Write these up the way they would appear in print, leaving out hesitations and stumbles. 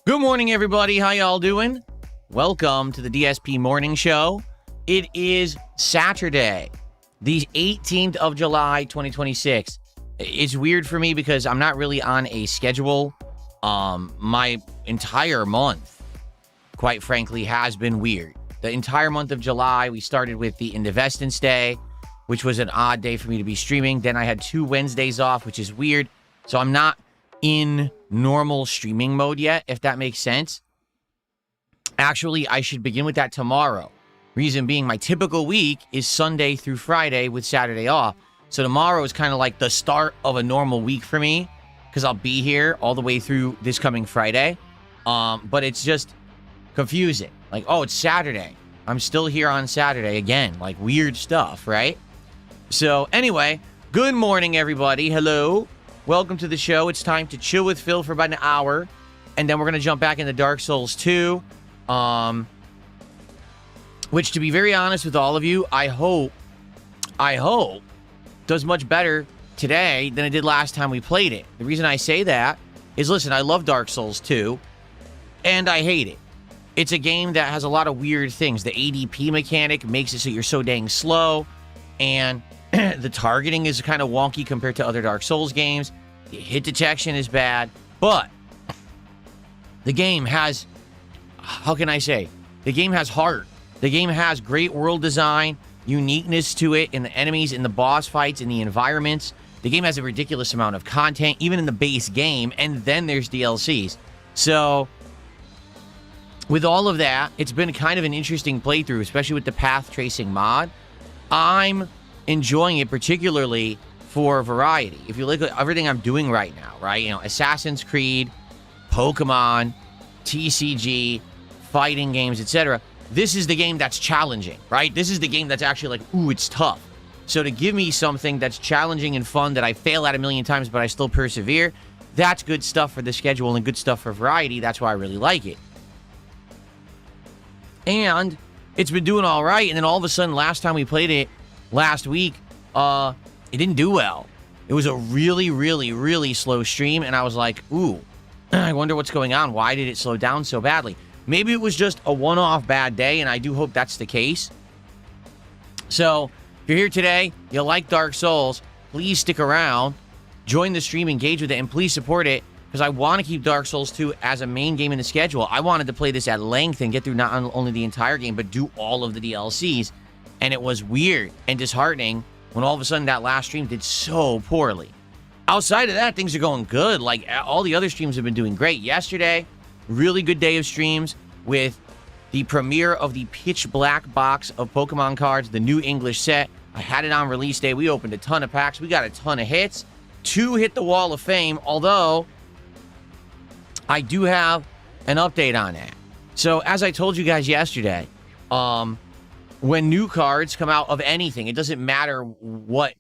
Good morning, everybody. How y'all doing? Welcome to the DSP Morning Show. It is Saturday, the 18th of July, 2026. It's weird for me because I'm not really on a schedule. My entire month, quite frankly, has been weird. The entire month of July, we started with the Indivestance Day, which was an odd day for me to be streaming. Then I had 2 Wednesdays off, which is weird. So I'm not in normal streaming mode yet, if that makes sense. Actually, I should begin with that tomorrow. Reason being, my typical week is Sunday through Friday with Saturday off. So tomorrow is kind of like the start of a normal week for me because I'll be here all the way through this coming Friday. But it's just confusing. Like, oh, it's Saturday. I'm still here on Saturday again. Like, weird stuff, right? So anyway, good morning, everybody. Hello. Welcome to the show. It's time to chill with Phil for about an hour, and then we're going to jump back into Dark Souls 2, which, to be very honest with all of you, I hope does much better today than it did last time we played it. The reason I say that is, listen, I love Dark Souls 2, and I hate it. It's a game that has a lot of weird things. The ADP mechanic makes it so you're so dang slow, and the targeting is kind of wonky compared to other Dark Souls games. The hit detection is bad. But the game has, how can I say? The game has heart. The game has great world design, uniqueness to it in the enemies, in the boss fights, in the environments. The game has a ridiculous amount of content, even in the base game, and then there's DLCs. So with all of that, it's been kind of an interesting playthrough, especially with the path tracing mod. I'm enjoying it, particularly for variety. If you look at everything I'm doing right now, right? You know, Assassin's Creed, Pokemon, TCG, fighting games, etc. This is the game that's challenging, right? This is the game that's actually like, ooh, it's tough. So to give me something that's challenging and fun that I fail at a million times, but I still persevere, that's good stuff for the schedule and good stuff for variety. That's why I really like it. And it's been doing all right. And then all of a sudden, last time we played it, last week, it didn't do well. It was a really, really, really slow stream, and I was like, ooh, I wonder what's going on. Why did it slow down so badly? Maybe it was just a one-off bad day, and I do hope that's the case. So, if you're here today, you like Dark Souls, please stick around, join the stream, engage with it, and please support it, because I want to keep Dark Souls 2 as a main game in the schedule. I wanted to play this at length and get through not only the entire game, but do all of the DLCs. And it was weird and disheartening when all of a sudden that last stream did so poorly. Outside of that, things are going good. Like, all the other streams have been doing great. Yesterday, really good day of streams with the premiere of the Pitch Black box of Pokemon cards, the new English set. I had it on release day. We opened a ton of packs. We got a ton of hits. 2 hit the Wall of Fame, although I do have an update on that. So as I told you guys yesterday, when new cards come out of anything, it doesn't matter what,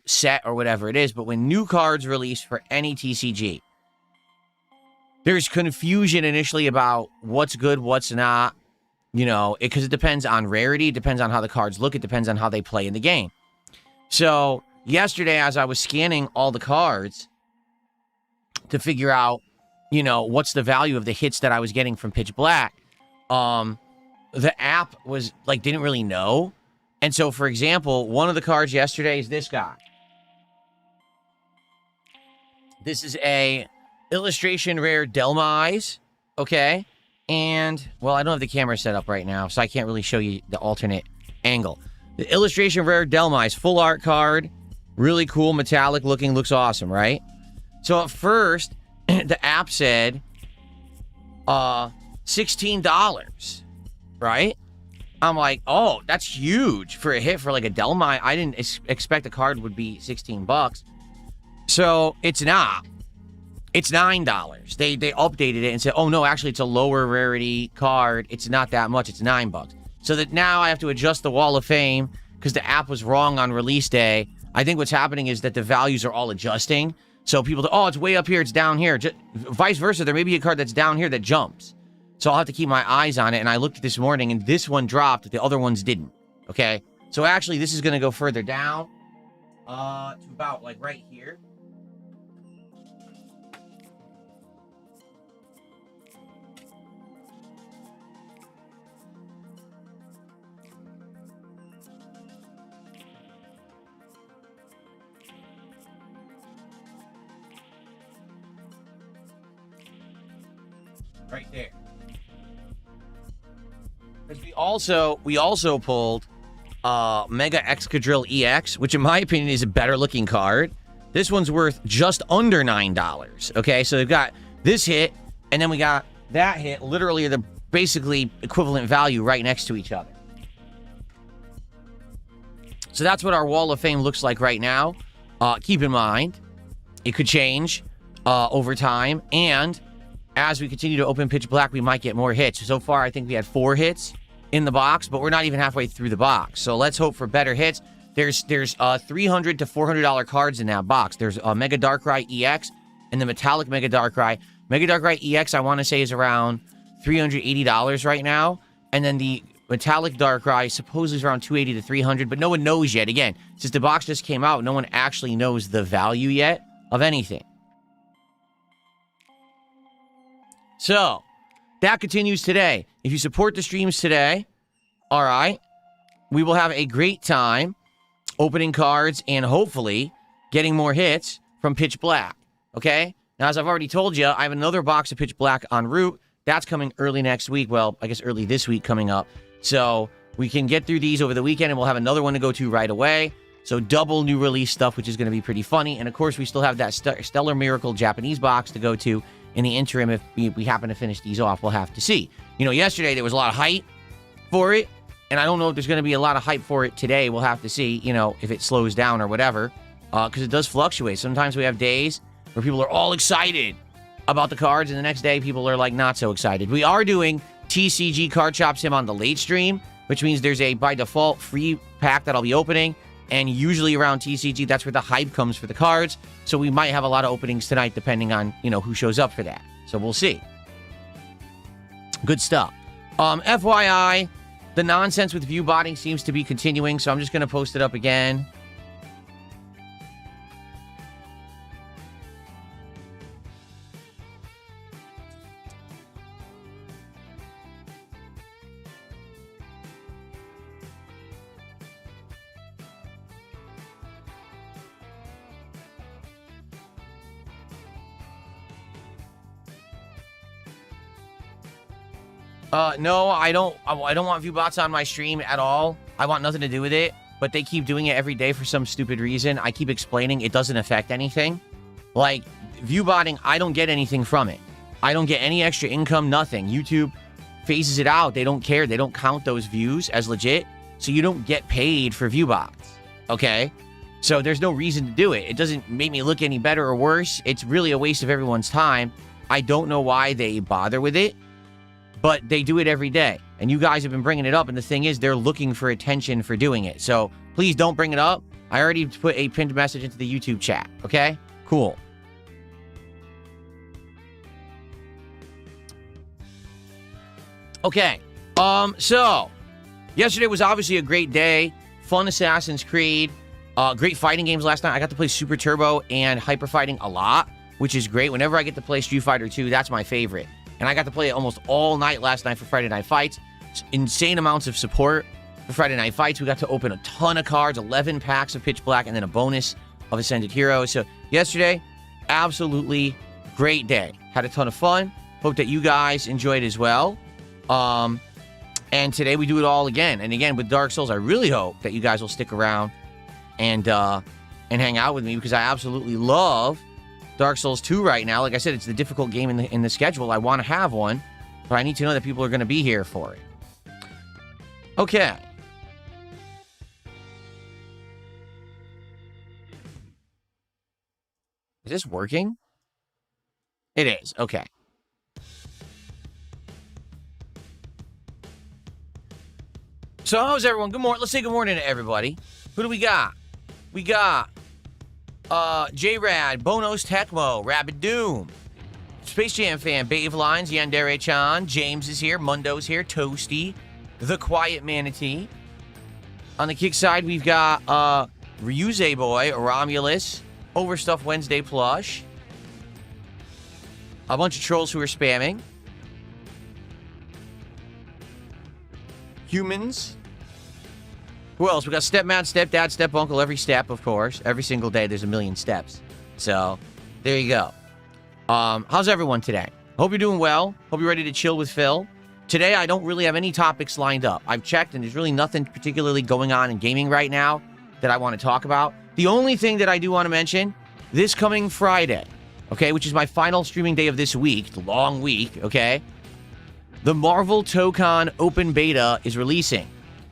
set or whatever it is, but when new cards release for any TCG, there's confusion initially about what's good, what's not, because it depends on rarity, it depends on how the cards look, it depends on how they play in the game. So yesterday, as I was scanning all the cards to figure out, what's the value of the hits that I was getting from Pitch Black, the app was didn't really know. And so, for example, one of the cards yesterday is this guy. This is a illustration rare Delmise, okay? And, well, I don't have the camera set up right now, so I can't really show you the alternate angle. The illustration rare Delmise, full art card, really cool, metallic looking, looks awesome, right? So at first, the app said $16. Right? I'm like, oh, that's huge for a hit for a Delmai. I didn't expect the card would be $16. So it's not. It's $9. They updated it and said, oh no, actually it's a lower rarity card. It's not that much. It's $9. So that now I have to adjust the Wall of Fame because the app was wrong on release day. I think what's happening is that the values are all adjusting. So people, oh, it's way up here. It's down here. Vice versa. There may be a card that's down here that jumps. So I'll have to keep my eyes on it. And I looked this morning, and this one dropped. The other ones didn't. Okay? So actually, this is going to go further down to about, right here. Right there. Because we also pulled Mega Excadrill EX, which in my opinion is a better looking card. This one's worth just under $9. Okay, so they've got this hit, and then we got that hit. Literally, they're basically equivalent value right next to each other. So that's what our Wall of Fame looks like right now. Keep in mind, it could change over time, and as we continue to open Pitch Black, we might get more hits. So far, I think we had 4 hits in the box, but we're not even halfway through the box. So let's hope for better hits. There's $300 to $400 cards in that box. There's a Mega Darkrai EX and the Metallic Mega Darkrai. Mega Darkrai EX, I want to say, is around $380 right now. And then the Metallic Darkrai supposedly is around $280 to $300, but no one knows yet. Again, since the box just came out, no one actually knows the value yet of anything. So, that continues today. If you support the streams today, all right, we will have a great time opening cards and hopefully getting more hits from Pitch Black, okay? Now, as I've already told you, I have another box of Pitch Black en route. That's coming early next week. Well, I guess early this week coming up. So, we can get through these over the weekend, and we'll have another one to go to right away. So, double new release stuff, which is going to be pretty funny. And, of course, we still have that Stellar Miracle Japanese box to go to. In the interim, if we happen to finish these off, we'll have to see. Yesterday there was a lot of hype for it, and I don't know if there's going to be a lot of hype for it today. We'll have to see, if it slows down or whatever, because it does fluctuate. Sometimes we have days where people are all excited about the cards, and the next day people are, not so excited. We are doing TCG Card Shop Sim on the late stream, which means there's a, by default, free pack that I'll be opening, and usually around TCG, that's where the hype comes for the cards. So we might have a lot of openings tonight, depending on, who shows up for that. So we'll see. Good stuff. FYI, the nonsense with view botting seems to be continuing, so I'm just going to post it up again. No, I don't want view bots on my stream at all. I want nothing to do with it, but they keep doing it every day for some stupid reason. I keep explaining it doesn't affect anything. View botting, I don't get anything from it. I don't get any extra income, nothing. YouTube phases it out. They don't care. They don't count those views as legit. So you don't get paid for view bots. Okay? So there's no reason to do it. It doesn't make me look any better or worse. It's really a waste of everyone's time. I don't know why they bother with it, but they do it every day. And you guys have been bringing it up. And the thing is, they're looking for attention for doing it. So please don't bring it up. I already put a pinned message into the YouTube chat. Okay? Cool. Okay. So yesterday was obviously a great day. Fun Assassin's Creed. Great fighting games last night. I got to play Super Turbo and Hyper Fighting a lot, which is great. Whenever I get to play Street Fighter 2, that's my favorite. And I got to play it almost all night last night for Friday Night Fights. Insane amounts of support for Friday Night Fights. We got to open a ton of cards, 11 packs of Pitch Black, and then a bonus of Ascended Heroes. So yesterday, absolutely great day. Had a ton of fun. Hope that you guys enjoyed as well. And today we do it all again. And again, with Dark Souls, I really hope that you guys will stick around and hang out with me, because I absolutely love Dark Souls 2 right now. Like I said, it's the difficult game in the schedule. I want to have one, but I need to know that people are going to be here for it. Okay. Is this working? It is. Okay. So how's everyone? Good morning. Let's say good morning to everybody. Who do we got? We got J-Rad, Bonos Tecmo, Rabid Doom, Space Jam Fan, Bave Lines, Yandere Chan, James is here, Mundo's here, Toasty, The Quiet Manatee. On the kick side, we've got Ryuze Boy, Romulus, Overstuff Wednesday Plush, a bunch of trolls who are spamming, humans. Who else? We got Stepmad, Stepdad, Stepuncle, every step, of course. Every single day, there's a million steps. So, there you go. How's everyone today? Hope you're doing well. Hope you're ready to chill with Phil. Today, I don't really have any topics lined up. I've checked, and there's really nothing particularly going on in gaming right now that I want to talk about. The only thing that I do want to mention, this coming Friday, okay, which is my final streaming day of this week, the long week, okay, the Marvel Tokon Open Beta is releasing.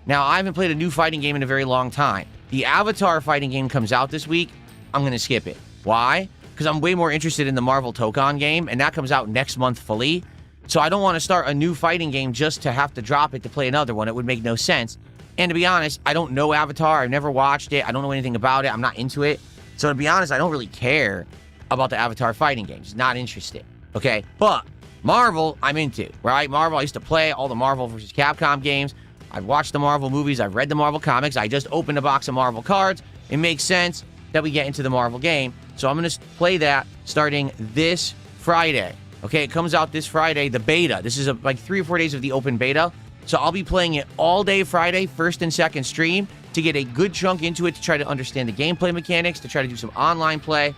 Now, I haven't played a new fighting game in a very long time. The Avatar fighting game comes out this week. I'm going to skip it. Why? Because I'm way more interested in the Marvel Tokon game, and that comes out next month fully. So I don't want to start a new fighting game just to have to drop it to play another one. It would make no sense. And to be honest, I don't know Avatar. I've never watched it. I don't know anything about it. I'm not into it. So to be honest, I don't really care about the Avatar fighting games. Not interested. Okay? But Marvel, I'm into, right? Marvel, I used to play all the Marvel vs. Capcom games. I've watched the Marvel movies. I've read the Marvel comics. I just opened a box of Marvel cards. It makes sense that we get into the Marvel game. So I'm going to play that starting this Friday. Okay, it comes out this Friday, the beta. This is like 3 or 4 days of the open beta. So I'll be playing it all day Friday, first and second stream, to get a good chunk into it, to try to understand the gameplay mechanics, to try to do some online play.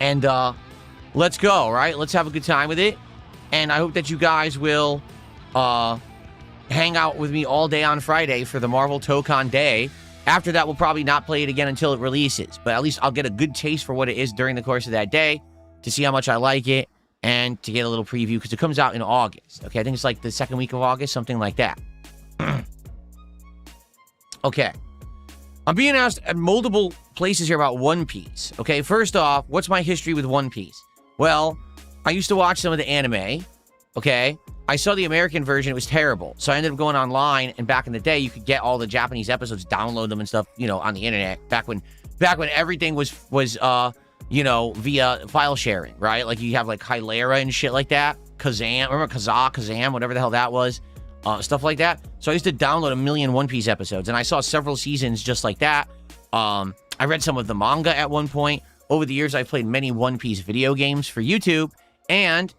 And let's go, right? Let's have a good time with it. And I hope that you guys will hang out with me all day on Friday for the Marvel Tokon Day. After that, we'll probably not play it again until it releases. But at least I'll get a good taste for what it is during the course of that day, to see how much I like it, and to get a little preview, because it comes out in August. Okay, I think it's like the second week of August, something like that. Okay. I'm being asked at multiple places here about One Piece. Okay, first off, what's my history with One Piece? Well, I used to watch some of the anime. Okay, I saw the American version. It was terrible. So I ended up going online, and back in the day, you could get all the Japanese episodes, download them and stuff, you know, on the internet. Back when everything was you know, via file sharing, right? Like, you have, like, Hilera and shit like that. Kazam, remember Kazam, whatever the hell that was. Stuff like that. So I used to download a million One Piece episodes, and I saw several seasons just like that. I read some of the manga at one point. Over the years, I've played many One Piece video games for YouTube, and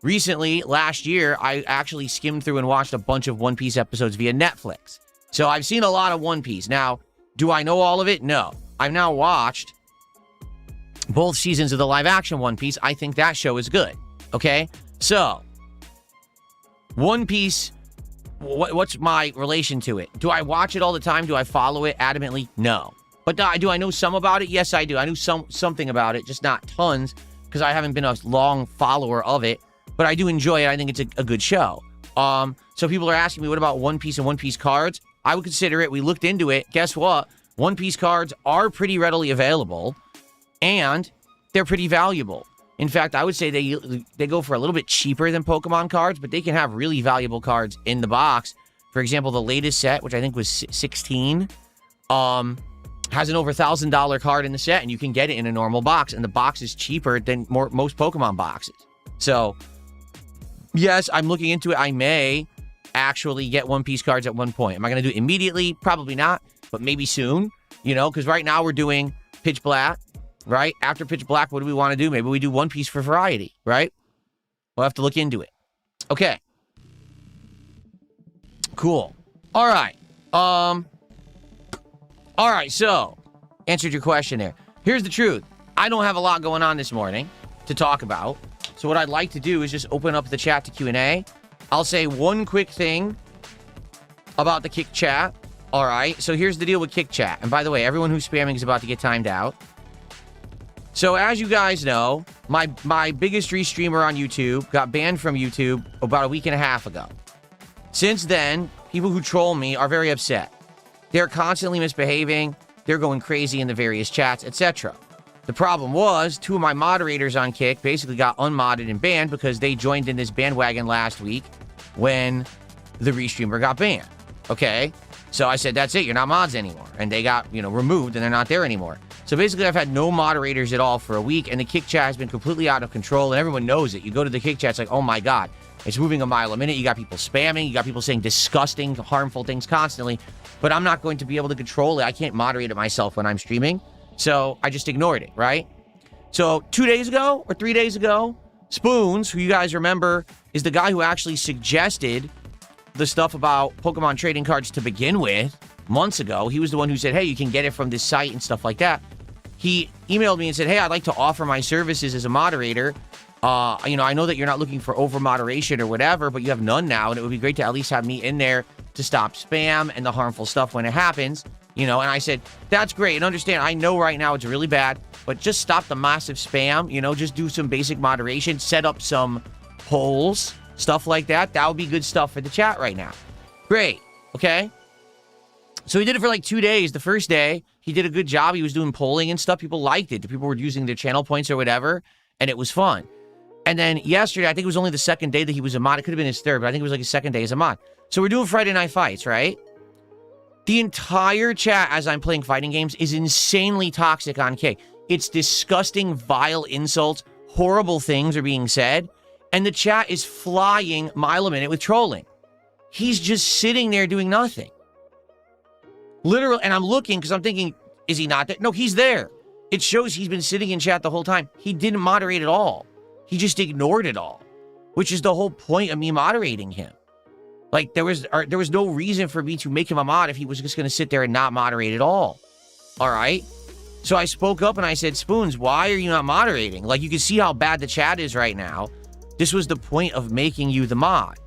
recently, last year, I actually skimmed through and watched a bunch of One Piece episodes via Netflix. So I've seen a lot of One Piece. Now, do I know all of it? No. I've now watched both seasons of the live-action One Piece. I think that show is good. Okay? So, One Piece, what's my relation to it? Do I watch it all the time? Do I follow it adamantly? No. But do I know some about it? Yes, I do. I knew something about it, just not tons, because I haven't been a long follower of it. But I do enjoy it. I think it's a good show. So people are asking me, what about One Piece and One Piece cards? I would consider it. We looked into it. Guess what? One Piece cards are pretty readily available, and they're pretty valuable. In fact, I would say they go for a little bit cheaper than Pokemon cards, but they can have really valuable cards in the box. For example, the latest set, which I think was 16, has an over $1,000 card in the set, and you can get it in a normal box, and the box is cheaper than most Pokemon boxes. So, yes, I'm looking into it. I may actually get One Piece cards at one point. Am I going to do it immediately? Probably not, but maybe soon, you know, because right now we're doing Pitch Black, right? After Pitch Black, what do we want to do? Maybe we do One Piece for variety, right? We'll have to look into it. Okay. Cool. All right. All right, so answered your question there. Here's the truth. I don't have a lot going on this morning to talk about. So what I'd like to do is just open up the chat to Q&A. I'll say one quick thing about the Kick Chat. All right, so here's the deal with Kick Chat. And by the way, everyone who's spamming is about to get timed out. So as you guys know, my biggest restreamer on YouTube got banned from YouTube about a week and a half ago. Since then, people who troll me are very upset. They're constantly misbehaving. They're going crazy in the various chats, etc. The problem was, two of my moderators on Kick basically got unmodded and banned because they joined in this bandwagon last week when the restreamer got banned. Okay? So I said, that's it. You're not mods anymore. And they got, removed and they're not there anymore. So basically, I've had no moderators at all for a week, and the Kick Chat has been completely out of control, and everyone knows it. You go to the Kick Chat, it's like, oh my God, it's moving a mile a minute. You got people spamming. You got people saying disgusting, harmful things constantly. But I'm not going to be able to control it. I can't moderate it myself when I'm streaming. So I just ignored it, right? So 2 days ago or 3 days ago, Spoons, who you guys remember, is the guy who actually suggested the stuff about Pokemon trading cards to begin with months ago. He was the one who said, hey, you can get it from this site and stuff like that. He emailed me and said, hey, I'd like to offer my services as a moderator. I know that you're not looking for over moderation or whatever, but you have none now, and it would be great to at least have me in there to stop spam and the harmful stuff when it happens, and I said, that's great, and understand, I know right now it's really bad, but just stop the massive spam, just do some basic moderation, set up some polls, stuff like that. That would be good stuff for the chat right now. Great, okay? So he did it for like 2 days. The first day, he did a good job. He was doing polling and stuff. People liked it. The people were using their channel points or whatever, and it was fun. And then yesterday, I think it was only the second day that he was a mod. It could have been his third, but I think it was like his second day as a mod. So we're doing Friday Night Fights, right? The entire chat as I'm playing fighting games is insanely toxic on Kick. It's disgusting, vile insults. Horrible things are being said. And the chat is flying mile a minute with trolling. He's just sitting there doing nothing. Literally, and I'm looking because I'm thinking, is he not there? No, he's there. It shows he's been sitting in chat the whole time. He didn't moderate at all. He just ignored it all, which is the whole point of me moderating him. Like, there was no reason for me to make him a mod if he was just going to sit there and not moderate at all. All right? So I spoke up and I said, Spoons, why are you not moderating? Like, you can see how bad the chat is right now. This was the point of making you the mod,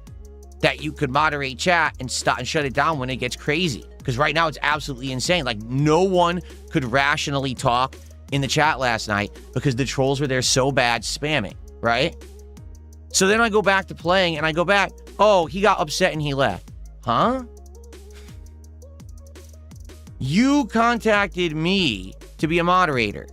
that you could moderate chat and stop and shut it down when it gets crazy. Because right now it's absolutely insane. Like, no one could rationally talk in the chat last night because the trolls were there so bad spamming, right? So then I go back to playing and I go back, oh, he got upset and he left. Huh? You contacted me to be a moderator.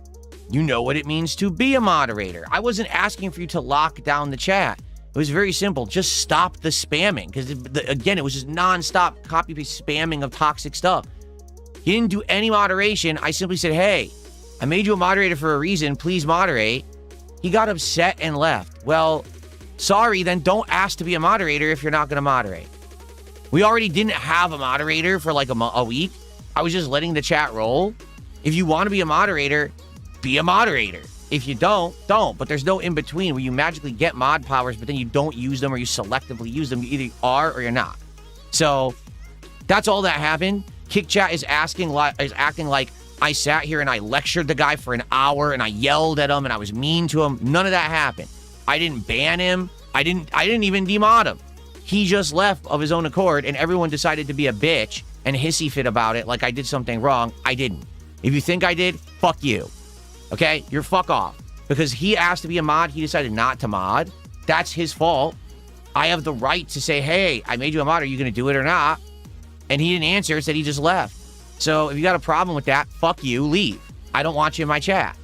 You know what it means to be a moderator. I wasn't asking for you to lock down the chat. It was very simple. Just stop the spamming. Because, again, it was just nonstop copy-paste spamming of toxic stuff. He didn't do any moderation. I simply said, hey, I made you a moderator for a reason. Please moderate. He got upset and left. Well, sorry, then don't ask to be a moderator if you're not going to moderate. We already didn't have a moderator for like a week. I was just letting the chat roll. If you want to be a moderator, be a moderator. If you don't. But there's no in-between where you magically get mod powers, but then you don't use them or you selectively use them. You either are or you're not. So that's all that happened. Kick Chat is acting like I sat here and I lectured the guy for an hour and I yelled at him and I was mean to him. None of that happened. I didn't ban him. I didn't even demod him. He just left of his own accord and everyone decided to be a bitch and hissy fit about it like I did something wrong. I didn't. If you think I did, fuck you. Okay? You're fuck off. Because he asked to be a mod, he decided not to mod. That's his fault. I have the right to say, hey, I made you a mod. Are you going to do it or not? And he didn't answer, said he just left. So if you got a problem with that, fuck you, leave. I don't want you in my chat.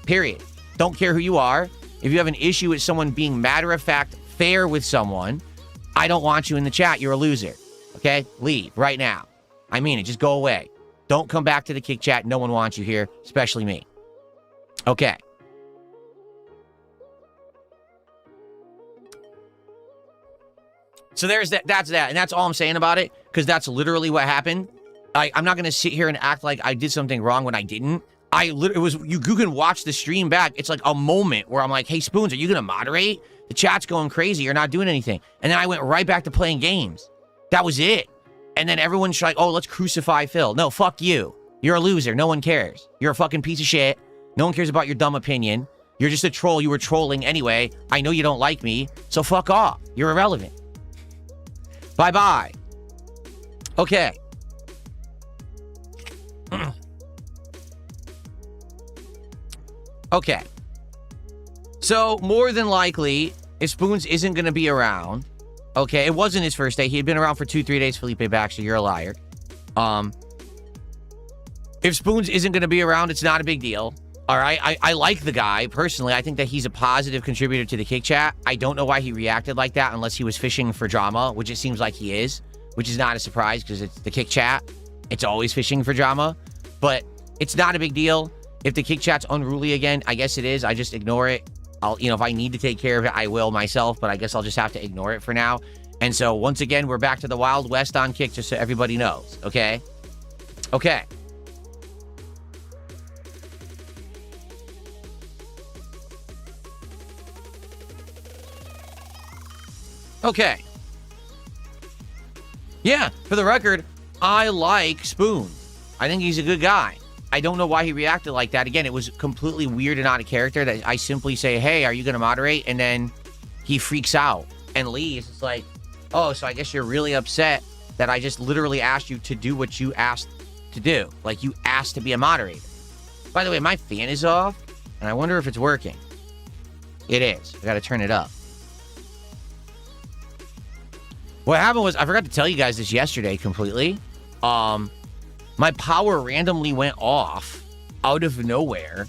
Period. Don't care who you are. If you have an issue with someone being matter-of-fact fair with someone, I don't want you in the chat. You're a loser. Okay? Leave right now. I mean it. Just go away. Don't come back to the kick chat. No one wants you here, especially me. Okay. So there's that. That's that. And that's all I'm saying about it, because that's literally what happened. I'm not going to sit here and act like I did something wrong when I didn't. You can watch the stream back. It's like a moment where I'm like, hey, Spoons, are you going to moderate? The chat's going crazy. You're not doing anything. And then I went right back to playing games. That was it. And then everyone's like, oh, let's crucify Phil. No, fuck you. You're a loser. No one cares. You're a fucking piece of shit. No one cares about your dumb opinion. You're just a troll. You were trolling anyway. I know you don't like me, so fuck off. You're irrelevant. Bye-bye. Okay. Okay. So, more than likely, if Spoons isn't going to be around, okay, it wasn't his first day. He had been around for 2-3 days, Felipe Baxter. You're a liar. If Spoons isn't going to be around, it's not a big deal. All right? I like the guy, personally. I think that he's a positive contributor to the kick chat. I don't know why he reacted like that unless he was fishing for drama, which it seems like he is, which is not a surprise because it's the kick chat. It's always fishing for drama. But it's not a big deal. If the kick chat's unruly again, I guess it is. I just ignore it. If I need to take care of it, I will myself, but I guess I'll just have to ignore it for now. And so, once again, we're back to the Wild West on kick, just so everybody knows, okay? Okay. Okay. Yeah, for the record, I like Spoon. I think he's a good guy. I don't know why he reacted like that. Again, it was completely weird and out of character that I simply say, hey, are you going to moderate? And then he freaks out and leaves. It's like, oh, so I guess you're really upset that I just literally asked you to do what you asked to do. Like, you asked to be a moderator. By the way, my fan is off, and I wonder if it's working. It is. I got to turn it up. What happened was, I forgot to tell you guys this yesterday completely. My power randomly went off out of nowhere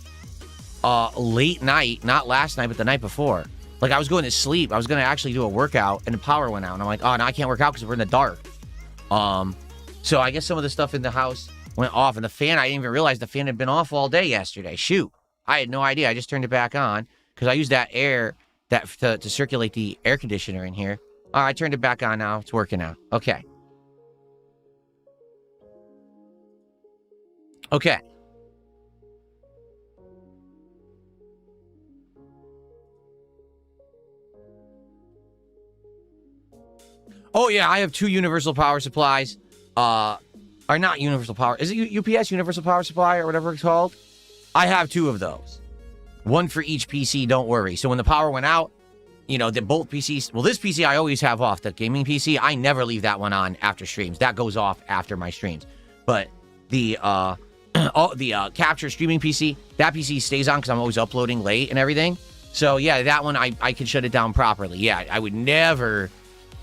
late night, not last night, but the night before. Like, I was going to sleep. I was going to actually do a workout, and the power went out. And I'm like, oh, no, I can't work out because we're in the dark. So I guess some of the stuff in the house went off. And the fan, I didn't even realize the fan had been off all day yesterday. Shoot. I had no idea. I just turned it back on because I used that air to circulate the air conditioner in here. All right, I turned it back on now. It's working now. Okay. Okay. Oh, yeah, I have 2 universal power supplies. Or not universal power. Is it UPS, universal power supply, or whatever it's called? I have 2 of those. One for each PC, don't worry. So when the power went out, both PCs... Well, this PC I always have off. The gaming PC, I never leave that one on after streams. That goes off after my streams. But the capture streaming PC, that PC stays on because I'm always uploading late and everything. So, yeah, that one, I can shut it down properly. Yeah, I would never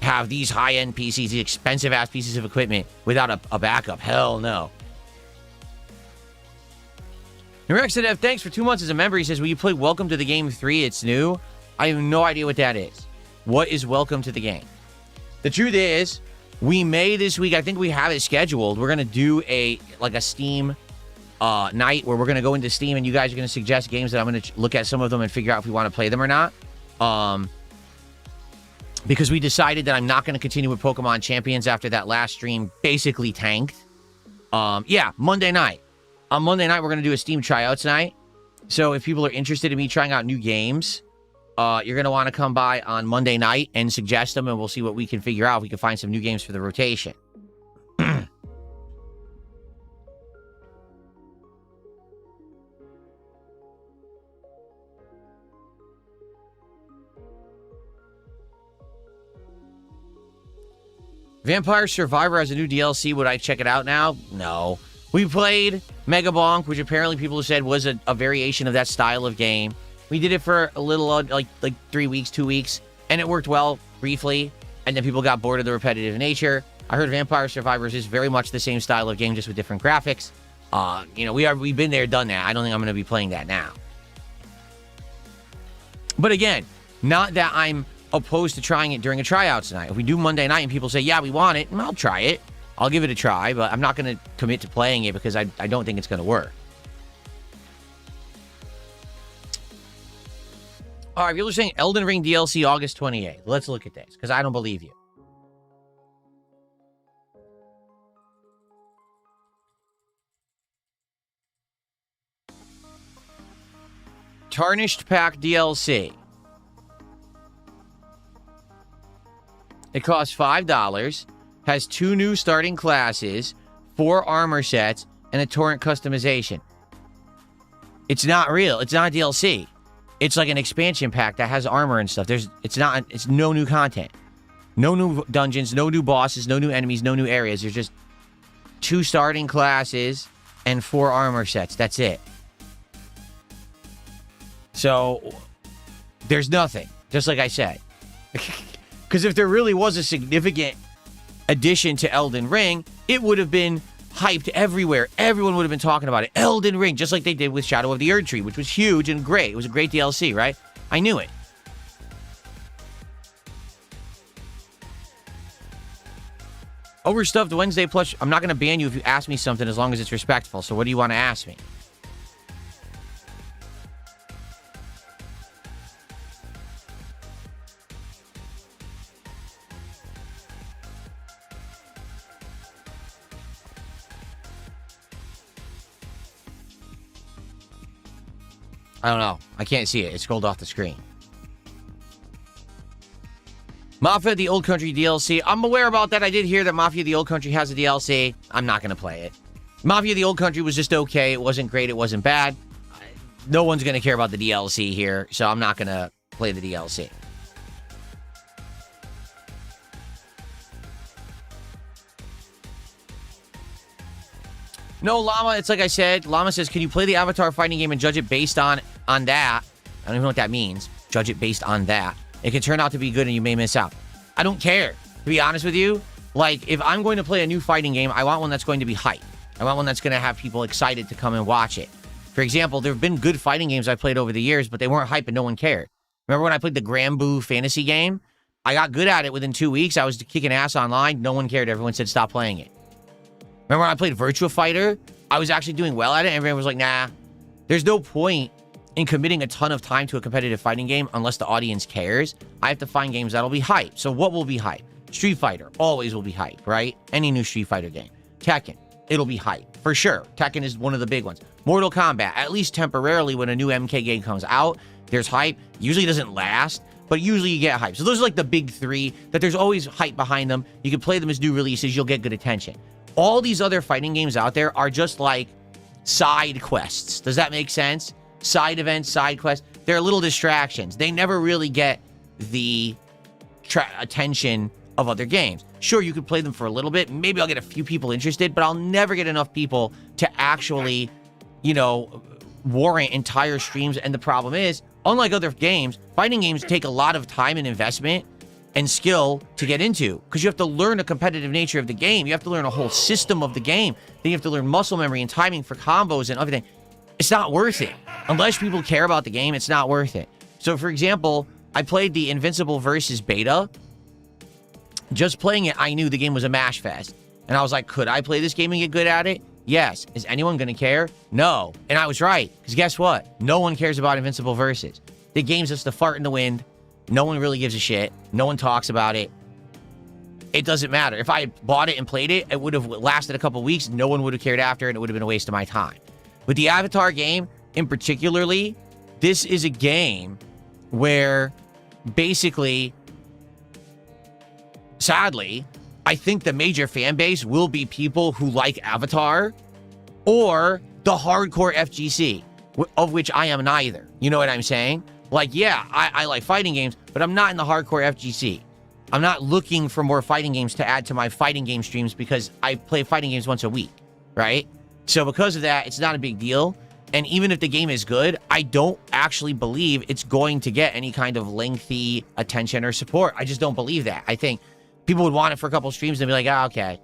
have these high-end PCs, these expensive-ass pieces of equipment without a backup. Hell no. Narexadev, thanks for 2 months as a member. He says, will you play Welcome to the Game 3? It's new. I have no idea what that is. What is Welcome to the Game? The truth is, we may this week, I think we have it scheduled. We're going to do a Steam night where we're going to go into Steam and you guys are going to suggest games that I'm going to look at some of them and figure out if we want to play them or not. Because we decided that I'm not going to continue with Pokemon Champions after that last stream basically tanked. Yeah, Monday night. On Monday night, we're going to do a Steam tryouts night. So if people are interested in me trying out new games, you're going to want to come by on Monday night and suggest them, and we'll see what we can figure out. We can find some new games for the rotation. Vampire Survivor has a new DLC. Would I check it out now? No. We played Mega Bonk, which apparently people said was a variation of that style of game. We did it for a little, like 3 weeks, 2 weeks, and it worked well. briefly, and then people got bored of the repetitive nature. I heard Vampire Survivors is very much the same style of game, just with different graphics. You know, we've been there, done that. I don't think I'm going to be playing that now. But again, not that I'm opposed to trying it during a tryout tonight. If we do Monday night and people say, yeah, we want it, I'll try it. I'll give it a try, but I'm not going to commit to playing it because I don't think it's going to work. All right, people are saying Elden Ring DLC August 28th. Let's look at this, because I don't believe you. Tarnished Pack DLC. It costs $5, has 2 new starting classes, 4 armor sets, and a torrent customization. It's not real. It's not DLC. It's like an expansion pack that has armor and stuff. It's no new content. No new dungeons, no new bosses, no new enemies, no new areas. There's just 2 starting classes and 4 armor sets. That's it. So, there's nothing. Just like I said. Because if there really was a significant addition to Elden Ring, it would have been hyped everywhere. Everyone would have been talking about it. Elden Ring, just like they did with Shadow of the Erd Tree, which was huge and great. It was a great DLC, right? I knew it. Overstuffed Wednesday plush. I'm not going to ban you if you ask me something as long as it's respectful. So what do you want to ask me? I don't know. I can't see it. It scrolled off the screen. Mafia the Old Country DLC. I'm aware about that. I did hear that Mafia the Old Country has a DLC. I'm not going to play it. Mafia the Old Country was just okay. It wasn't great. It wasn't bad. No one's going to care about the DLC here, so I'm not going to play the DLC. No, Llama, it's like I said. Llama says, can you play the Avatar fighting game and judge it based on that? I don't even know what that means. Judge it based on that. It can turn out to be good and you may miss out. I don't care, to be honest with you. Like, if I'm going to play a new fighting game, I want one that's going to be hype. I want one that's going to have people excited to come and watch it. For example, there have been good fighting games I've played over the years, but they weren't hype and no one cared. Remember when I played the Granblue fantasy game? I got good at it within 2 weeks. I was kicking ass online. No one cared. Everyone said stop playing it. Remember when I played Virtua Fighter? I was actually doing well at it, and everyone was like, nah. There's no point in committing a ton of time to a competitive fighting game unless the audience cares. I have to find games that'll be hype. So what will be hype? Street Fighter always will be hype, right? Any new Street Fighter game. Tekken, it'll be hype, for sure. Tekken is one of the big ones. Mortal Kombat, at least temporarily when a new MK game comes out, there's hype. Usually doesn't last, but usually you get hype. So those are like the big 3, that there's always hype behind them. You can play them as new releases. You'll get good attention. All these other fighting games out there are just like side quests. Does that make sense? Side events, side quests. They're little distractions. They never really get the attention of other games. Sure, you could play them for a little bit. Maybe I'll get a few people interested, but I'll never get enough people to actually, you know, warrant entire streams. And the problem is, unlike other games, fighting games take a lot of time and investment and skill to get into, because you have to learn the competitive nature of the game. You have to learn a whole system of the game. Then you have to learn muscle memory and timing for combos and everything. It's not worth it. Unless people care about the game, it's not worth it. So, for example, I played the Invincible Versus beta. Just playing it, I knew the game was a mash fest. And I was like, could I play this game and get good at it? Yes. Is anyone going to care? No. And I was right, because guess what? No one cares about Invincible Versus. The game's just a fart in the wind. No one really gives a shit. No one talks about it. It doesn't matter. If I had bought it and played it, it would have lasted a couple weeks. No one would have cared after, and it would have been a waste of my time. With the Avatar game, in particularly, this is a game where basically, sadly, I think the major fan base will be people who like Avatar or the hardcore FGC, of which I am neither. You know what I'm saying? Like, yeah, I like fighting games, but I'm not in the hardcore FGC. I'm not looking for more fighting games to add to my fighting game streams because I play fighting games once a week, right? So because of that, it's not a big deal. And even if the game is good, I don't actually believe it's going to get any kind of lengthy attention or support. I just don't believe that. I think people would want it for a couple streams and be like, ah, okay.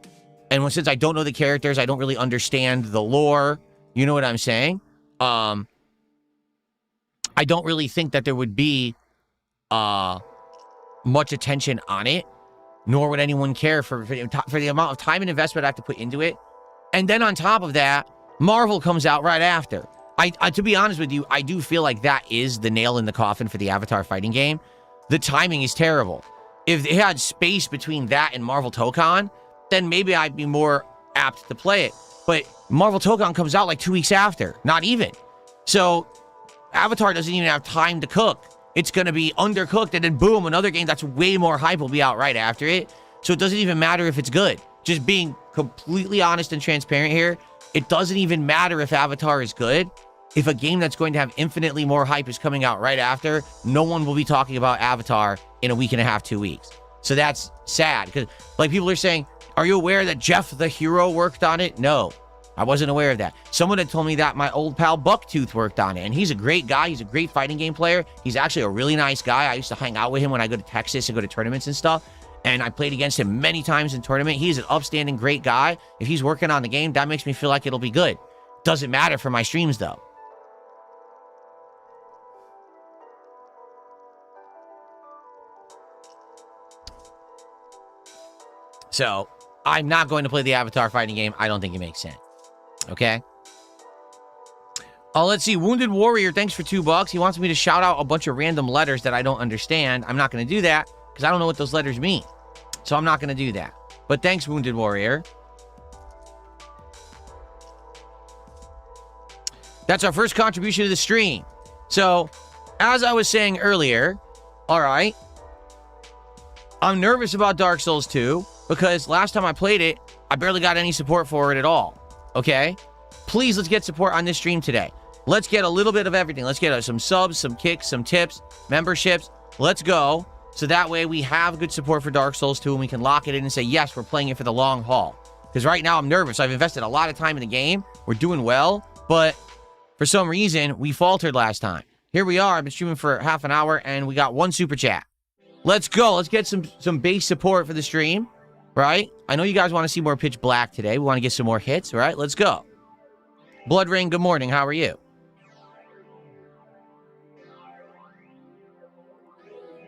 And since I don't know the characters, I don't really understand the lore. You know what I'm saying? I don't really think that there would be much attention on it, nor would anyone care for the amount of time and investment I have to put into it. And then on top of that, Marvel comes out right after. To be honest with you, I do feel like that is the nail in the coffin for the Avatar fighting game. The timing is terrible. If they had space between that and Marvel Tokon, then maybe I'd be more apt to play it. But Marvel Tokon comes out like 2 weeks after, not even. So Avatar doesn't even have time to cook. It's going to be undercooked, and then boom, another game that's way more hype will be out right after it. So it doesn't even matter if it's good. Just being completely honest and transparent here, it doesn't even matter if Avatar is good. If a game that's going to have infinitely more hype is coming out right after, no one will be talking about Avatar in a week and a half, 2 weeks. So that's sad, because like people are saying, are you aware that Jeff the Hero worked on it? No, I wasn't aware of that. Someone had told me that my old pal Bucktooth worked on it, and he's a great guy. He's a great fighting game player. He's actually a really nice guy. I used to hang out with him when I go to Texas and go to tournaments and stuff, and I played against him many times in tournament. He's an upstanding, great guy. If he's working on the game, that makes me feel like it'll be good. Doesn't matter for my streams, though. So I'm not going to play the Avatar fighting game. I don't think it makes sense. Okay? Let's see. Wounded Warrior, thanks for $2. He wants me to shout out a bunch of random letters that I don't understand. I'm not going to do that because I don't know what those letters mean. So I'm not going to do that. But thanks, Wounded Warrior. That's our first contribution to the stream. So, as I was saying earlier, all right, I'm nervous about Dark Souls 2 because last time I played it, I barely got any support for it at all. Okay? Please, let's get support on this stream today. Let's get a little bit of everything. Let's get some subs, some kicks, some tips, memberships. Let's go. So that way we have good support for Dark Souls 2 and we can lock it in and say, yes, we're playing it for the long haul. Because right now I'm nervous. I've invested a lot of time in the game. We're doing well, but for some reason, we faltered last time. Here we are. I've been streaming for half an hour and we got one super chat. Let's go. Let's get some base support for the stream, right? I know you guys want to see more Pitch Black today. We want to get some more hits, right? Let's go. Blood Rain, good morning. How are you?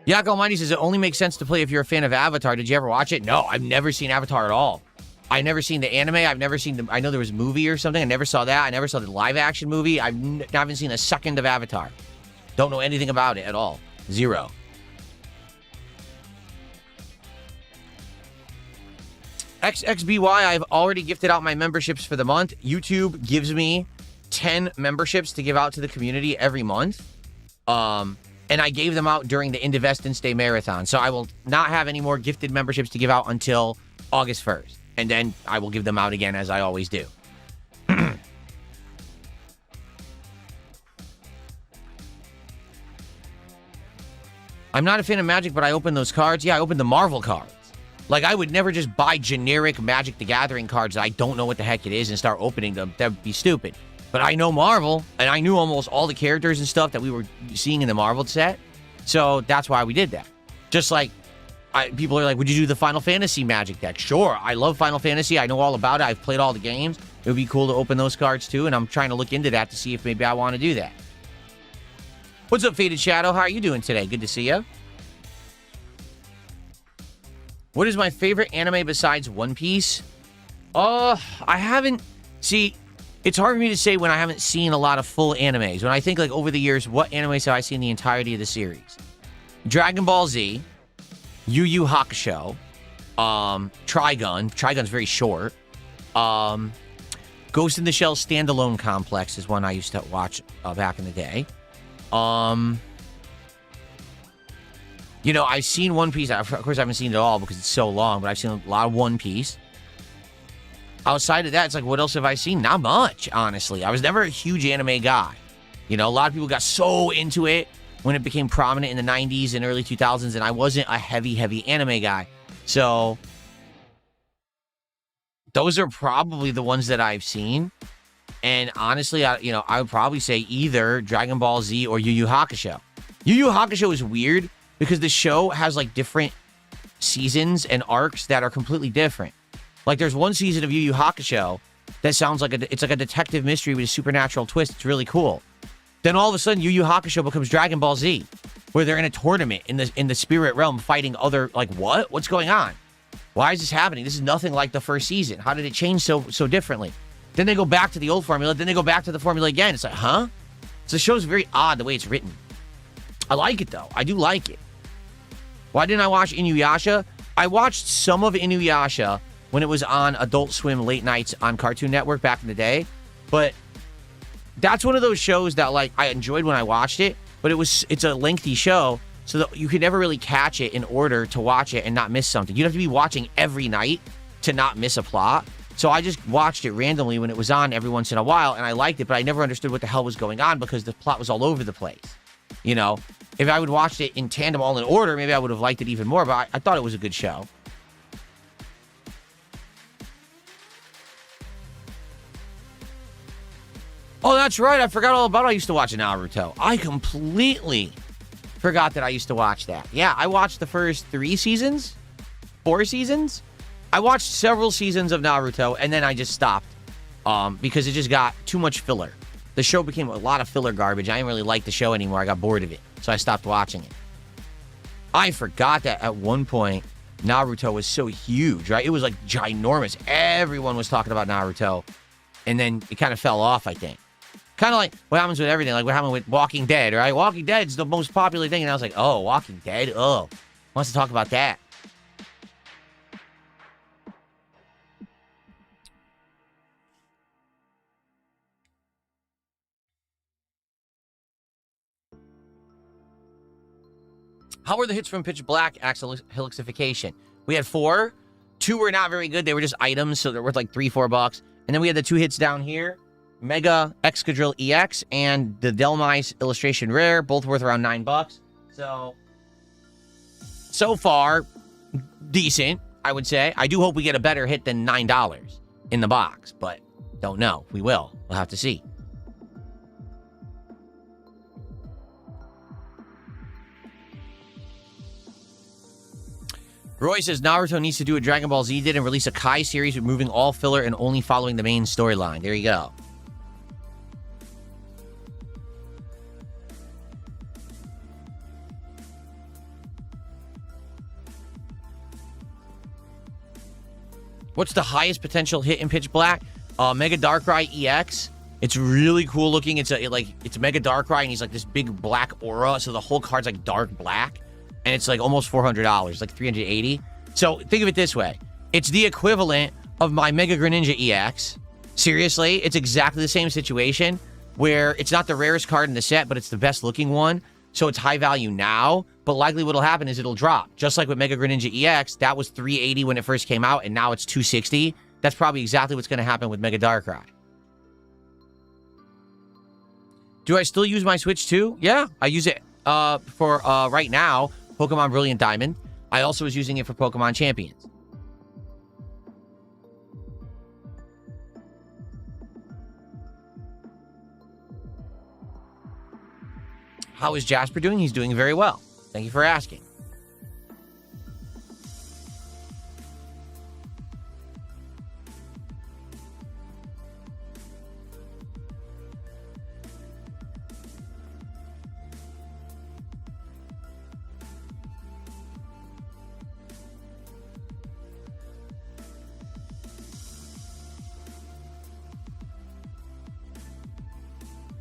Yak Almighty says, it only makes sense to play if you're a fan of Avatar. Did you ever watch it? No, I've never seen Avatar at all. I've never seen the anime. I've never seen I know there was a movie or something. I never saw that. I never saw the live action movie. I haven't seen a second of Avatar. Don't know anything about it at all. Zero. XXBY, I've already gifted out my memberships for the month. YouTube gives me 10 memberships to give out to the community every month. And I gave them out during the Indivestance Day Marathon. So I will not have any more gifted memberships to give out until August 1st. And then I will give them out again as I always do. I'm not a fan of Magic, but I opened those cards. Yeah, I opened the Marvel cards. Like, I would never just buy generic Magic the Gathering cards that I don't know what the heck it is and start opening them. That would be stupid. But I know Marvel, and I knew almost all the characters and stuff that we were seeing in the Marvel set. So that's why we did that. Just like, people are like, would you do the Final Fantasy Magic deck? Sure, I love Final Fantasy. I know all about it. I've played all the games. It would be cool to open those cards too, and I'm trying to look into that to see if maybe I want to do that. What's up, Faded Shadow? How are you doing today? Good to see you. What is my favorite anime besides One Piece? I haven't... See, it's hard for me to say when I haven't seen a lot of full animes. When I think, like, over the years, what animes have I seen the entirety of the series? Dragon Ball Z, Yu Yu Hakusho, Trigun. Trigun's very short. Ghost in the Shell Standalone Complex is one I used to watch back in the day. You know, I've seen One Piece. Of course, I haven't seen it all because it's so long, but I've seen a lot of One Piece. Outside of that, it's like, what else have I seen? Not much, honestly. I was never a huge anime guy. You know, a lot of people got so into it when it became prominent in the 90s and early 2000s, and I wasn't a heavy anime guy. So, those are probably the ones that I've seen. And honestly, I would probably say either Dragon Ball Z or Yu Yu Hakusho. Yu Yu Hakusho is weird because the show has like different seasons and arcs that are completely different. Like there's one season of Yu Yu Hakusho that sounds like it's like a detective mystery with a supernatural twist. It's really cool. Then all of a sudden, Yu Yu Hakusho becomes Dragon Ball Z, where they're in a tournament in the spirit realm fighting other, like, what? What's going on? Why is this happening? This is nothing like the first season. How did it change so differently? Then they go back to the old formula. Then they go back to the formula again. It's like, huh? So the show's very odd the way it's written. I like it, though. I do like it. Why didn't I watch Inuyasha? I watched some of Inuyasha when it was on Adult Swim late nights on Cartoon Network back in the day. But that's one of those shows that, like, I enjoyed when I watched it, but it's a lengthy show, so that you could never really catch it in order to watch it and not miss something. You'd have to be watching every night to not miss a plot. So I just watched it randomly when it was on every once in a while, and I liked it, but I never understood what the hell was going on because the plot was all over the place. You know, if I would watched it in tandem, all in order, maybe I would have liked it even more, but I thought it was a good show. Oh, that's right. I forgot all about it. I used to watch Naruto. I completely forgot that I used to watch that. Yeah, I watched the first 4 seasons. I watched several seasons of Naruto, and then I just stopped because it just got too much filler. The show became a lot of filler garbage. I didn't really like the show anymore. I got bored of it, so I stopped watching it. I forgot that at one point, Naruto was so huge, right? It was like ginormous. Everyone was talking about Naruto, and then it kind of fell off, I think. Kind of like what happens with everything, like what happened with Walking Dead, right? Walking Dead is the most popular thing, and I was like, oh, Walking Dead? Oh, wants to talk about that. How were the hits from Pitch Black Axel Helixification? We had 4. 2 were not very good. They were just items, so they're worth like $3-4. And then we had the 2 hits down here. Mega Excadrill EX and the Delmice Illustration Rare, both worth around $9. So far, decent, I would say. I do hope we get a better hit than $9 in the box, but don't know. We will. We'll have to see. Roy says Naruto needs to do what Dragon Ball Z did and release a Kai series removing all filler and only following the main storyline. There you go. What's the highest potential hit in Pitch Black? Mega Darkrai EX. It's really cool looking. It's Mega Darkrai, and he's like this big black aura, so the whole card's like dark black, and it's like almost $400, like $380. So think of it this way: it's the equivalent of my Mega Greninja EX. Seriously, it's exactly the same situation where it's not the rarest card in the set, but it's the best looking one. So it's high value now, but likely what'll happen is it'll drop. Just like with Mega Greninja EX, that was $380 when it first came out, and now it's $260. That's probably exactly what's going to happen with Mega Darkrai. Do I still use my Switch too? Yeah, I use it for right now, Pokemon Brilliant Diamond. I also was using it for Pokemon Champions. How is Jasper doing? He's doing very well. Thank you for asking.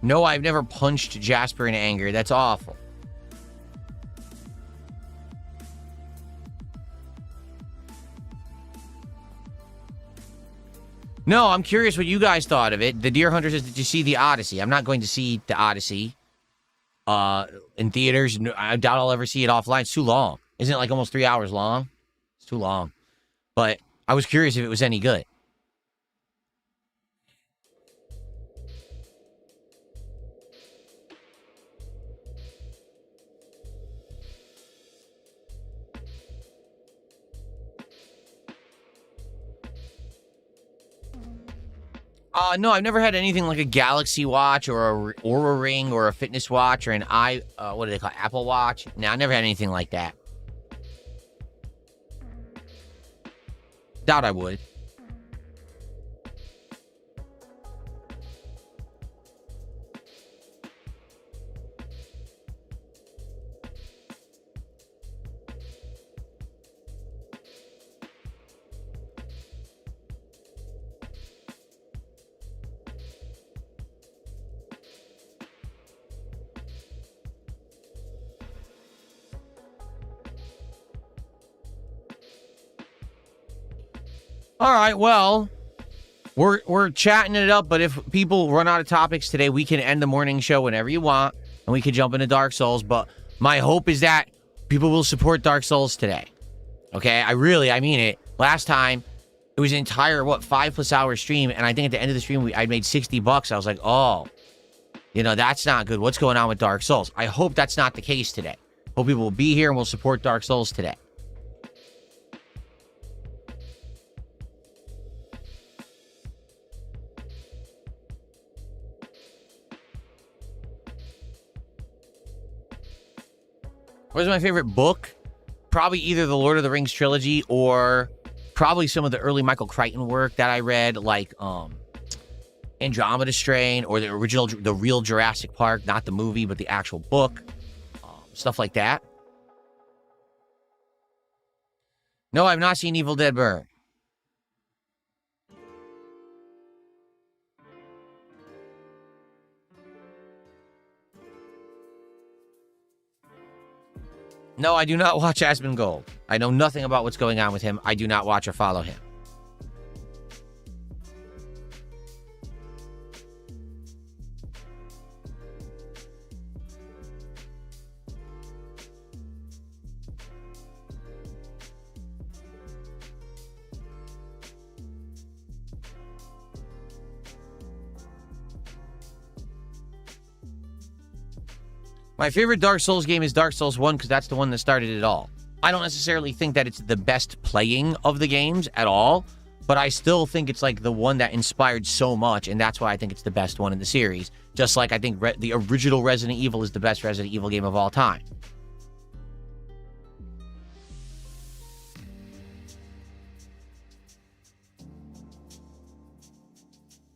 No, I've never punched Jasper in anger. That's awful. No, I'm curious what you guys thought of it. The Deer Hunter says, did you see the Odyssey? I'm not going to see the Odyssey in theaters. I doubt I'll ever see it offline. It's too long. Isn't it like almost 3 hours long? It's too long. But I was curious if it was any good. No, I've never had anything like a Galaxy Watch or a Oura Ring or a fitness watch or an what do they call it? Apple Watch? No, I never had anything like that. Doubt I would. All right, well, we're chatting it up, but if people run out of topics today, we can end the morning show whenever you want, and we can jump into Dark Souls, but my hope is that people will support Dark Souls today. Okay? I mean it. Last time, it was an entire, 5+ hour stream, and I think at the end of the stream, I made $60. I was like, oh, that's not good. What's going on with Dark Souls? I hope that's not the case today. Hope people will be here and will support Dark Souls today. What is my favorite book? Probably either the Lord of the Rings trilogy or probably some of the early Michael Crichton work that I read, like Andromeda Strain or the real Jurassic Park, not the movie, but the actual book. Stuff like that. No, I've not seen Evil Dead Burn. No, I do not watch Asmongold. I know nothing about what's going on with him. I do not watch or follow him. My favorite Dark Souls game is Dark Souls 1 because that's the one that started it all. I don't necessarily think that it's the best playing of the games at all, but I still think it's like the one that inspired so much, and that's why I think it's the best one in the series. Just like I think the original Resident Evil is the best Resident Evil game of all time.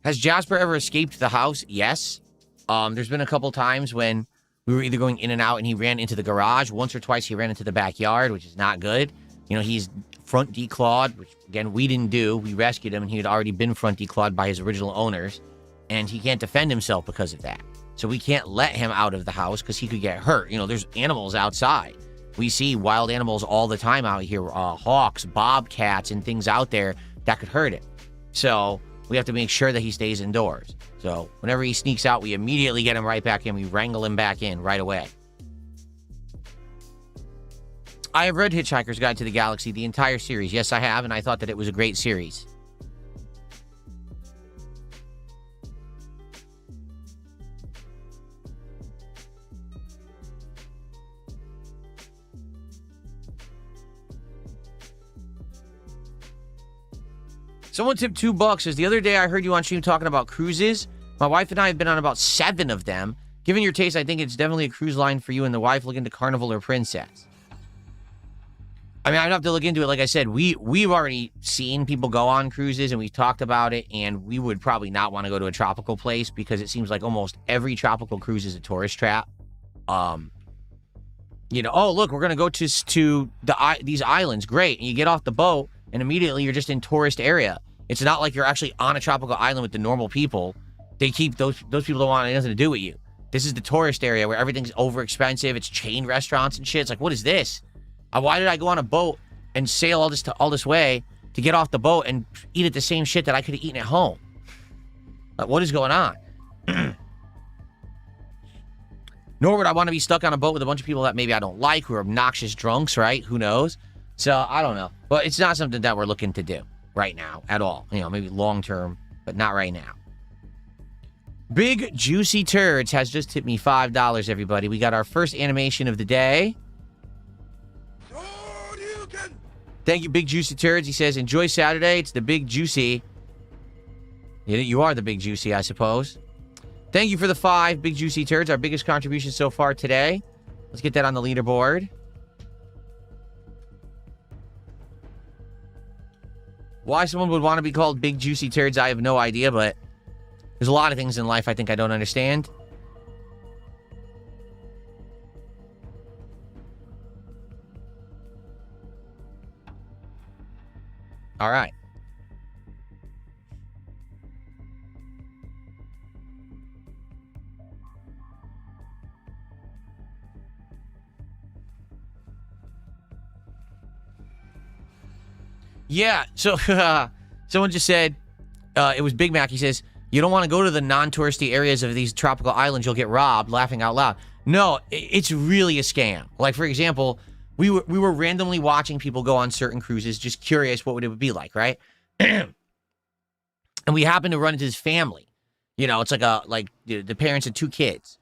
Has Jasper ever escaped the house? Yes. There's been a couple times when we were either going in and out and he ran into the garage. Once or twice he ran into the backyard, which is not good. He's front declawed, which, again, we didn't do. We rescued him, and he had already been front declawed by his original owners. And he can't defend himself because of that. So we can't let him out of the house because he could get hurt. There's animals outside. We see wild animals all the time out here. Hawks, bobcats, and things out there that could hurt him. So we have to make sure that he stays indoors. So whenever he sneaks out, we immediately get him right back in. We wrangle him back in right away. I have read Hitchhiker's Guide to the Galaxy, the entire series. Yes, I have, and I thought that it was a great series. Someone tipped $2. Says, the other day I heard you on stream talking about cruises. My wife and I have been on about 7 of them. Given your taste, I think it's definitely a cruise line for you and the wife looking to Carnival or Princess. I mean, I'd have to look into it. Like I said, we've already seen people go on cruises, and we've talked about it, and we would probably not want to go to a tropical place because it seems like almost every tropical cruise is a tourist trap. Oh, look, we're going to go to these islands. Great. And you get off the boat, and immediately you're just in tourist area. It's not like you're actually on a tropical island with the normal people. They keep those people don't want anything to do with you. This is the tourist area where everything's over expensive. It's chain restaurants and shit. It's like, what is this? Why did I go on a boat and sail all this way to get off the boat and eat at the same shit that I could have eaten at home? Like, what is going on? Nor would I want to be stuck on a boat with a bunch of people that maybe I don't like, who are obnoxious drunks, right? Who knows? So, I don't know. But it's not something that we're looking to do right now at all. Maybe long term, but not right now. Big Juicy Turds has just tipped me $5, everybody. We got our first animation of the day. Thank you, Big Juicy Turds. He says, enjoy Saturday. It's the Big Juicy. You are the Big Juicy, I suppose. Thank you for the 5 Big Juicy Turds, our biggest contribution so far today. Let's get that on the leaderboard. Why someone would want to be called Big Juicy Turds, I have no idea, but there's a lot of things in life I think I don't understand. All right. Yeah, so someone just said, it was Big Mac, he says, you don't want to go to the non-touristy areas of these tropical islands, you'll get robbed, laughing out loud. No, it's really a scam. Like, for example, we were randomly watching people go on certain cruises, just curious what would it be like, right? And we happened to run into this family. You know, it's like the parents and 2 kids.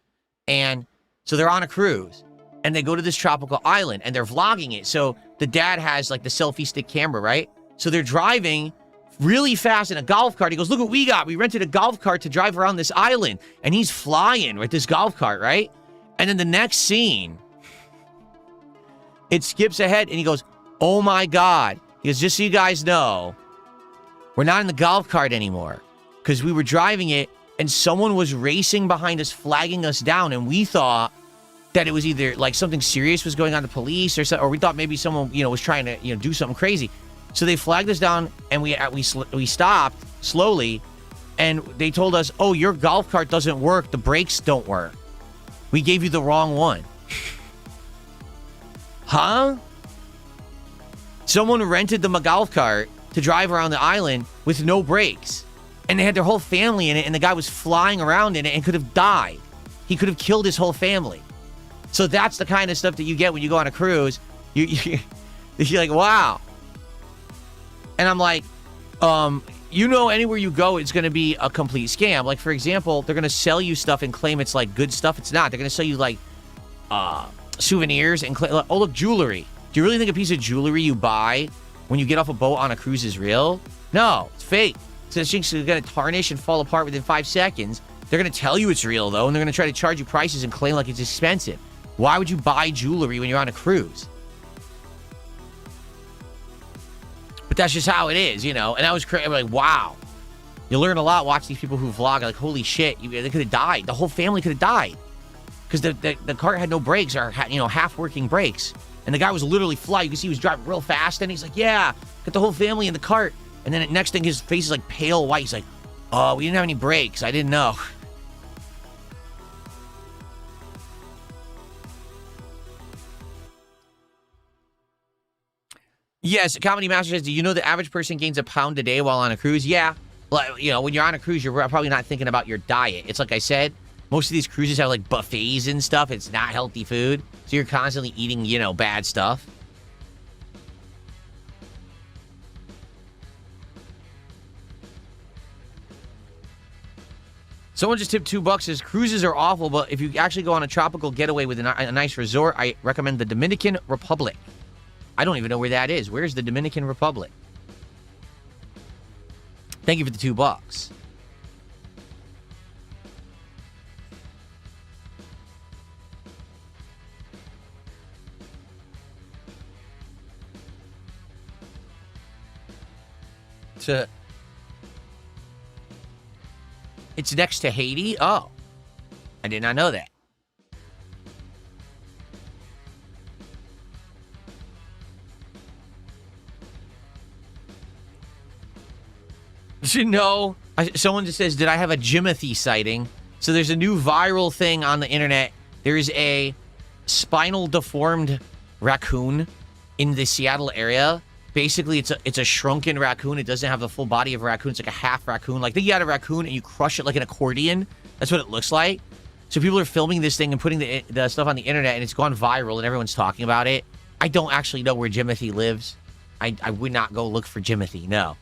And so they're on a cruise. And they go to this tropical island, and they're vlogging it. So the dad has, like, the selfie stick camera, right? So they're driving really fast in a golf cart. He goes, look what we got. We rented a golf cart to drive around this island. And he's flying with this golf cart, right? And then the next scene, it skips ahead, and he goes, oh, my God. He goes, just so you guys know, we're not in the golf cart anymore. Because we were driving it, and someone was racing behind us, flagging us down, and we thought that it was either like something serious was going on to police or we thought maybe someone, was trying to, do something crazy. So they flagged us down and we stopped slowly and they told us, oh, your golf cart doesn't work. The brakes don't work. We gave you the wrong one. Huh? Someone rented them a golf cart to drive around the island with no brakes. And they had their whole family in it and the guy was flying around in it and could have died. He could have killed his whole family. So that's the kind of stuff that you get when you go on a cruise. You're like, wow. And I'm like, anywhere you go, it's going to be a complete scam. Like, for example, they're going to sell you stuff and claim it's, like, good stuff. It's not. They're going to sell you, like, souvenirs and, oh, look, jewelry. Do you really think a piece of jewelry you buy when you get off a boat on a cruise is real? No, it's fake. So this thing's going to tarnish and fall apart within 5 seconds. They're going to tell you it's real, though, and they're going to try to charge you prices and claim like it's expensive. Why would you buy jewelry when you're on a cruise? But that's just how it is, And that was crazy. I'm like, wow. You learn a lot watching these people who vlog. Like, holy shit, they could have died. The whole family could have died. Because the cart had no brakes or, half-working brakes. And the guy was literally flying. You can see he was driving real fast. And he's like, yeah, got the whole family in the cart. And then the next thing, his face is like pale white. He's like, oh, we didn't have any brakes. I didn't know. Yes, Comedy Master says, do you know the average person gains a pound a day while on a cruise? Yeah. Like, when you're on a cruise, you're probably not thinking about your diet. It's like I said, most of these cruises have, like, buffets and stuff. It's not healthy food. So you're constantly eating, bad stuff. Someone just tipped $2. Says, cruises are awful, but if you actually go on a tropical getaway with a nice resort, I recommend the Dominican Republic. I don't even know where that is. Where's the Dominican Republic? Thank you for the $2. It's next to Haiti? Oh. I did not know that. No. Someone just says, did I have a Jimothy sighting? So there's a new viral thing on the internet. There's a spinal deformed raccoon in the Seattle area. Basically, it's a shrunken raccoon. It doesn't have the full body of a raccoon. It's like a half raccoon. Like, think you got a raccoon and you crush it like an accordion. That's what it looks like. So people are filming this thing and putting the stuff on the internet, and it's gone viral, and everyone's talking about it. I don't actually know where Jimothy lives. I would not go look for Jimothy, no.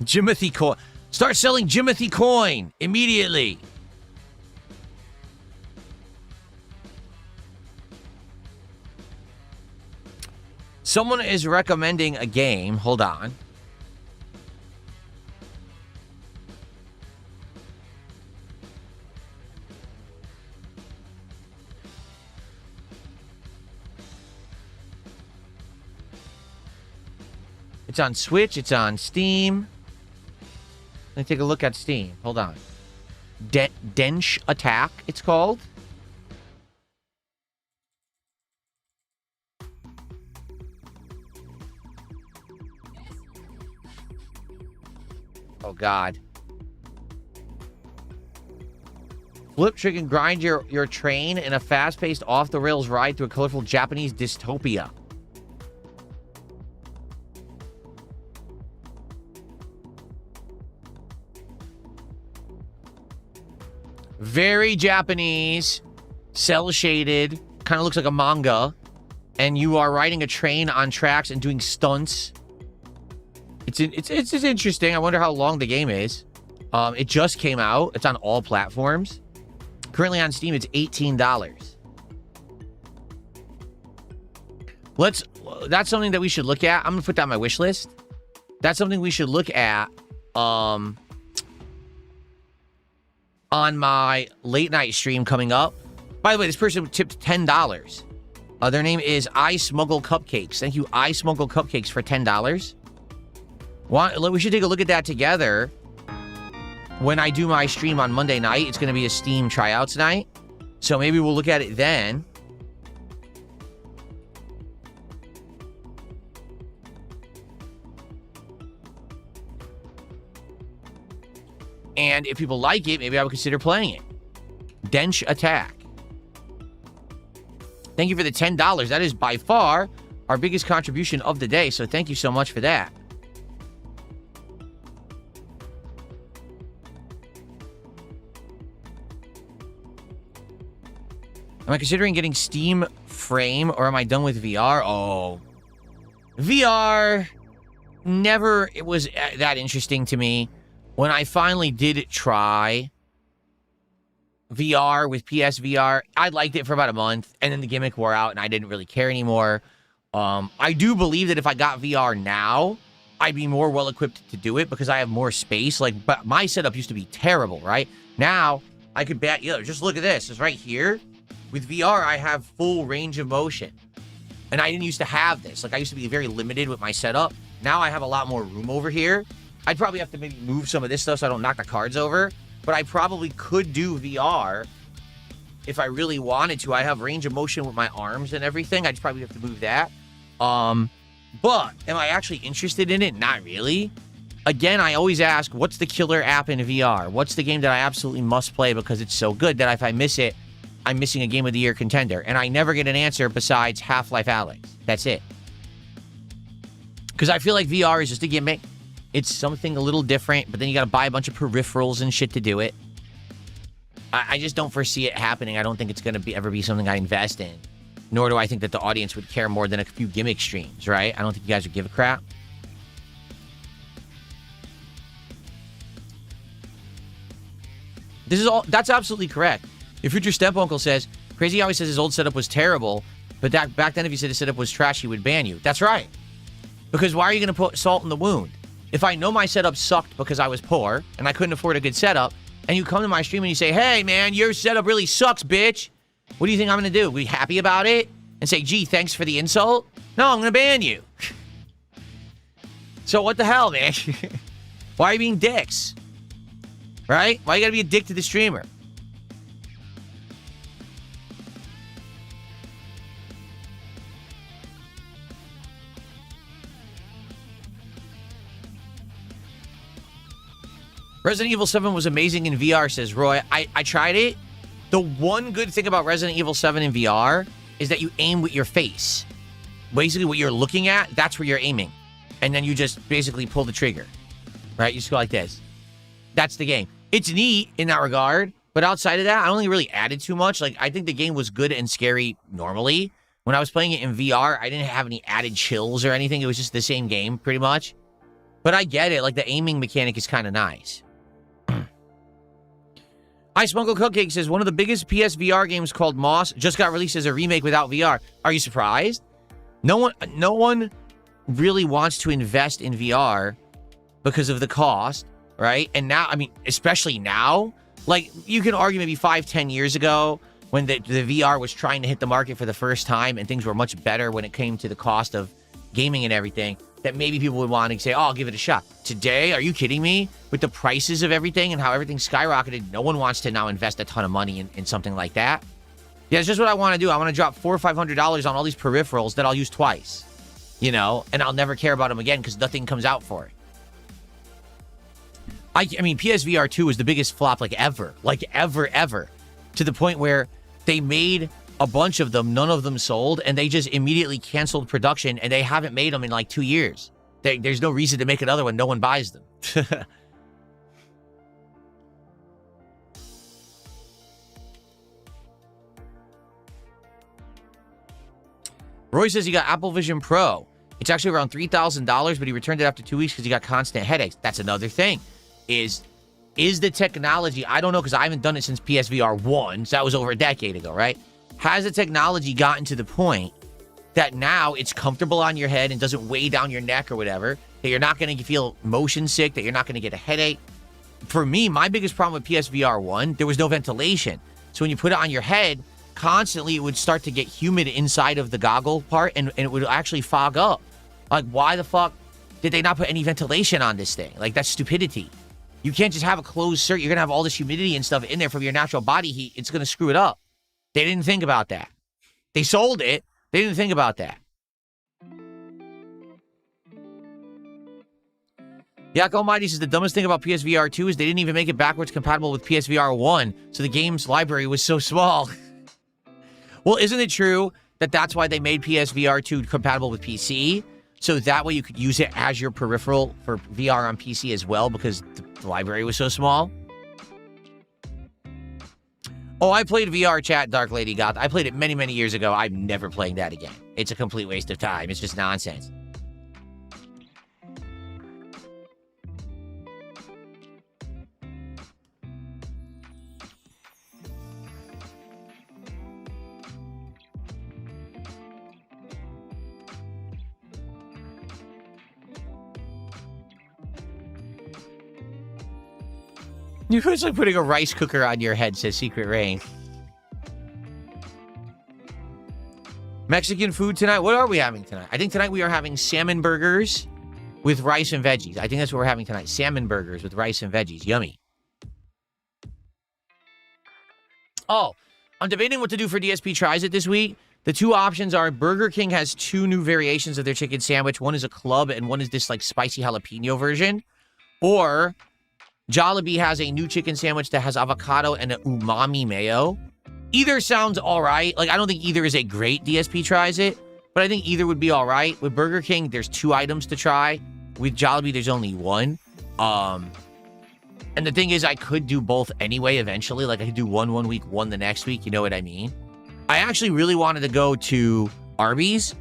Jimothy coin. Start selling Jimothy coin immediately. Someone is recommending a game. Hold on. It's on Switch. It's on Steam. Let me take a look at Steam. Hold on. Dench Attack, it's called. Oh, God. Flip, trick, and grind your train in a fast-paced, off-the-rails ride through a colorful Japanese dystopia. Very Japanese, cel-shaded, kind of looks like a manga, and you are riding a train on tracks and doing stunts. It's interesting. I wonder how long the game is. It just came out. It's on all platforms. Currently on Steam, it's $18. That's something that we should look at. I'm gonna put that on my wish list. That's something we should look at. On my late night stream coming up. By the way, this person tipped $10. Their name is I Smuggle Cupcakes. Thank you, I Smuggle Cupcakes, for $10. We should take a look at that together when I do my stream on Monday night. It's going to be a Steam tryouts night, so maybe we'll look at it then. And if people like it, maybe I would consider playing it. Dench Attack. Thank you for the $10. That is by far our biggest contribution of the day, so thank you so much for that. Am I considering getting Steam Frame, or am I done with VR? Oh. VR, never, it was that interesting to me. When I finally did try VR with PSVR, I liked it for about a month, and then the gimmick wore out, and I didn't really care anymore. I do believe that if I got VR now, I'd be more well-equipped to do it because I have more space. But my setup used to be terrible, right? Now, I could bet, just look at this. It's right here. With VR, I have full range of motion. And I didn't used to have this. I used to be very limited with my setup. Now I have a lot more room over here. I'd probably have to maybe move some of this stuff so I don't knock the cards over. But I probably could do VR if I really wanted to. I have range of motion with my arms and everything. I'd probably have to move that. But am I actually interested in it? Not really. Again, I always ask, what's the killer app in VR? What's the game that I absolutely must play because it's so good that if I miss it, I'm missing a Game of the Year contender? And I never get an answer besides Half-Life Alyx. That's it. Because I feel like VR is just a gimmick. It's something a little different, but then you got to buy a bunch of peripherals and shit to do it. I just don't foresee it happening. I don't think it's going to ever be something I invest in. Nor do I think that the audience would care more than a few gimmick streams, right? I don't think you guys would give a crap. That's absolutely correct. Your future step-uncle says, Crazy always says his old setup was terrible, but back then if you said his setup was trash, he would ban you. That's right. Because why are you going to put salt in the wound? If I know my setup sucked because I was poor and I couldn't afford a good setup, and you come to my stream and you say, hey, man, your setup really sucks, bitch. What do you think I'm going to do? Be happy about it? And say, gee, thanks for the insult? No, I'm going to ban you. So what the hell, man? Why are you being dicks? Right? Why you got to be a dick to the streamer? Resident Evil 7 was amazing in VR, says Roy. I tried it. The one good thing about Resident Evil 7 in VR is that you aim with your face. Basically, what you're looking at, that's where you're aiming. And then you just basically pull the trigger. Right? You just go like this. That's the game. It's neat in that regard, but outside of that, I don't think it really added too much. I think the game was good and scary normally. When I was playing it in VR, I didn't have any added chills or anything. It was just the same game, pretty much. But I get it. The aiming mechanic is kind of nice. I Smuggle Cupcake says, one of the biggest PSVR games called Moss just got released as a remake without VR. Are you surprised? No one really wants to invest in VR because of the cost, right? And now, I mean, especially now, like you can argue maybe 5-10 years ago when the VR was trying to hit the market for the first time and things were much better when it came to the cost of gaming and everything, that maybe people would want to say, oh, I'll give it a shot. Today, are you kidding me? With the prices of everything and how everything skyrocketed, no one wants to now invest a ton of money in something like that. Yeah, it's just what I want to do. I want to drop $400 or $500 on all these peripherals that I'll use twice, you know, and I'll never care about them again because nothing comes out for it. I mean, PSVR 2 was the biggest flop like ever, to the point where they made a bunch of them, none of them sold, and they just immediately canceled production, and they haven't made them in like 2 years. There's no reason to make another one. No one buys them. Roy says he got Apple Vision Pro. It's actually around $3,000, but he returned it after 2 weeks because he got constant headaches. That's another thing. Is the technology, I don't know because I haven't done it since PSVR 1, so that was over a decade ago, right? Has the technology gotten to the point that now it's comfortable on your head and doesn't weigh down your neck or whatever, that you're not going to feel motion sick, that you're not going to get a headache? For me, my biggest problem with PSVR 1, there was no ventilation. So when you put it on your head, constantly it would start to get humid inside of the goggle part and it would actually fog up. Like, why the fuck did they not put any ventilation on this thing? Like, that's stupidity. You can't just have a closed circuit. You're going to have all this humidity and stuff in there from your natural body heat. It's going to screw it up. They didn't think about that. They sold it. They didn't think about that. Yak Almighty says the dumbest thing about PSVR 2 is they didn't even make it backwards compatible with PSVR 1, so the game's library was so small. Well, isn't it true that that's why they made PSVR 2 compatible with PC? So that way you could use it as your peripheral for VR on PC as well because the library was so small. Oh, I played VR chat, Dark Lady Goth. I played it many, many years ago. I'm never playing that again. It's a complete waste of time. It's just nonsense. It's like putting a rice cooker on your head, says Secret Rain. Mexican food tonight? What are we having tonight? I think tonight we are having salmon burgers with rice and veggies. I think that's what we're having tonight. Salmon burgers with rice and veggies. Yummy. Oh, I'm debating what to do for DSP Tries It this week. The two options are Burger King has 2 new variations of their chicken sandwich. One is a club and one is this like spicy jalapeno version. Or Jollibee has a new chicken sandwich that has avocado and an umami mayo. Either sounds all right. Like, I don't think either is a great DSP Tries It, but I think either would be all right. With Burger King, there's 2 items to try. With Jollibee, there's only 1. And the thing is, I could do both anyway eventually. Like, I could do one week, one the next week. You know what I mean? I actually really wanted to go to Arby's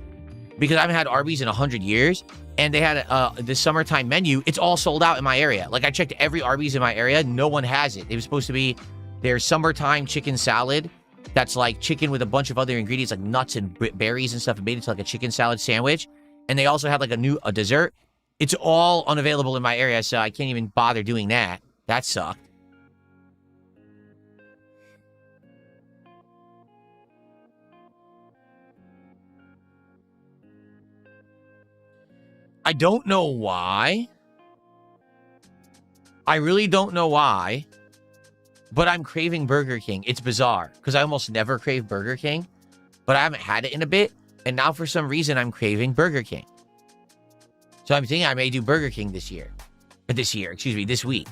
because I haven't had Arby's in 100 years. And they had the summertime menu. It's all sold out in my area. Like, I checked every Arby's in my area. No one has it. It was supposed to be their summertime chicken salad. That's like chicken with a bunch of other ingredients like nuts and berries and stuff. And made into like a chicken salad sandwich. And they also had like a dessert. It's all unavailable in my area, so I can't even bother doing that. That sucked. I don't know why. I really don't know why. But I'm craving Burger King. It's bizarre because I almost never crave Burger King. But I haven't had it in a bit. And now for some reason I'm craving Burger King. So I'm thinking I may do Burger King this week.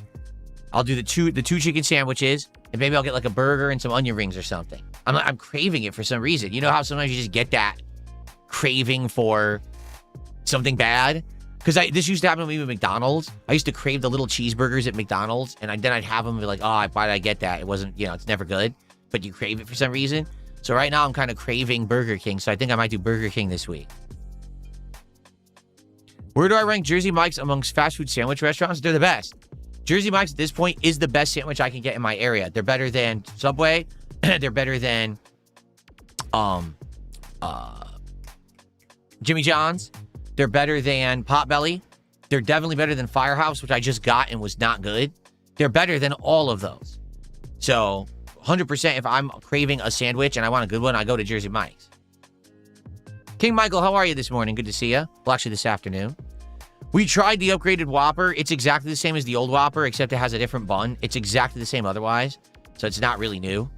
I'll do the two chicken sandwiches. And maybe I'll get like a burger and some onion rings or something. I'm craving it for some reason. You know how sometimes you just get that craving for something bad? Because this used to happen to me with McDonald's. I used to crave the little cheeseburgers at McDonald's, and then I'd have them and be like, oh, why did I get that? It wasn't, it's never good, but you crave it for some reason. So right now I'm kind of craving Burger King, so I think I might do Burger King this week. Where do I rank Jersey Mike's amongst fast food sandwich restaurants? They're the best. Jersey Mike's at this point is the best sandwich I can get in my area. They're better than Subway. They're better than Jimmy John's. They're better than Potbelly. They're definitely better than Firehouse, which I just got and was not good. They're better than all of those. So 100% if I'm craving a sandwich and I want a good one, I go to Jersey Mike's. King Michael, how are you this morning? Good to see you. Well, actually this afternoon. We tried the upgraded Whopper. It's exactly the same as the old Whopper, except it has a different bun. It's exactly the same otherwise, so it's not really new.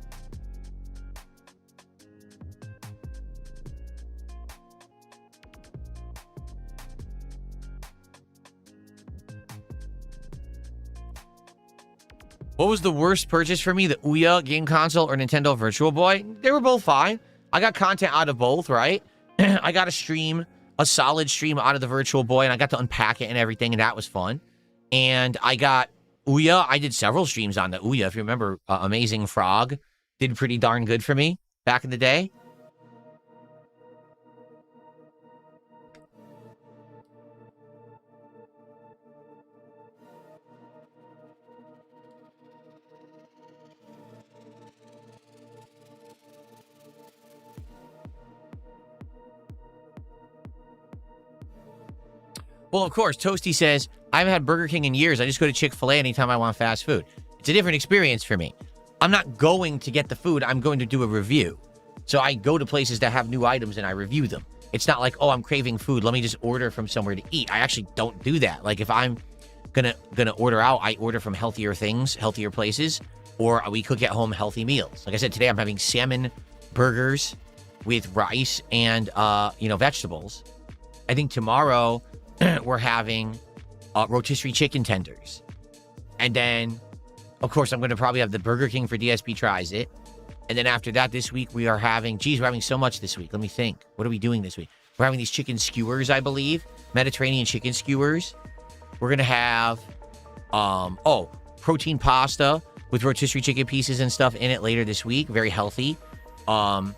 What was the worst purchase for me? The Ouya game console or Nintendo Virtual Boy? They were both fine. I got content out of both, right? I got a solid stream out of the Virtual Boy, and I got to unpack it and everything, and that was fun. And I got Ouya. I did several streams on the Ouya. If you remember, Amazing Frog did pretty darn good for me back in the day. Well, of course, Toasty says, I haven't had Burger King in years. I just go to Chick-fil-A anytime I want fast food. It's a different experience for me. I'm not going to get the food. I'm going to do a review. So I go to places that have new items and I review them. It's not like, oh, I'm craving food. Let me just order from somewhere to eat. I actually don't do that. Like if I'm gonna order out, I order from healthier things, healthier places, or we cook at home healthy meals. Like I said, today I'm having salmon burgers with rice and, vegetables. I think tomorrow we're having rotisserie chicken tenders. And then, of course, I'm going to probably have the Burger King for DSP tries it. And then after that, this week, we are having... Geez, we're having so much this week. Let me think. What are we doing this week? We're having these chicken skewers, I believe. Mediterranean chicken skewers. We're going to have... protein pasta with rotisserie chicken pieces and stuff in it later this week. Very healthy. We're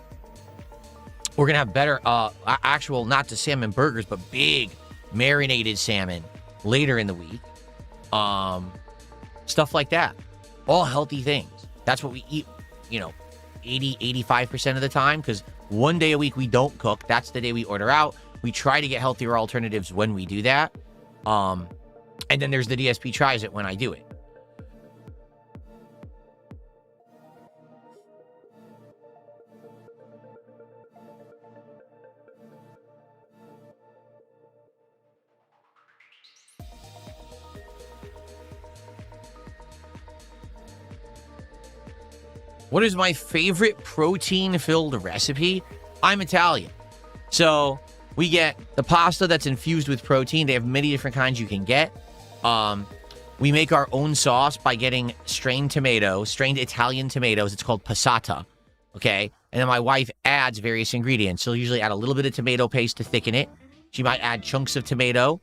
going to have better... actual, not the salmon burgers, but big... marinated salmon later in the week. Stuff like that. All healthy things. That's what we eat, 80-85% of the time, because one day a week we don't cook. That's the day we order out. We try to get healthier alternatives when we do that. And then there's the DSP tries it when I do it. What is my favorite protein-filled recipe? I'm Italian. So we get the pasta that's infused with protein. They have many different kinds you can get. We make our own sauce by getting strained Italian tomatoes. It's called passata, okay? And then my wife adds various ingredients. She'll usually add a little bit of tomato paste to thicken it. She might add chunks of tomato,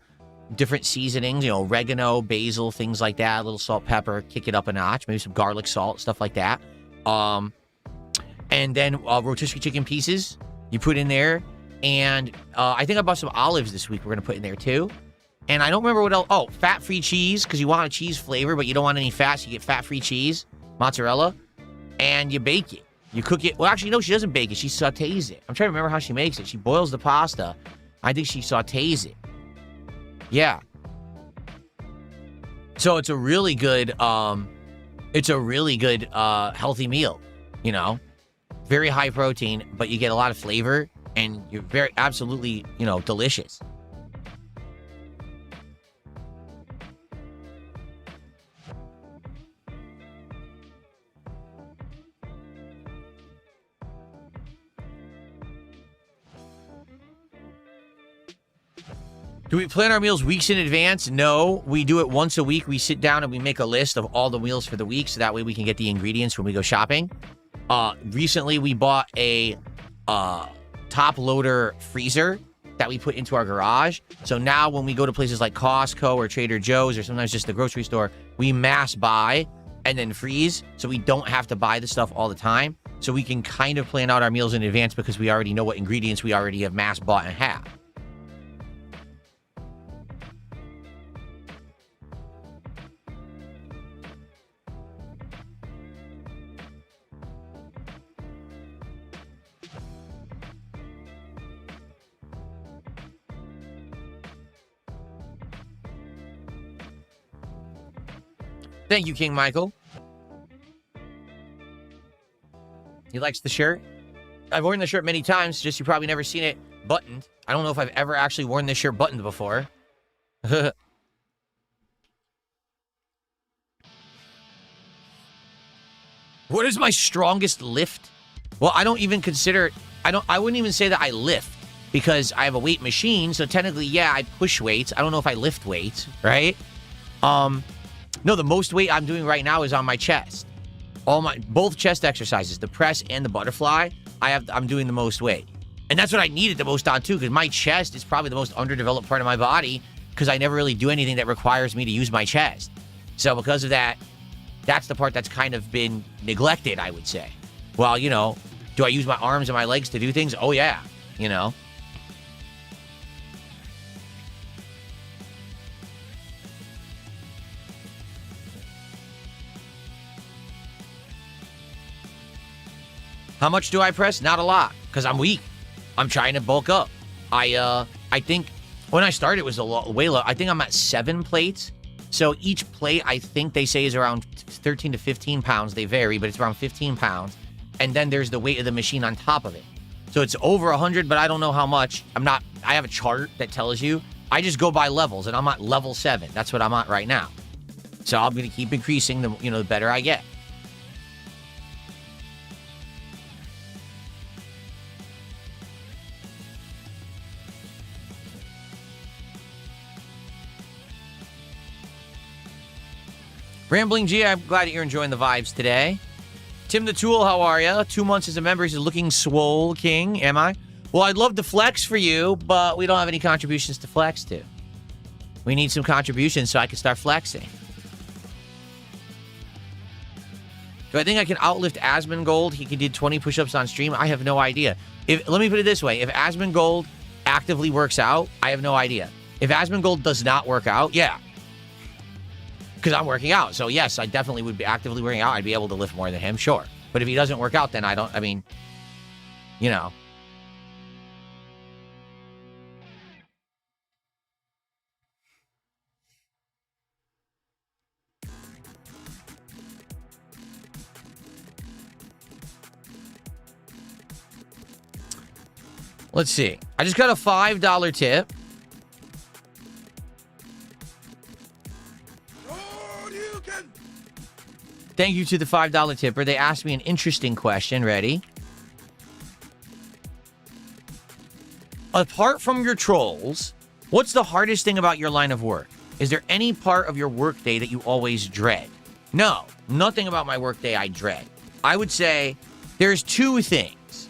different seasonings, oregano, basil, things like that, a little salt, pepper, kick it up a notch, maybe some garlic salt, stuff like that. And then rotisserie chicken pieces you put in there. And I think I bought some olives this week we're going to put in there too. And I don't remember what else. Oh, fat-free cheese, because you want a cheese flavor, but you don't want any fat, so you get fat-free cheese, mozzarella, and you bake it. You cook it. Well, actually, no, she doesn't bake it. She sautés it. I'm trying to remember how she makes it. She boils the pasta. I think she sautés it. Yeah. So it's a really good... healthy meal, very high protein, but you get a lot of flavor and you're absolutely, delicious. Do we plan our meals weeks in advance? No, we do it once a week. We sit down and we make a list of all the meals for the week, so that way we can get the ingredients when we go shopping. Recently, we bought a top loader freezer that we put into our garage. So now when we go to places like Costco or Trader Joe's or sometimes just the grocery store, we mass buy and then freeze, so we don't have to buy the stuff all the time. So we can kind of plan out our meals in advance because we already know what ingredients we already have mass bought and have. Thank you, King Michael. He likes the shirt. I've worn the shirt many times, just you probably never seen it buttoned. I don't know if I've ever actually worn this shirt buttoned before. What is my strongest lift? Well, I don't even consider... I wouldn't even say that I lift because I have a weight machine. So technically, yeah, I push weights. I don't know if I lift weights, right? No, the most weight I'm doing right now is on my chest. Both chest exercises, the press and the butterfly, I'm doing the most weight. And that's what I needed the most on too, because my chest is probably the most underdeveloped part of my body because I never really do anything that requires me to use my chest. So because of that, that's the part that's kind of been neglected, I would say. Well, you know, do I use my arms and my legs to do things? Oh, yeah, you know. How much do I press? Not a lot, because I'm weak. I'm trying to bulk up. I think when I started, it was way low. I think I'm at 7 plates. So each plate, I think they say is around 13 to 15 pounds. They vary, but it's around 15 pounds. And then there's the weight of the machine on top of it. So it's over 100, but I don't know how much. I have a chart that tells you. I just go by levels, and I'm at level 7. That's what I'm at right now. So I'm going to keep increasing the better I get. Rambling G, I'm glad that you're enjoying the vibes today. Tim the Tool, how are you? 2 months as a member. He's looking swole, King. Am I? Well, I'd love to flex for you, but we don't have any contributions to flex to. We need some contributions so I can start flexing. Do I think I can outlift Asmongold? He did 20 push-ups on stream. I have no idea. Let me put it this way. If Asmongold actively works out, I have no idea. If Asmongold does not work out, yeah. Because I'm working out. So, yes, I definitely would be actively working out. I'd be able to lift more than him, sure. But if he doesn't work out, then you know. Let's see. I just got a $5 tip. Thank you to the $5 tipper. They asked me an interesting question. Ready? Apart from your trolls, what's the hardest thing about your line of work? Is there any part of your workday that you always dread? No, nothing about my workday I dread. I would say there's 2 things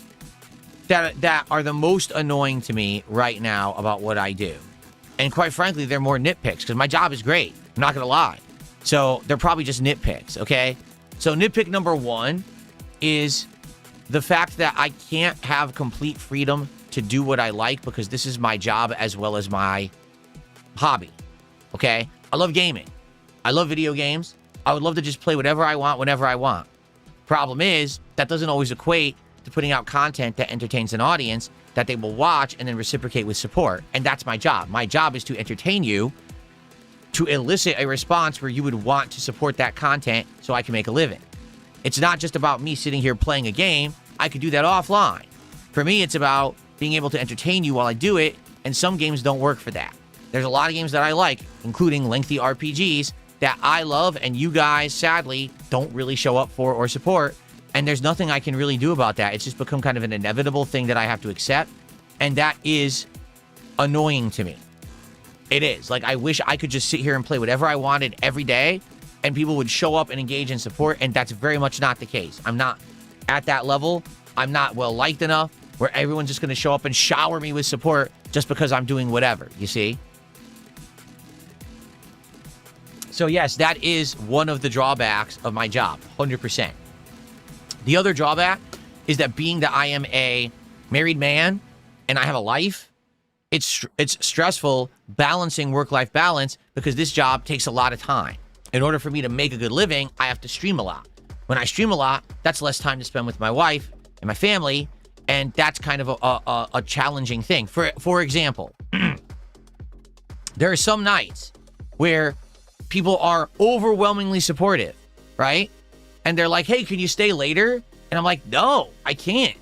that are the most annoying to me right now about what I do. And quite frankly, they're more nitpicks because my job is great. I'm not going to lie. So they're probably just nitpicks, okay? So nitpick number 1 is the fact that I can't have complete freedom to do what I like because this is my job as well as my hobby, okay? I love gaming. I love video games. I would love to just play whatever I want, whenever I want. Problem is, that doesn't always equate to putting out content that entertains an audience that they will watch and then reciprocate with support. And that's my job. My job is to entertain you, to elicit a response where you would want to support that content so I can make a living. It's not just about me sitting here playing a game. I could do that offline. For me, it's about being able to entertain you while I do it, and some games don't work for that. There's a lot of games that I like, including lengthy RPGs, that I love and you guys, sadly, don't really show up for or support, and there's nothing I can really do about that. It's just become kind of an inevitable thing that I have to accept, and that is annoying to me. It is. Like, I wish I could just sit here and play whatever I wanted every day, and people would show up and engage and support, and that's very much not the case. I'm not at that level. I'm not well-liked enough where everyone's just going to show up and shower me with support just because I'm doing whatever, you see? So, yes, that is one of the drawbacks of my job, 100%. The other drawback is that being that I am a married man and I have a life, it's stressful balancing work-life balance because this job takes a lot of time. In order for me to make a good living, I have to stream a lot. When I stream a lot, that's less time to spend with my wife and my family, and that's kind of a challenging thing. For example, there are some nights where people are overwhelmingly supportive, right? And they're like, hey, can you stay later? And I'm like, no, I can't.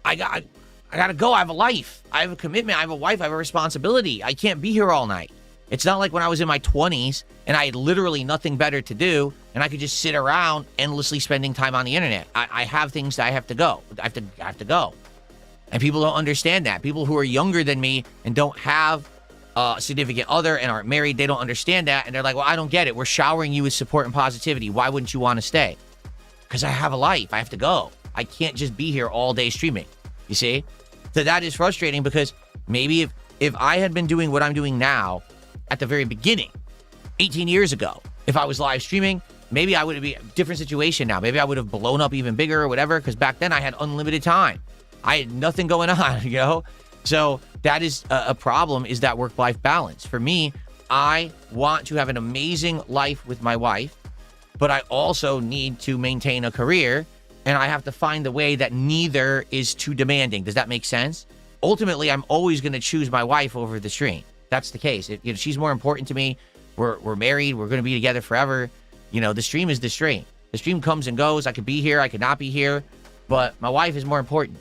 I gotta go. I have a life. I have a commitment. I have a wife. I have a responsibility. I can't be here all night. It's not like when I was in my 20s and I had literally nothing better to do and I could just sit around endlessly spending time on the internet. I have things that I have to go. I have to go. And people don't understand that. People who are younger than me and don't have a significant other and aren't married, they don't understand that. And they're like, well, I don't get it. We're showering you with support and positivity. Why wouldn't you want to stay? Because I have a life. I have to go. I can't just be here all day streaming. You see? So that is frustrating because maybe if I had been doing what I'm doing now at the very beginning, 18 years ago, if I was live streaming, maybe I would be a different situation now. Maybe I would have blown up even bigger or whatever, because back then I had unlimited time. I had nothing going on, you know? So that is a problem, is that work-life balance. For me, I want to have an amazing life with my wife, but I also need to maintain a career, and I have to find a way that neither is too demanding. Does that make sense? Ultimately, I'm always going to choose my wife over the stream. That's the case. She's more important to me. We're married. We're going to be together forever. You know, the stream is the stream. The stream comes and goes. I could be here. I could not be here. But my wife is more important.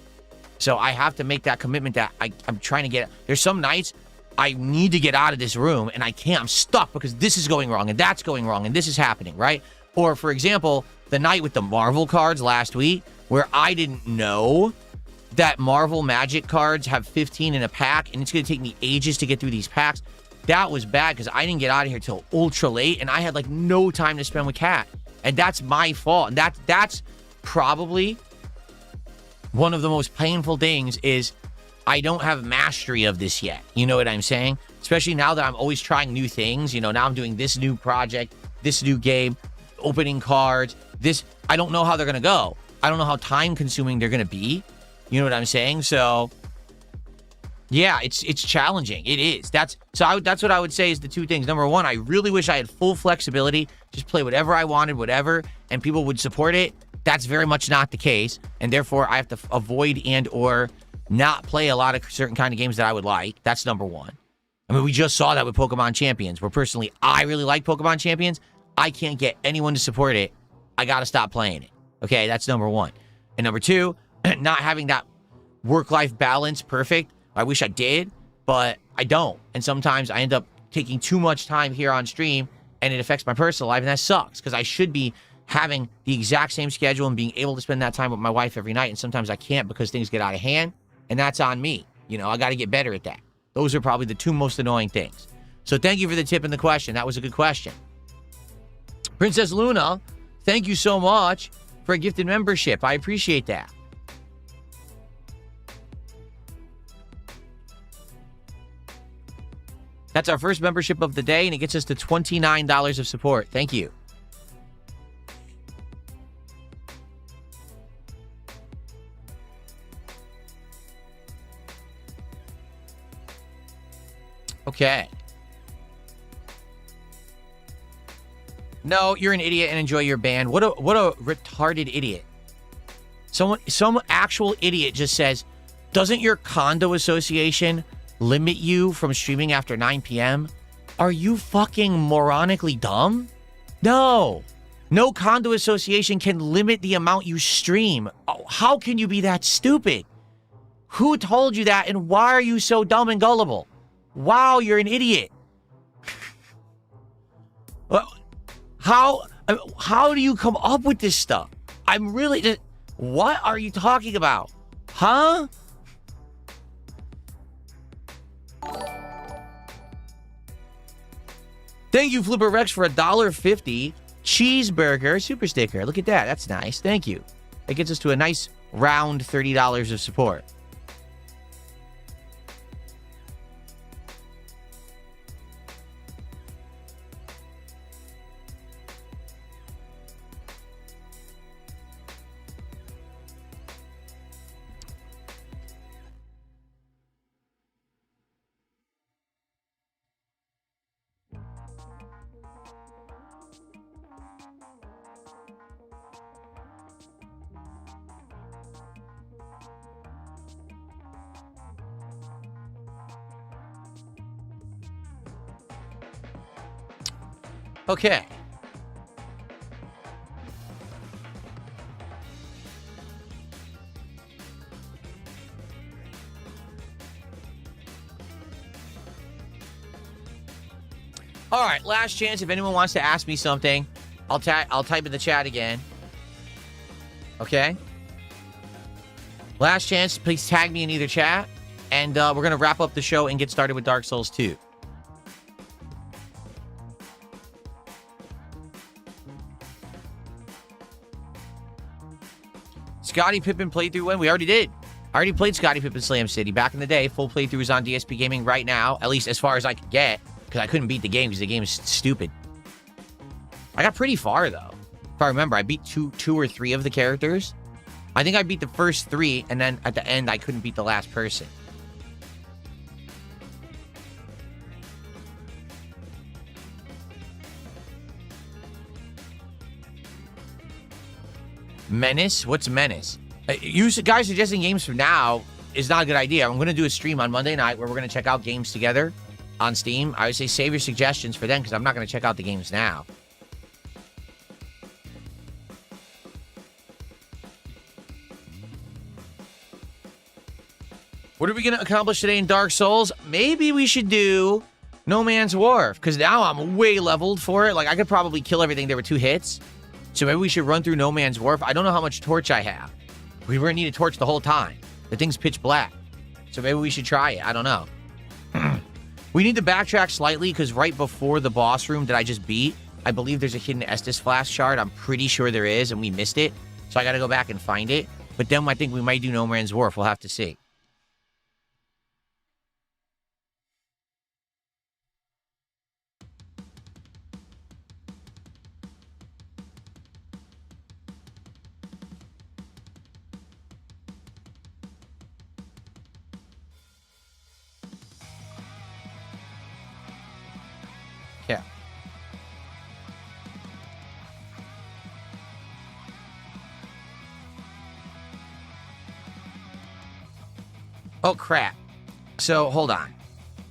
So I have to make that commitment that I'm trying to get. There's some nights I need to get out of this room and I can't. I'm stuck because this is going wrong and that's going wrong and this is happening, right? Or, for example, the night with the Marvel cards last week where I didn't know that Marvel Magic cards have 15 in a pack, and it's going to take me ages to get through these packs. That was bad because I didn't get out of here till ultra late, and I had like no time to spend with Kat. And that's my fault. And that's probably one of the most painful things, is I don't have mastery of this yet. You know what I'm saying? Especially now that I'm always trying new things. You know, now I'm doing this new project, this new game, opening cards, this. I don't know how they're going to go. I don't know how time consuming they're going to be. You know what I'm saying? So, yeah, it's challenging. It is. That's what I would say is the two things. Number one, I really wish I had full flexibility, just play whatever I wanted, whatever, and people would support it. That's very much not the case, and therefore I have to avoid and or not play a lot of certain kind of games that I would like. That's number one. I mean, we just saw that with Pokemon Champions, where personally I really like Pokemon Champions. I can't get anyone to support it. I got to stop playing it. Okay, that's number one. And number two, not having that work-life balance perfect. I wish I did, but I don't. And sometimes I end up taking too much time here on stream, and it affects my personal life, and that sucks, because I should be having the exact same schedule and being able to spend that time with my wife every night, and sometimes I can't because things get out of hand, and that's on me. You know, I got to get better at that. Those are probably the two most annoying things. So thank you for the tip and the question. That was a good question. Princess Luna, thank you so much for a gifted membership. I appreciate that. That's our first membership of the day, and it gets us to $29 of support. Thank you. Okay. No, you're an idiot and enjoy your ban. What a retarded idiot. Some actual idiot just says, doesn't your condo association limit you from streaming after 9 p.m.? Are you fucking moronically dumb? No. No condo association can limit the amount you stream. Oh, how can you be that stupid? Who told you that, and why are you so dumb and gullible? Wow, you're an idiot. How do you come up with this stuff? I'm really just... What are you talking about? Huh? Thank you, Flipper Rex, for $1.50 cheeseburger super sticker. Look at that. That's nice. Thank you. That gets us to a nice round $30 of support. Okay. All right, last chance. If anyone wants to ask me something, I'll type in the chat again. Okay? Last chance. Please tag me in either chat. And we're going to wrap up the show and get started with Dark Souls 2. Scottie Pippen playthrough when? We already did. I already played Scottie Pippen Slam City back in the day. Full playthrough is on DSPGaming right now. At least as far as I could get. Because I couldn't beat the game because the game is stupid. I got pretty far, though. If I remember, I beat two or three of the characters. I think I beat the first three, and then at the end, I couldn't beat the last person. Menace? What's Menace? You guys suggesting games from now is not a good idea. I'm going to do a stream on Monday night where we're going to check out games together on Steam. I would say save your suggestions for then because I'm not going to check out the games now. What are we going to accomplish today in Dark Souls? Maybe we should do No Man's Wharf because now I'm way leveled for it. Like, I could probably kill everything. There were 2 hits. So maybe we should run through No Man's Wharf. I don't know how much torch I have. We were going to need a torch the whole time. The thing's pitch black. So maybe we should try it. I don't know. We need to backtrack slightly because right before the boss room that I just beat, I believe there's a hidden Estus Flask shard. I'm pretty sure there is, and we missed it. So I got to go back and find it. But then I think we might do No Man's Wharf. We'll have to see. Yeah. Oh, crap. So, hold on.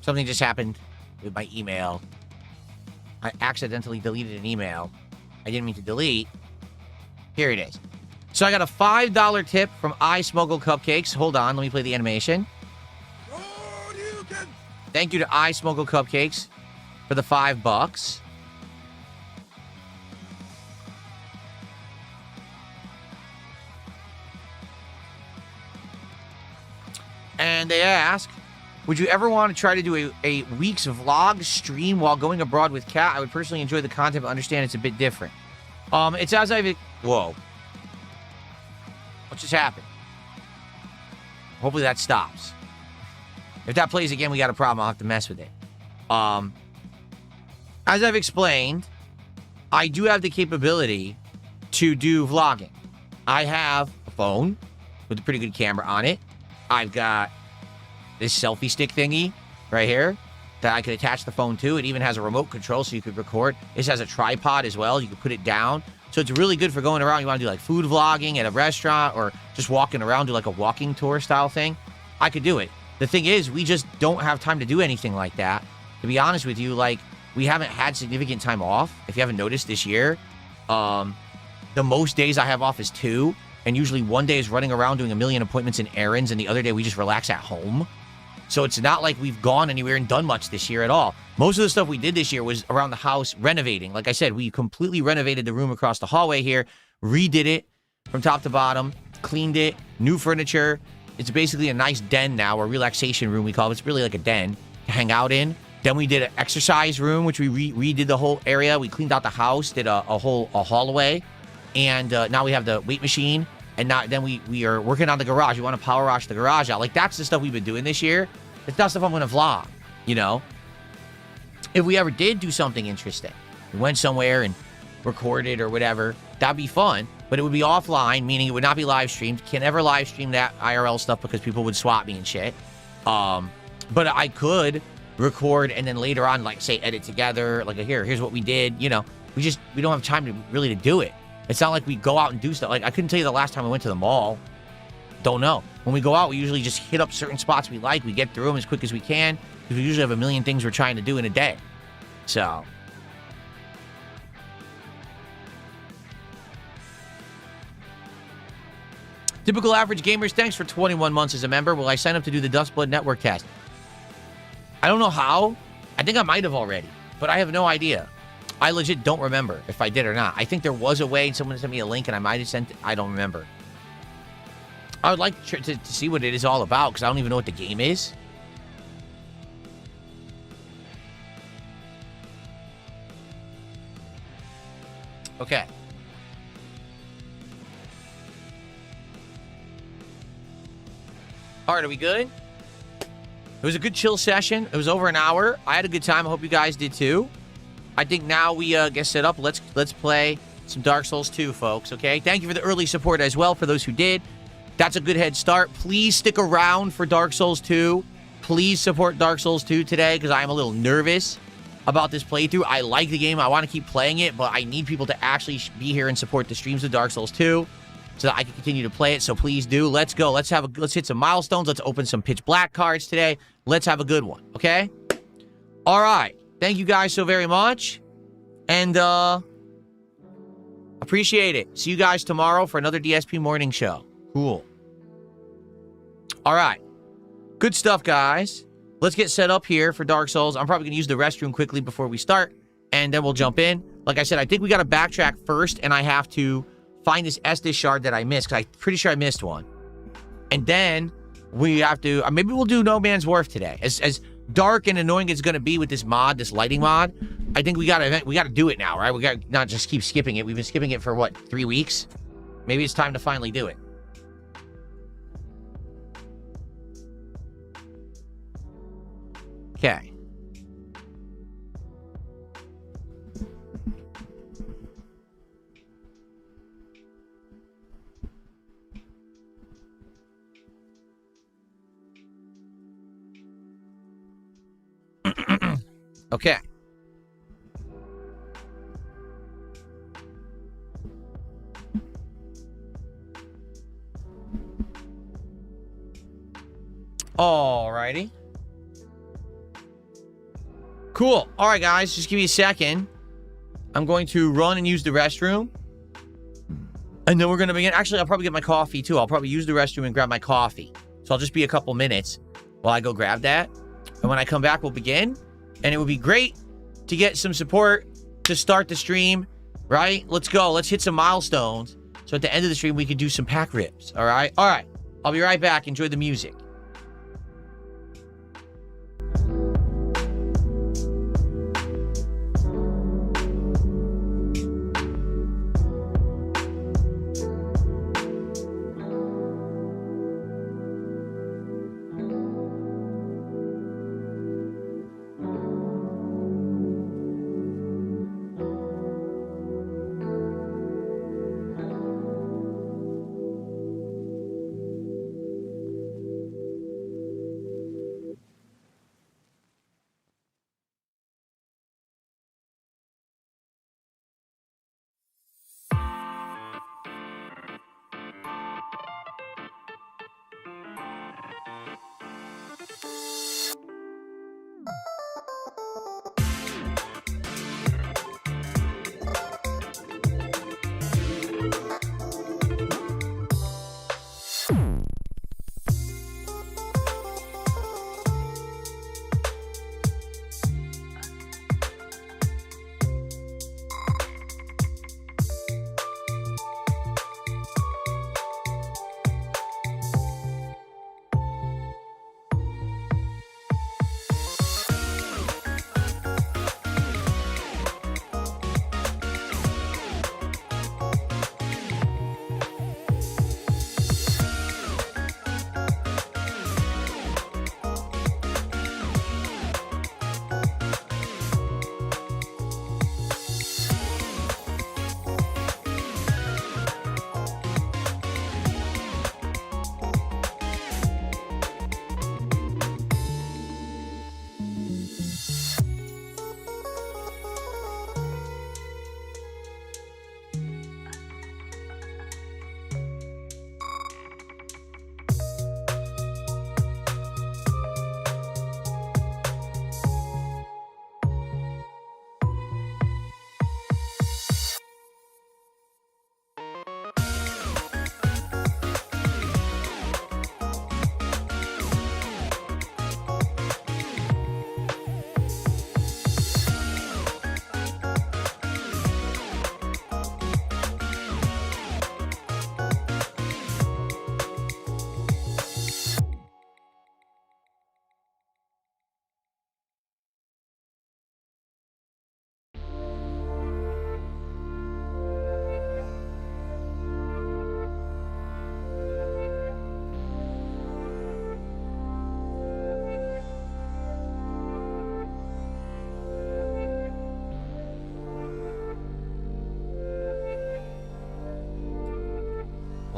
Something just happened with my email. I accidentally deleted an email. I didn't mean to delete. Here it is. So, I got a $5 tip from I Smuggle Cupcakes. Hold on. Let me play the animation. Thank you to I Smuggle Cupcakes for the $5. And they ask, would you ever want to try to do a week's vlog stream while going abroad with Kat? I would personally enjoy the content, but understand it's a bit different. It's as I've... Whoa. What just happened? Hopefully that stops. If that plays again, we got a problem. I'll have to mess with it. As I've explained, I do have the capability to do vlogging. I have a phone with a pretty good camera on it. I've got this selfie stick thingy right here that I could attach the phone to. It even has a remote control so you could record. This has a tripod as well. You can put it down. So it's really good for going around. You want to do like food vlogging at a restaurant or just walking around, do like a walking tour style thing. I could do it. The thing is, we just don't have time to do anything like that. To be honest with you, like, we haven't had significant time off. If you haven't noticed this year, the most days I have off is 2. And usually one day is running around doing a million appointments and errands, and the other day we just relax at home. So it's not like we've gone anywhere and done much this year at all. Most of the stuff we did this year was around the house renovating. Like I said, we completely renovated the room across the hallway here, redid it from top to bottom, cleaned it, new furniture. It's basically a nice den now, or relaxation room we call it. It's really like a den to hang out in. Then we did an exercise room, which we redid the whole area. We cleaned out the house, did a hallway. And now we have the weight machine. And then we are working on the garage. We want to power wash the garage out. Like, that's the stuff we've been doing this year. It's not stuff I'm going to vlog, you know? If we ever did do something interesting, we went somewhere and recorded or whatever, that'd be fun. But it would be offline, meaning it would not be live streamed. Can't ever live stream that IRL stuff because people would swap me and shit. But I could record and then later on, like, say, edit together. Like, here's what we did. You know, we don't have time to do it. It's not like we go out and do stuff. Like, I couldn't tell you the last time we went to the mall. Don't know. When we go out, we usually just hit up certain spots we like. We get through them as quick as we can because we usually have a million things we're trying to do in a day. So, Typical Average Gamers, thanks for 21 months as a member. Will I sign up to do the Dustblood Network cast? I don't know how. I think I might have already, but I have no idea. I legit don't remember if I did or not. I think there was a way, and someone sent me a link, and I might have sent it. I don't remember. I would like to see what it is all about, because I don't even know what the game is. Okay. All right, are we good? It was a good chill session. It was over an hour. I had a good time. I hope you guys did too. I think now we get set up. Let's play some Dark Souls 2, folks, okay? Thank you for the early support as well for those who did. That's a good head start. Please stick around for Dark Souls 2. Please support Dark Souls 2 today, because I am a little nervous about this playthrough. I like the game. I want to keep playing it, but I need people to actually be here and support the streams of Dark Souls 2 so that I can continue to play it. So please do. Let's go. Let's hit some milestones. Let's open some Pitch Black cards today. Let's have a good one, okay? All right. Thank you guys so very much. And appreciate it. See you guys tomorrow for another DSP morning show. Cool. All right. Good stuff, guys. Let's get set up here for Dark Souls. I'm probably going to use the restroom quickly before we start, and then we'll jump in. Like I said, I think we got to backtrack first, and I have to find this Estus shard that I missed, because I'm pretty sure I missed one. And then we have to... maybe we'll do No Man's Wharf today. As dark and annoying it's going to be with this mod, this lighting mod, I think we got to do it now, right? We got to not just keep skipping it. We've been skipping it for, what, 3 weeks? Maybe it's time to finally do it. Okay. Okay. Alrighty. Cool. All right, guys, just give me a second. I'm going to run and use the restroom. And then we're going to begin. Actually, I'll probably get my coffee, too. I'll probably use the restroom and grab my coffee. So I'll just be a couple minutes while I go grab that. And when I come back, we'll begin. And it would be great to get some support to start the stream, right? Let's go. Let's hit some milestones. So at the end of the stream, we can do some pack rips, all right? All right. I'll be right back. Enjoy the music.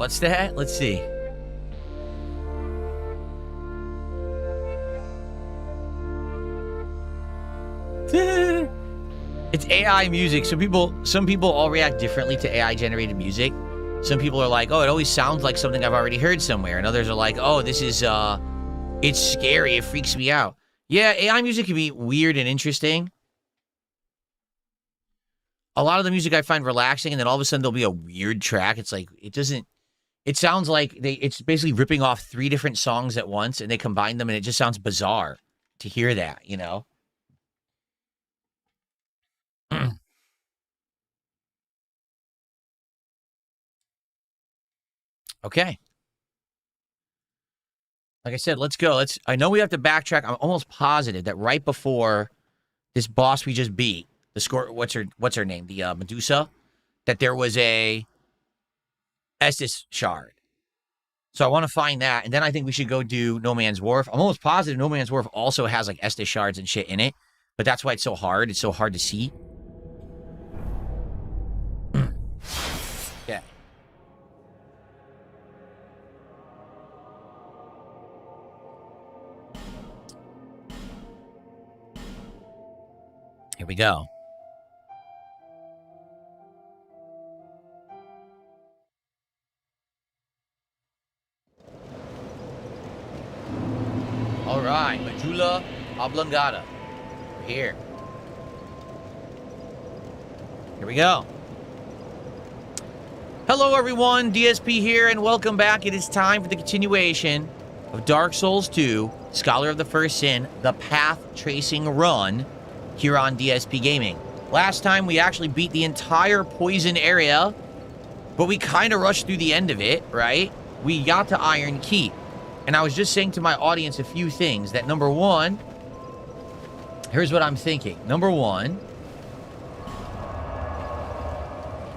What's that? Let's see. It's AI music. Some people all react differently to AI generated music. Some people are like, oh, it always sounds like something I've already heard somewhere. And others are like, oh, this is, it's scary. It freaks me out. Yeah, AI music can be weird and interesting. A lot of the music I find relaxing, and then all of a sudden there'll be a weird track. It's like, it sounds like it's basically ripping off 3 different songs at once, and they combine them, and it just sounds bizarre to hear that, you know? Okay. Like I said, let's go. I know we have to backtrack. I'm almost positive that right before this boss we just beat, the score, what's her name? The Medusa, that there was a Estus shard. So I want to find that, and then I think we should go do No Man's Wharf. I'm almost positive No Man's Wharf also has like Estus shards and shit in it, but that's why it's so hard. It's so hard to see. Yeah. Here we go. All right, Medulla Oblongata. We're here. Here we go. Hello, everyone. DSP here, and welcome back. It is time for the continuation of Dark Souls 2, Scholar of the First Sin, the Path Tracing Run, here on DSP Gaming. Last time, we actually beat the entire poison area, but we kind of rushed through the end of it, right? We got to Iron Keep. And I was just saying to my audience a few things that, number one, here's what I'm thinking. Number one,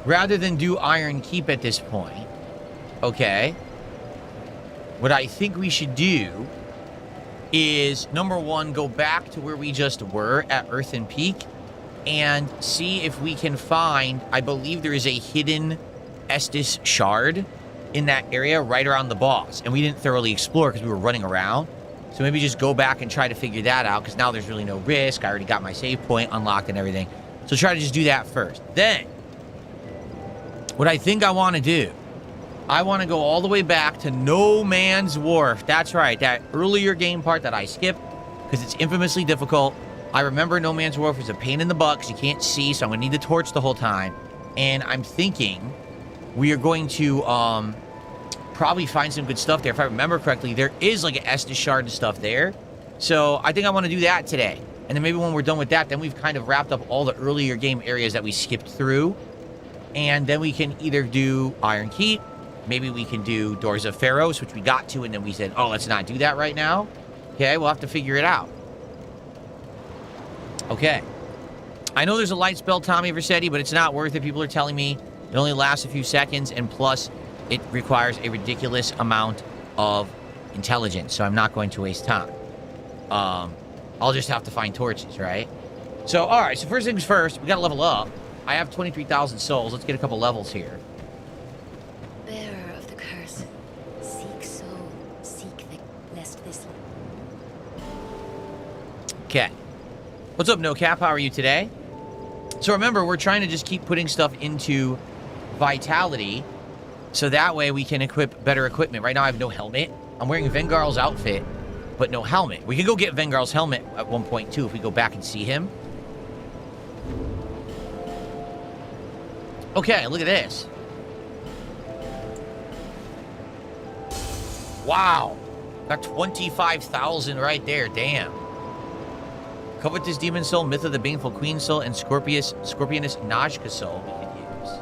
rather than do Iron Keep at this point, okay, what I think we should do is, number one, go back to where we just were at Earthen Peak and see if we can find, I believe there is a hidden Estus shard in that area right around the boss, and we didn't thoroughly explore because we were running around. So maybe just go back and try to figure that out, because now there's really no risk. I already got my save point unlocked and everything. So try to just do that first. Then, what I think I want to do, I want to go all the way back to No Man's Wharf. That's right, that earlier game part that I skipped because it's infamously difficult. I remember No Man's Wharf is a pain in the butt because you can't see, so I'm going to need the torch the whole time. And I'm thinking we are going to probably find some good stuff there. If I remember correctly, there is like an Estus shard and stuff there. So I think I want to do that today. And then maybe when we're done with that, then we've kind of wrapped up all the earlier game areas that we skipped through. And then we can either do Iron Keep, maybe we can do Doors of Pharaohs, which we got to, and then we said, oh, let's not do that right now. Okay, we'll have to figure it out. Okay. I know there's a light spell, Tommy Versetti, but it's not worth it. People are telling me it only lasts a few seconds, and plus, it requires a ridiculous amount of intelligence, so I'm not going to waste time. I'll just have to find torches, right? So, all right, so first things first, we got to level up. I have 23,000 souls. Let's get a couple levels here. Bearer of the curse, seek soul, seek the lest this. Okay. What's up, No Cap? How are you today? So remember, we're trying to just keep putting stuff into Vitality, so that way we can equip better equipment. Right now I have no helmet. I'm wearing Vengarl's outfit, but no helmet. We can go get Vengarl's helmet at one point too if we go back and see him. Okay, look at this. Wow. Got 25,000 right there. Damn. Covetous Demon Soul, Myth of the Baneful Queen Soul, and Scorpionus Najka Soul we could use.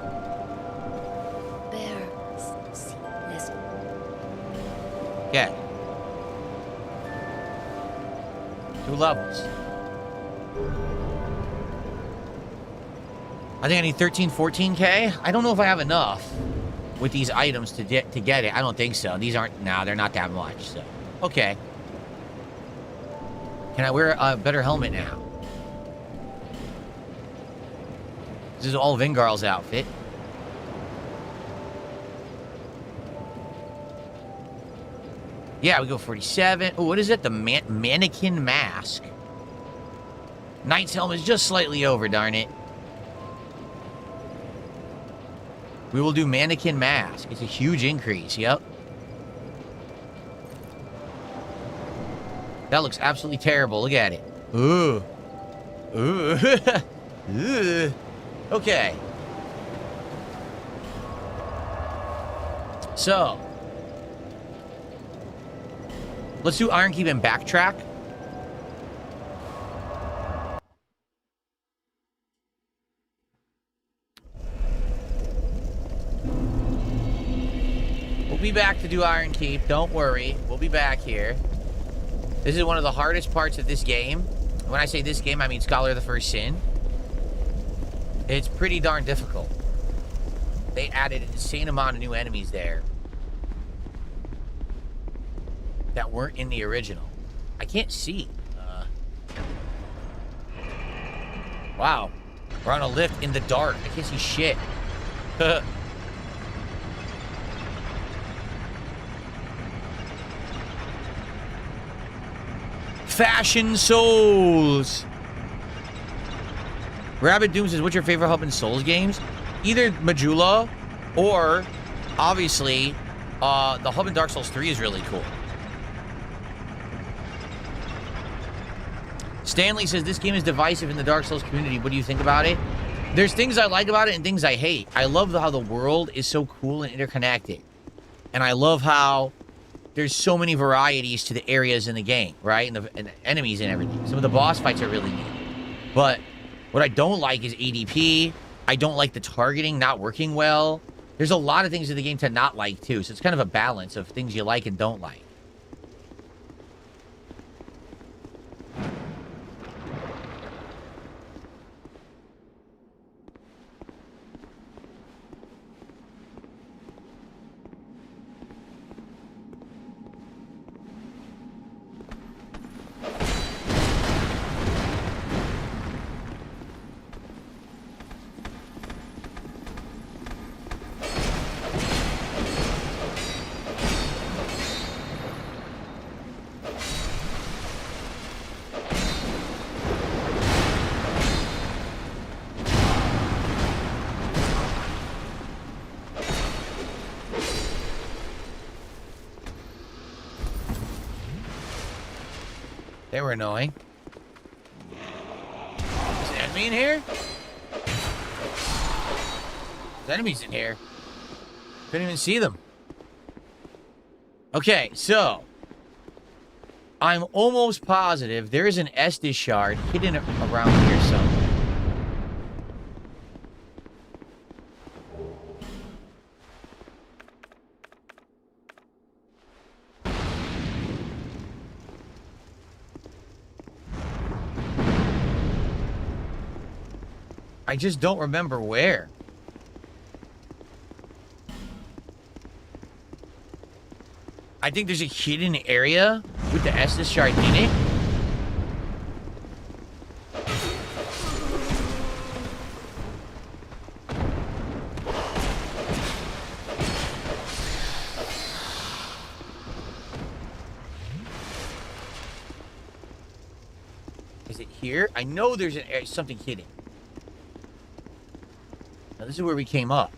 Okay. 2 levels. I think I need 13, 14K. I don't know if I have enough with these items to get it. I don't think so. These aren't, no, they're not that much, so. Okay. Can I wear a better helmet now? This is all Vengarl's outfit. Yeah, we go 47. Oh, what is it? The mannequin mask. Knight's helm is just slightly over, darn it. We will do mannequin mask. It's a huge increase, yep. That looks absolutely terrible. Look at it. Ooh. Ooh. Ooh. Okay. So. Let's do Iron Keep and backtrack. We'll be back to do Iron Keep. Don't worry. We'll be back here. This is one of the hardest parts of this game. When I say this game, I mean Scholar of the First Sin. It's pretty darn difficult. They added an insane amount of new enemies there that weren't in the original. I can't see. Wow. We're on a lift in the dark. I can't see shit. Fashion Souls. Rabbit Doom says, what's your favorite Hub and Souls games? Either Majula or, obviously, the Hub in Dark Souls 3 is really cool. Stanley says, this game is divisive in the Dark Souls community. What do you think about it? There's things I like about it and things I hate. I love how the world is so cool and interconnected. And I love how there's so many varieties to the areas in the game, right? And the enemies and everything. Some of the boss fights are really neat. But what I don't like is ADP. I don't like the targeting not working well. There's a lot of things in the game to not like, too. So it's kind of a balance of things you like and don't like. They were annoying. Is an enemy in here? There's enemies in here. Couldn't even see them. Okay, so I'm almost positive there is an Estus shard hidden around here somewhere. I just don't remember where. I think there's a hidden area with the Estus shard in it. Is it here? I know there's something hidden. Now, this is where we came up.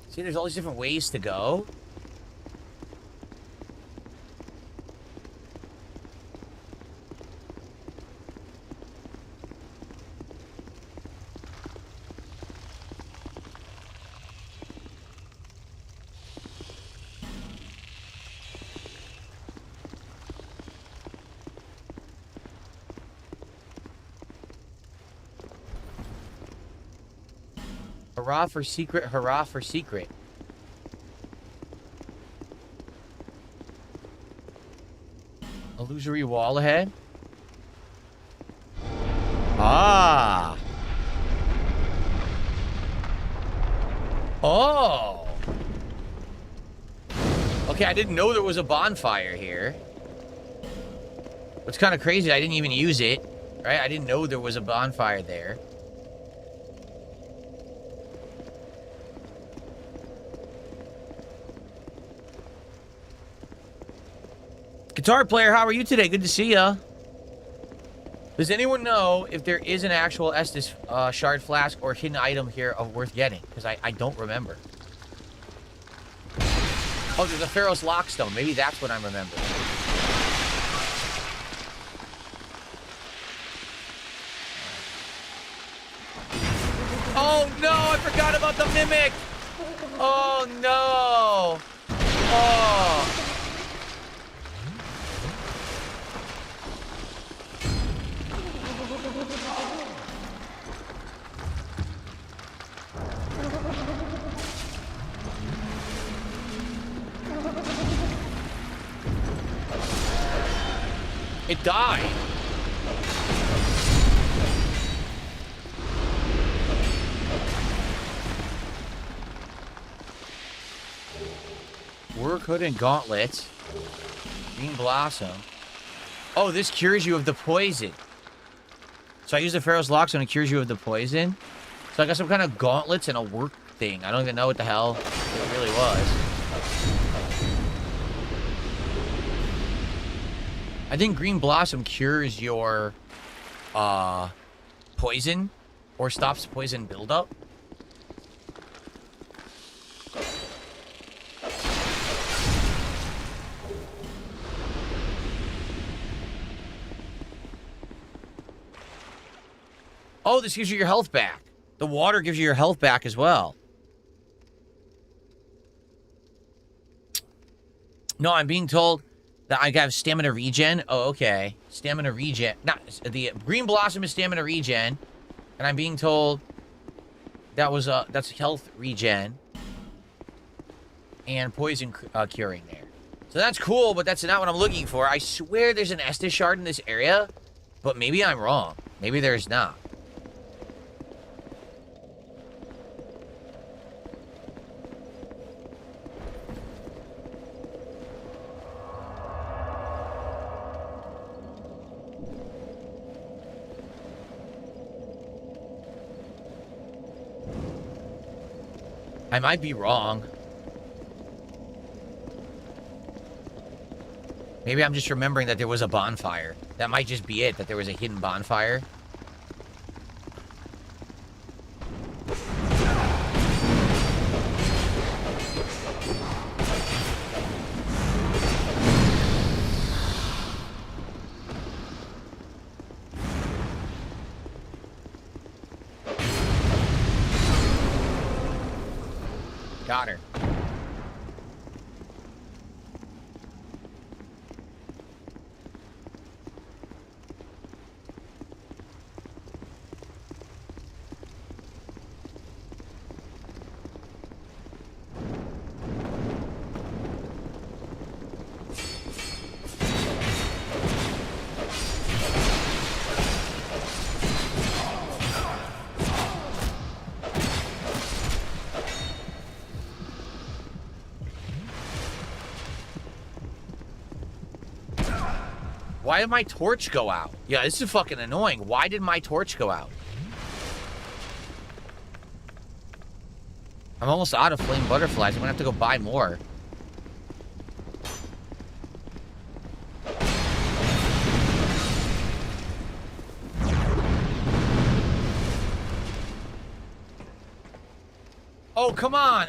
See, there's all these different ways to go. Hurrah for secret, hurrah for secret. Illusory wall ahead. Ah. Oh. Okay, I didn't know there was a bonfire here. What's kind of crazy, I didn't even use it. Right? I didn't know there was a bonfire there. Guitar player, how are you today? Good to see ya. Does anyone know if there is an actual Estus shard flask or hidden item here of worth getting? Because I don't remember. Oh, there's a Pharaoh's Lockstone. Maybe that's what I'm remembering. Oh, no! I forgot about the Mimic! Oh, no! Oh! It died. Work Hood and Gauntlets. Green Blossom. Oh, this cures you of the poison. So I use the Pharaoh's Lockstone and it cures you of the poison. So I got some kind of gauntlets and a work thing. I don't even know what the hell it really was. I think Green Blossom cures your poison or stops poison buildup. Oh, this gives you your health back. The water gives you your health back as well. No, I'm being told that I have stamina regen. Oh, okay. Stamina regen. Not the Green Blossom is stamina regen, and I'm being told that was that's health regen and poison curing there. So that's cool, but that's not what I'm looking for. I swear there's an Estus shard in this area, but maybe I'm wrong. Maybe there's not. I might be wrong. Maybe I'm just remembering that there was a bonfire. That might just be it, that there was a hidden bonfire. Got her. Why did my torch go out? Yeah, this is fucking annoying. Why did my torch go out? I'm almost out of flame butterflies. I'm gonna have to go buy more. Oh, come on.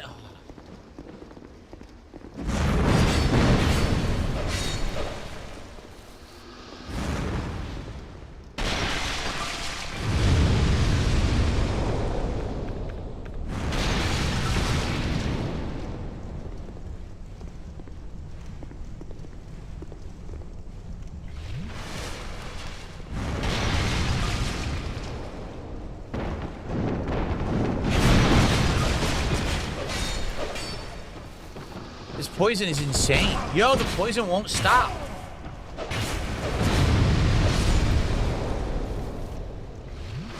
This poison is insane. Yo, the poison won't stop.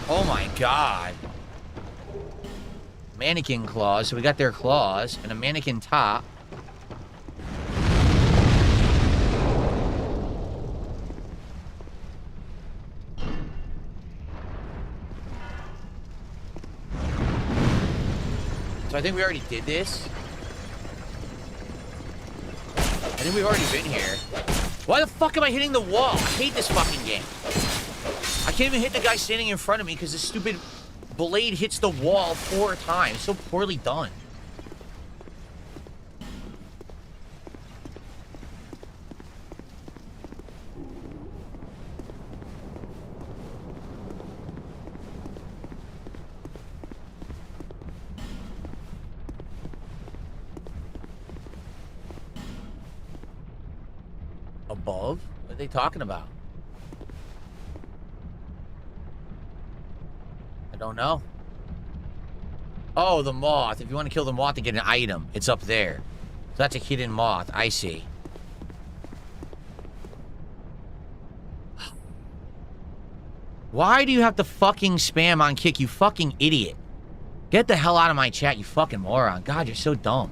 Oh my god. Mannequin claws. So we got their claws and a mannequin top. So I think we already did this. I think we've already been here. Why the fuck am I hitting the wall? I hate this fucking game. I can't even hit the guy standing in front of me because this stupid blade hits the wall 4 times. So poorly done. Above? What are they talking about? I don't know. Oh, the moth. If you want to kill the moth to get an item, it's up there. So that's a hidden moth. I see. Why do you have to fucking spam on kick, you fucking idiot? Get the hell out of my chat, you fucking moron. God, you're so dumb.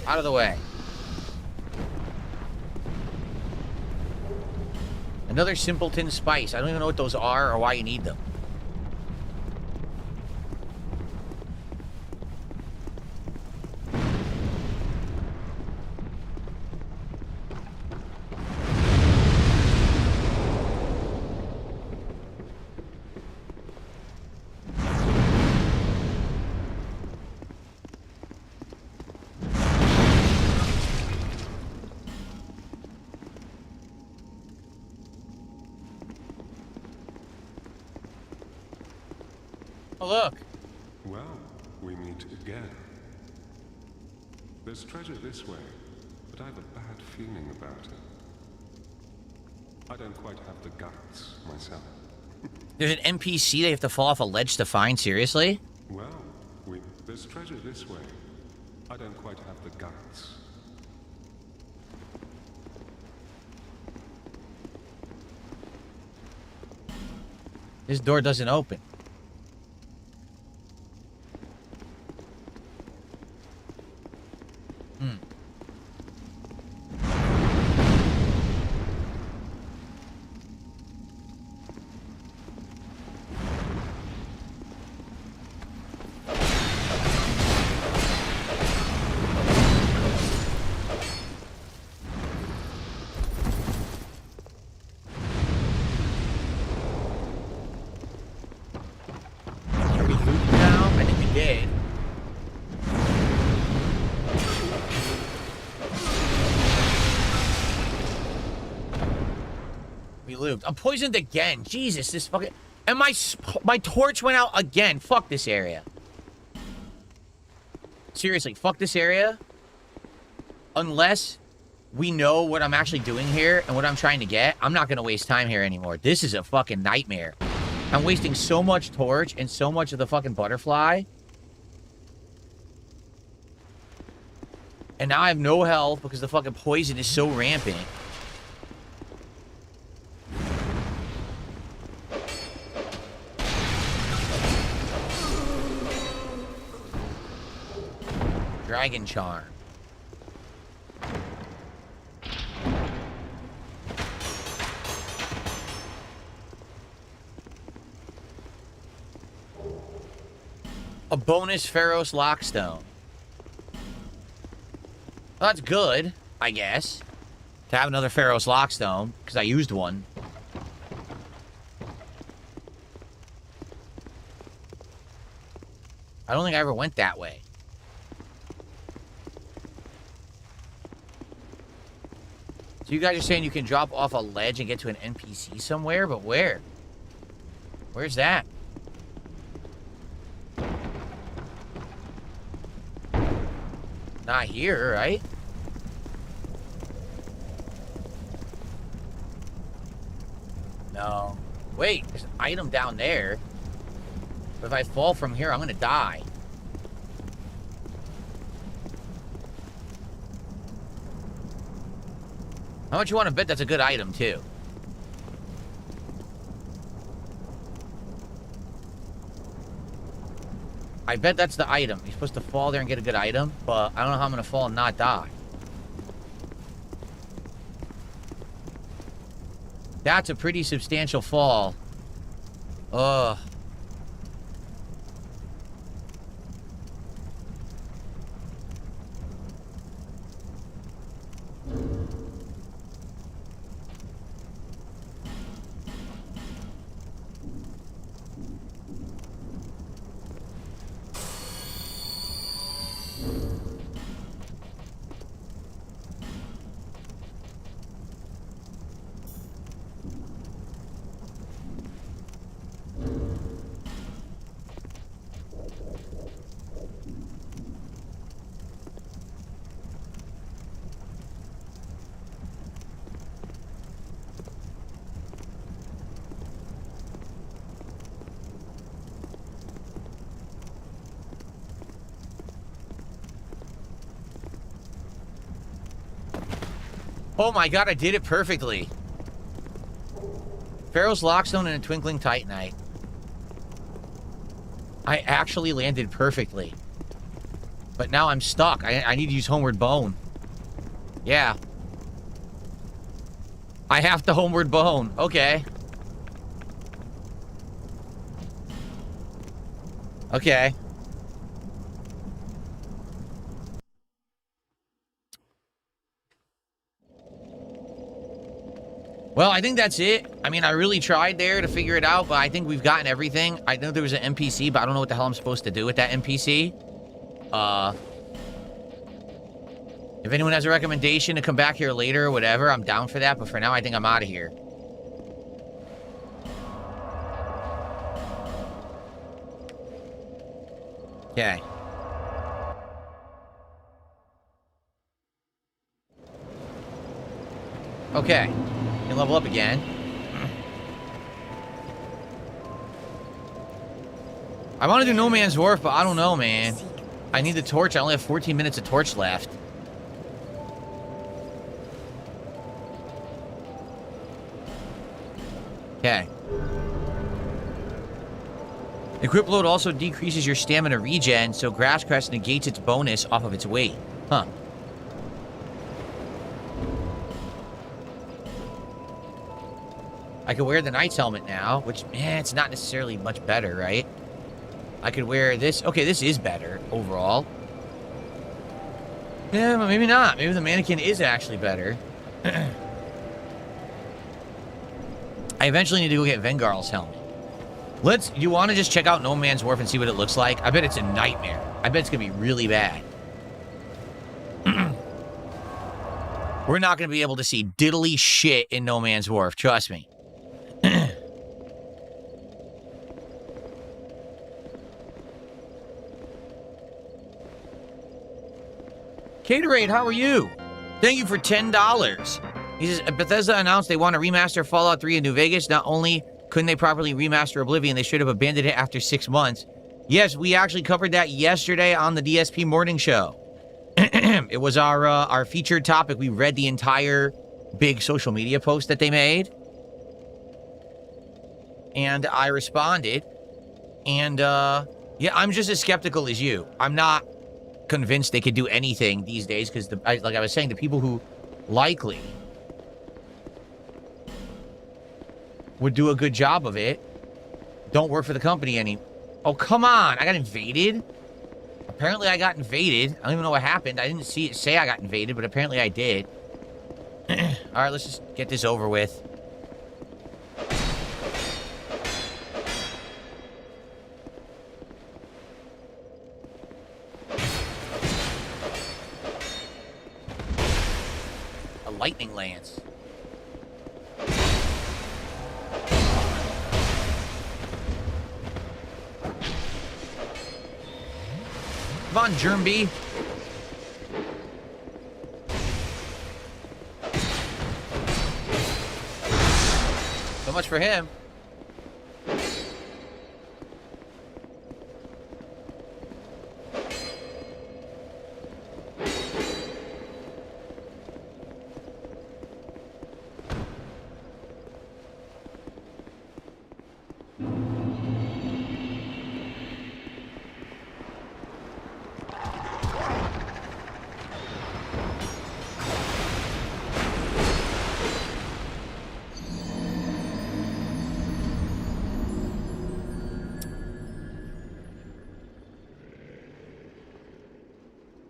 Out of the way. Another simpleton spice. I don't even know what those are or why you need them. Oh, look. Well, we meet again. There's treasure this way, but I have a bad feeling about it. I don't quite have the guts myself. There's an NPC they have to fall off a ledge to find? Seriously? Well, there's treasure this way. I don't quite have the guts. This door doesn't open. I'm poisoned again. Jesus, this fucking... And my torch went out again. Fuck this area. Seriously, fuck this area. Unless we know what I'm actually doing here and what I'm trying to get, I'm not going to waste time here anymore. This is a fucking nightmare. I'm wasting so much torch and so much of the fucking butterfly. And now I have no health because the fucking poison is so rampant. Dragon Charm. A bonus Pharos Lockstone. Well, that's good, I guess. To have another Pharos Lockstone, because I used one. I don't think I ever went that way. So you guys are saying you can drop off a ledge and get to an NPC somewhere, but where? Where's that? Not here, right? No. Wait, there's an item down there. But if I fall from here, I'm gonna die. How much you want to bet that's a good item, too? I bet that's the item. You're supposed to fall there and get a good item, but I don't know how I'm going to fall and not die. That's a pretty substantial fall. Ugh. Oh my god, I did it perfectly. Pharaoh's Lockstone and a Twinkling Titanite. I actually landed perfectly. But now I'm stuck. I need to use Homeward Bone. Yeah. I have to Homeward Bone. Okay. Okay. Well, I think that's it. I mean, I really tried there to figure it out, but I think we've gotten everything. I know there was an NPC, but I don't know what the hell I'm supposed to do with that NPC. If anyone has a recommendation to come back here later or whatever, I'm down for that. But for now, I think I'm out of here. Okay. Okay. You can level up again. I want to do No Man's Wharf, but I don't know, man. I need the torch. I only have 14 minutes of torch left. Okay. Equip load also decreases your stamina regen, so Grass Crest negates its bonus off of its weight. Huh. I could wear the Knight's Helmet now, which, it's not necessarily much better, right? I could wear this. Okay, this is better overall. Yeah, but maybe not. Maybe the mannequin is actually better. I eventually need to go get Vengarl's helmet. You want to just check out No Man's Wharf and see what it looks like? I bet it's a nightmare. I bet it's going to be really bad. We're not going to be able to see diddly shit in No Man's Wharf. Trust me. Caterade, how are you? Thank you for $10. He says, Bethesda announced they want to remaster Fallout 3 in New Vegas. Not only couldn't they properly remaster Oblivion, they should have abandoned it after 6 months. Yes, we actually covered that yesterday on the DSP morning show. It was our featured topic. We read the entire big social media post that they made. And I responded. And, yeah, I'm just as skeptical as you. I'm not convinced they could do anything these days because, like I was saying, the people who likely would do a good job of it don't work for the company any. Oh, come on. I got invaded? Apparently I got invaded. I don't even know what happened. I didn't see it say I got invaded, but apparently I did. All right, let's just get this over with. A lightning lance. Come on, Germby. So much for him.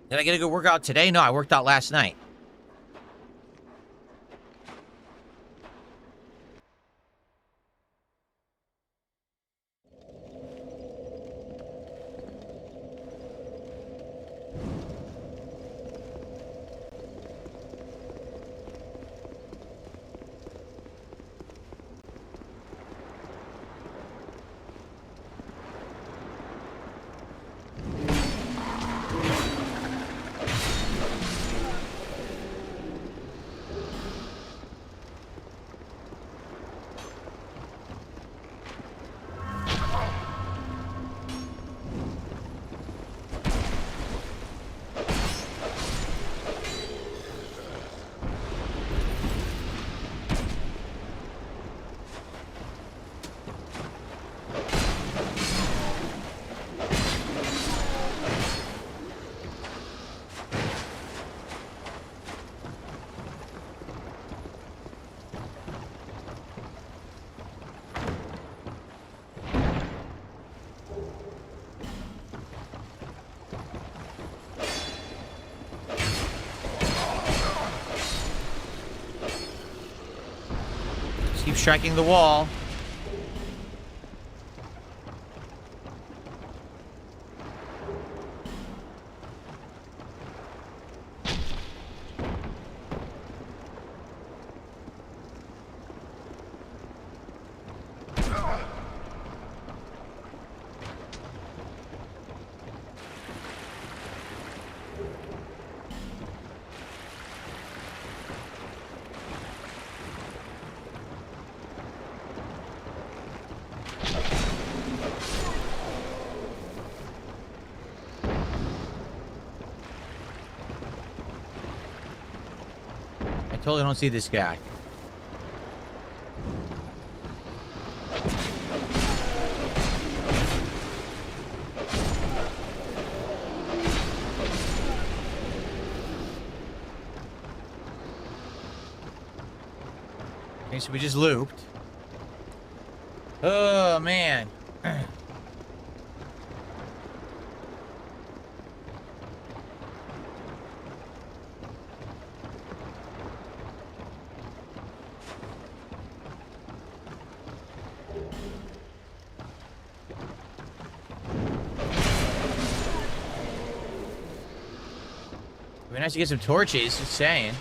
Did I get a good workout today? No, I worked out last night. Keep striking the wall. I totally don't see this guy. Okay, so we just looped. Oh, man. It'd be nice to get some torches, just saying.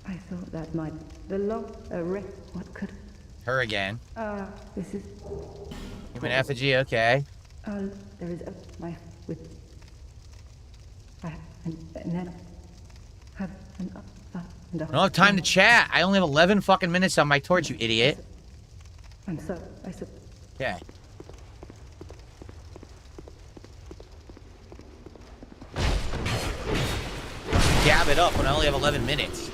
I thought that might belong what could Her again. this is Human effigy, okay. there is my with and then have an and I don't have time to chat. I only have 11 fucking minutes on my torch, you idiot. I'm so I said Okay. Gab it up when I only have 11 minutes.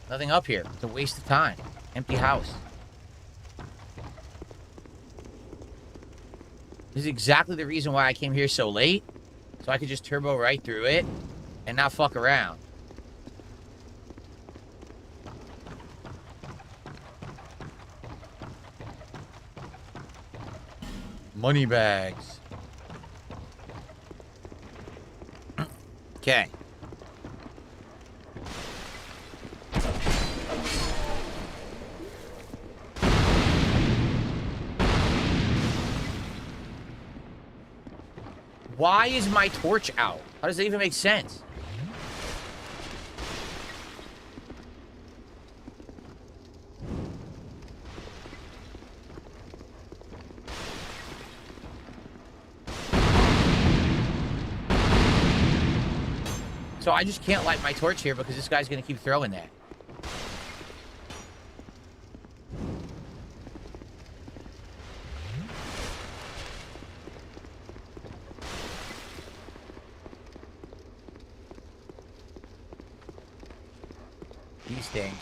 Nothing up here. It's a waste of time. Empty house. This is exactly the reason why I came here so late. So I could just turbo right through it and not fuck around. Money bags. Okay. Why is my torch out? How does that even make sense? So I just can't light my torch here because this guy's gonna keep throwing that. These things.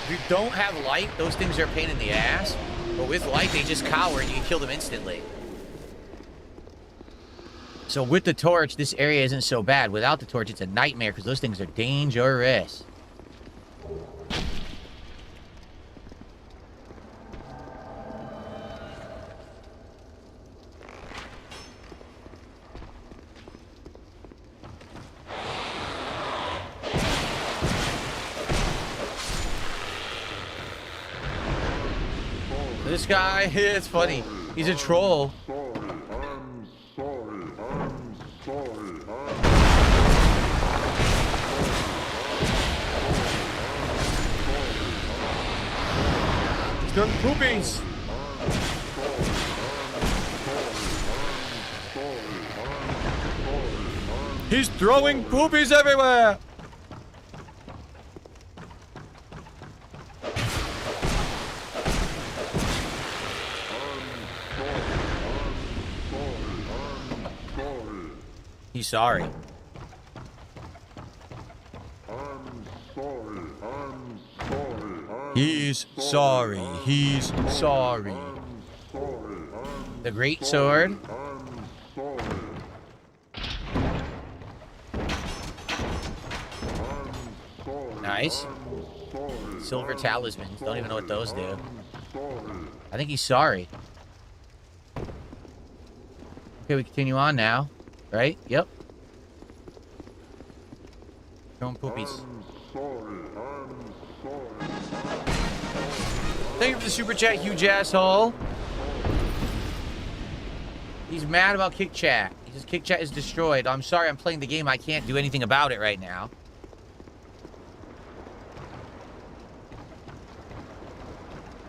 If you don't have light, those things are a pain in the ass. But with light, they just cower and you can kill them instantly. So with the torch, this area isn't so bad. Without the torch, it's a nightmare because those things are dangerous. This guy, it's funny. He's a troll. He's done poopies. He's throwing poopies everywhere. He's sorry. He's sorry. He's sorry. The great sword. Nice. Silver talismans. Don't even know what those do. I think he's sorry. Okay, we continue on now. Right? Yep. Throwing poopies. Thank you for the super chat, huge asshole. He's mad about kick chat. He says kick chat is destroyed. I'm sorry, I'm playing the game. I can't do anything about it right now.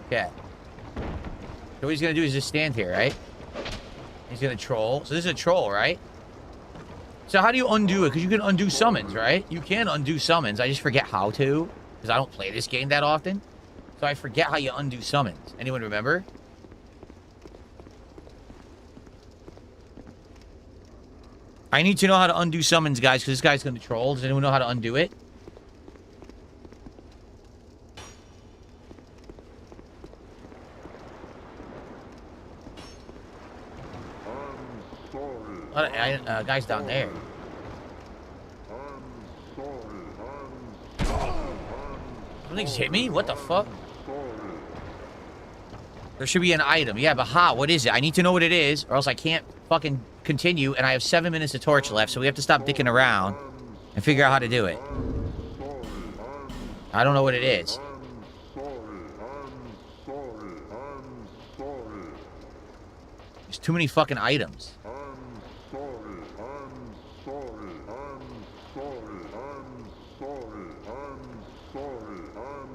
Okay. So what he's gonna do is just stand here, right? He's gonna troll. So this is a troll, right? So how do you undo it? Because you can undo summons, right? You can undo summons. I just forget how to. Because I don't play this game that often. So I forget how you undo summons. Anyone remember? I need to know how to undo summons, guys, because this guy's going to troll. Does anyone know how to undo it? Guy's down there. Something's hit me? What the fuck? There should be an item. Yeah, but how? What is it? I need to know what it is, or else I can't fucking continue, and I have 7 minutes of torch left, so we have to stop dicking around and figure out how to do it. I don't know what it is. There's too many fucking items.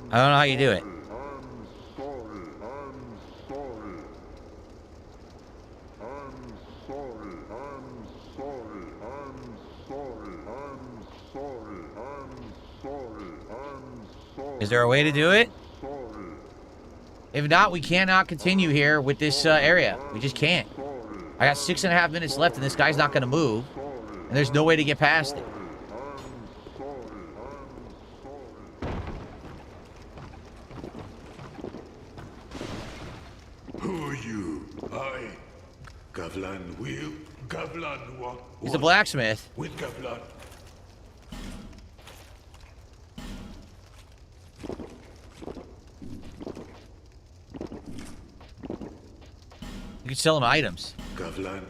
I don't know how you do it. Is there a way to do it? If not, we cannot continue here with this area. We just can't. I got 6.5 minutes left, and this guy's not going to move. And there's no way to get past it. Who are you? I, Gavlan will. Gavlan what? He's a blacksmith. With Gavlan. You can sell him items. Gavlan.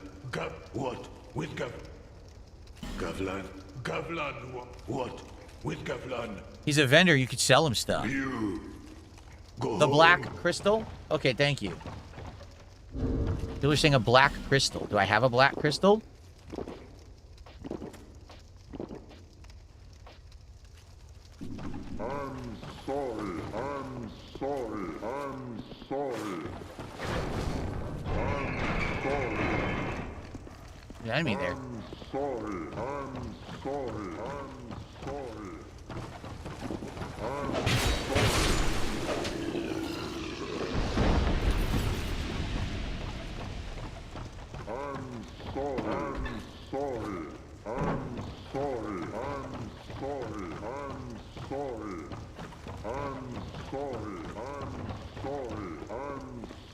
What? With Gavlan. Gavlan what? With Gavlan. He's a vendor. You could sell him stuff. You. Go The home. black crystal? Okay, thank you. They were saying a black crystal. Do I have a black crystal? I'm sorry. I'm sorry. I'm sorry. I'm sorry. There's an enemy there. I'm sorry. I'm sorry. I'm sorry. I'm sorry. I'm sorry. I'm sorry. I'm sorry. I'm sorry. I'm sorry. I'm sorry. I'm sorry. I'm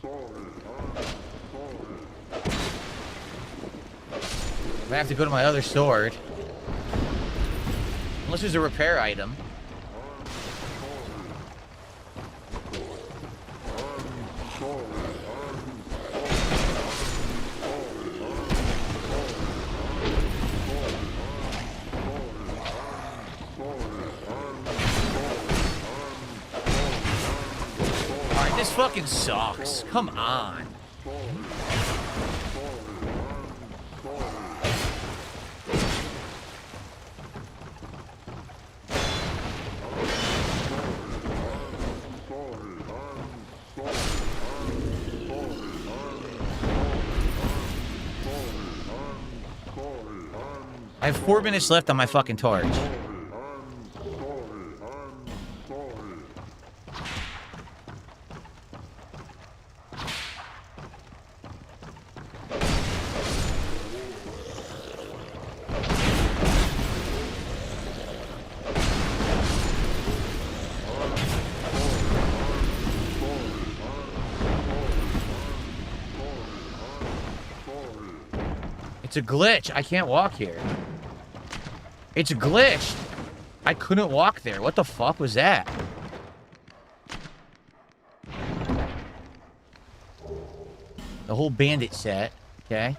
sorry. I'm sorry. I'm gonna have to go to my other sword. Unless there's a repair item. Alright, this fucking sucks. Come on. I have 4 minutes left on my fucking torch. It's a glitch. I can't walk here. It's glitched. I couldn't walk there. What the fuck was that? The whole bandit set. Okay.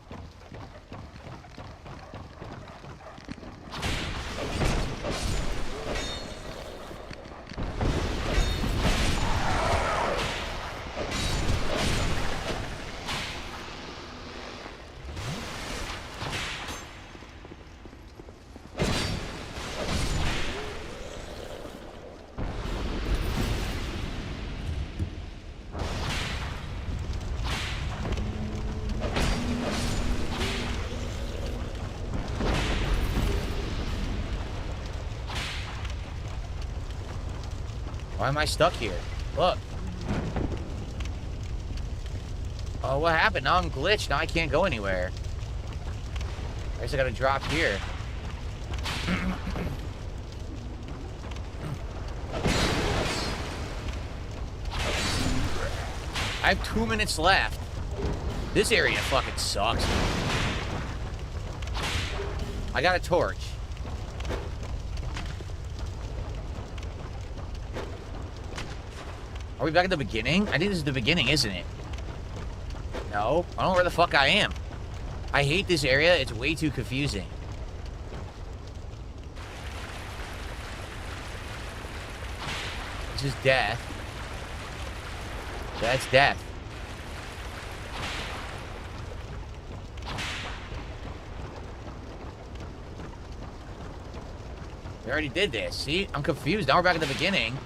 Why am I stuck here? Look. Oh, what happened? Now I'm glitched. Now I can't go anywhere. I guess I gotta drop here. I have 2 minutes left. This area fucking sucks. I got a torch. Are we back at the beginning? I think this is the beginning, isn't it? No. I don't know where the fuck I am. I hate this area. It's way too confusing. This is death. That's death. We already did this. See? I'm confused. Now we're back at the beginning.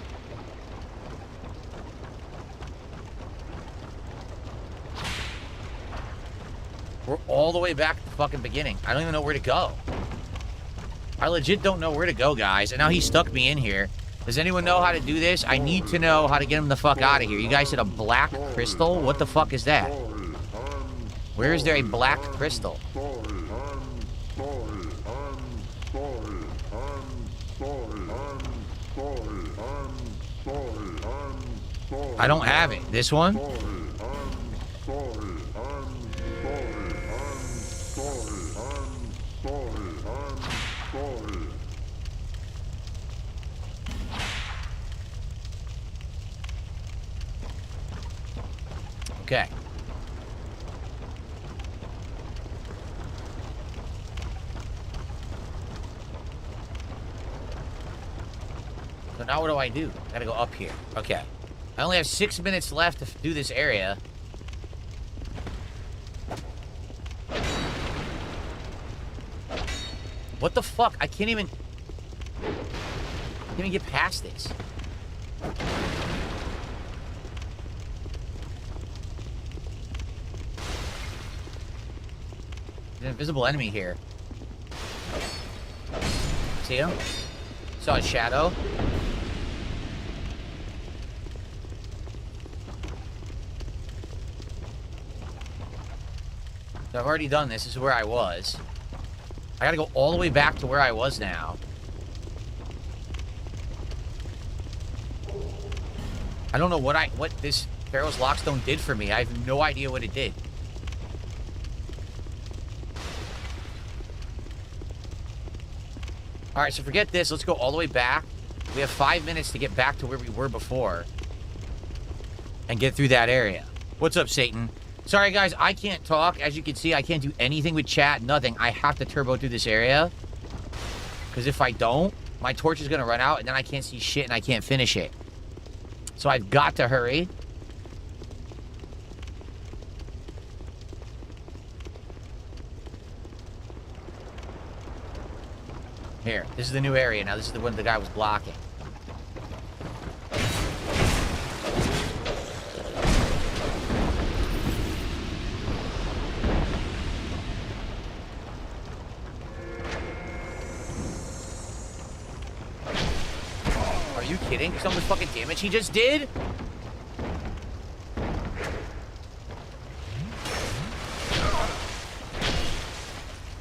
We're all the way back to the fucking beginning. I don't even know where to go. I legit don't know where to go, guys. And now he stuck me in here. Does anyone know how to do this? I need to know how to get him the fuck out of here. You guys said a black crystal? What the fuck is that? Where is there a black crystal? I don't have it. This one? Okay. So now what do I do? I gotta go up here. Okay. I only have 6 minutes left to do this area. What the fuck? I can't even get past this. There's an invisible enemy here. See him? Saw a shadow. So I've already done this. This is where I was. I gotta go all the way back to where I was now. I don't know what this Pharaoh's Lockstone did for me. I have no idea what it did. Alright, so forget this. Let's go all the way back. We have 5 minutes to get back to where we were before. And get through that area. What's up, Satan? Sorry, guys, I can't talk. As you can see, I can't do anything with chat, nothing. I have to turbo through this area. Because if I don't, my torch is going to run out, and then I can't see shit, and I can't finish it. So I've got to hurry. Here, this is the new area. Now, this is the one the guy was blocking. kidding? You saw how much fucking damage he just did?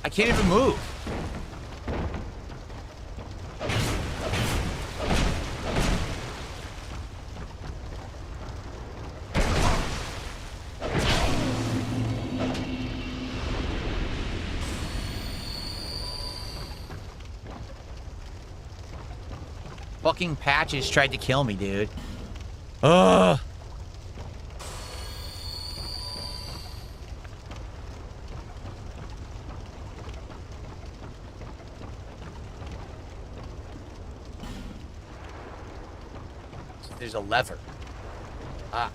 I can't even move. Fucking Patches tried to kill me, dude. Ugh. There's a lever. Ah.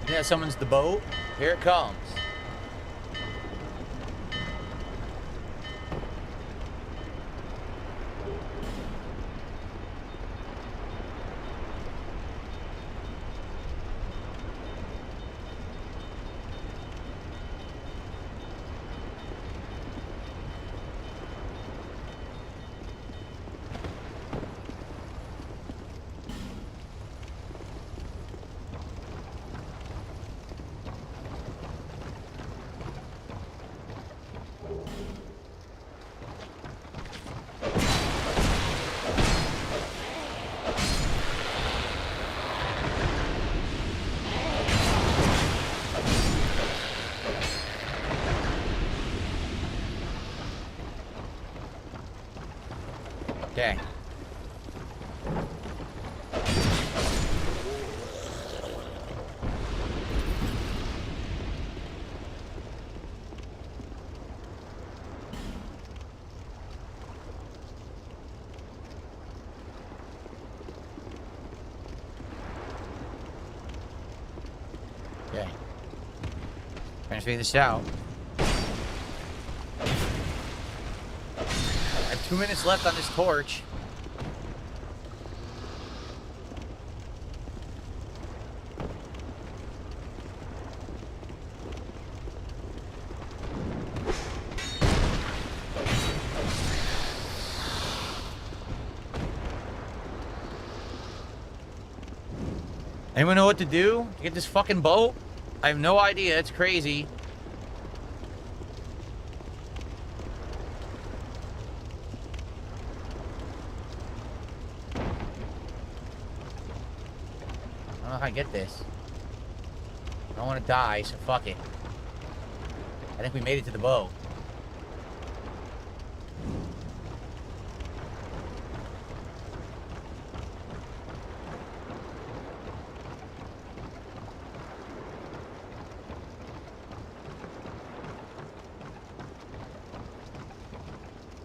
Yeah, someone's the boat. Here it comes. Okay. Okay. Trying to figure this out. I have 2 minutes left on this torch. Anyone know what to do to get this fucking boat? I have no idea. It's crazy. I don't know how I get this. I don't want to die, so fuck it. I think we made it to the boat.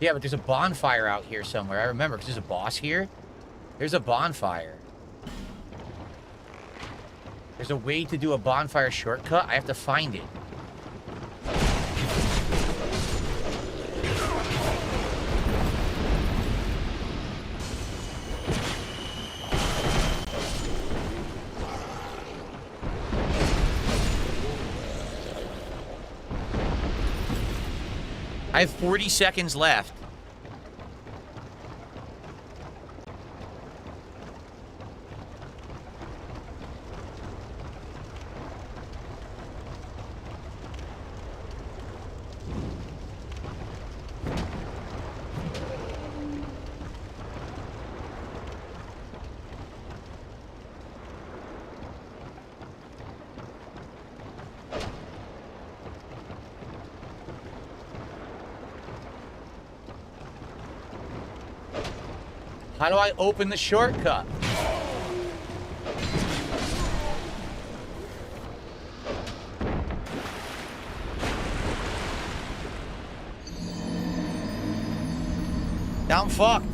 Yeah, but there's a bonfire out here somewhere. I remember, because there's a boss here. There's a bonfire. There's a way to do a bonfire shortcut. I have to find it. I have 40 seconds left. How do I open the shortcut? Now I'm fucked.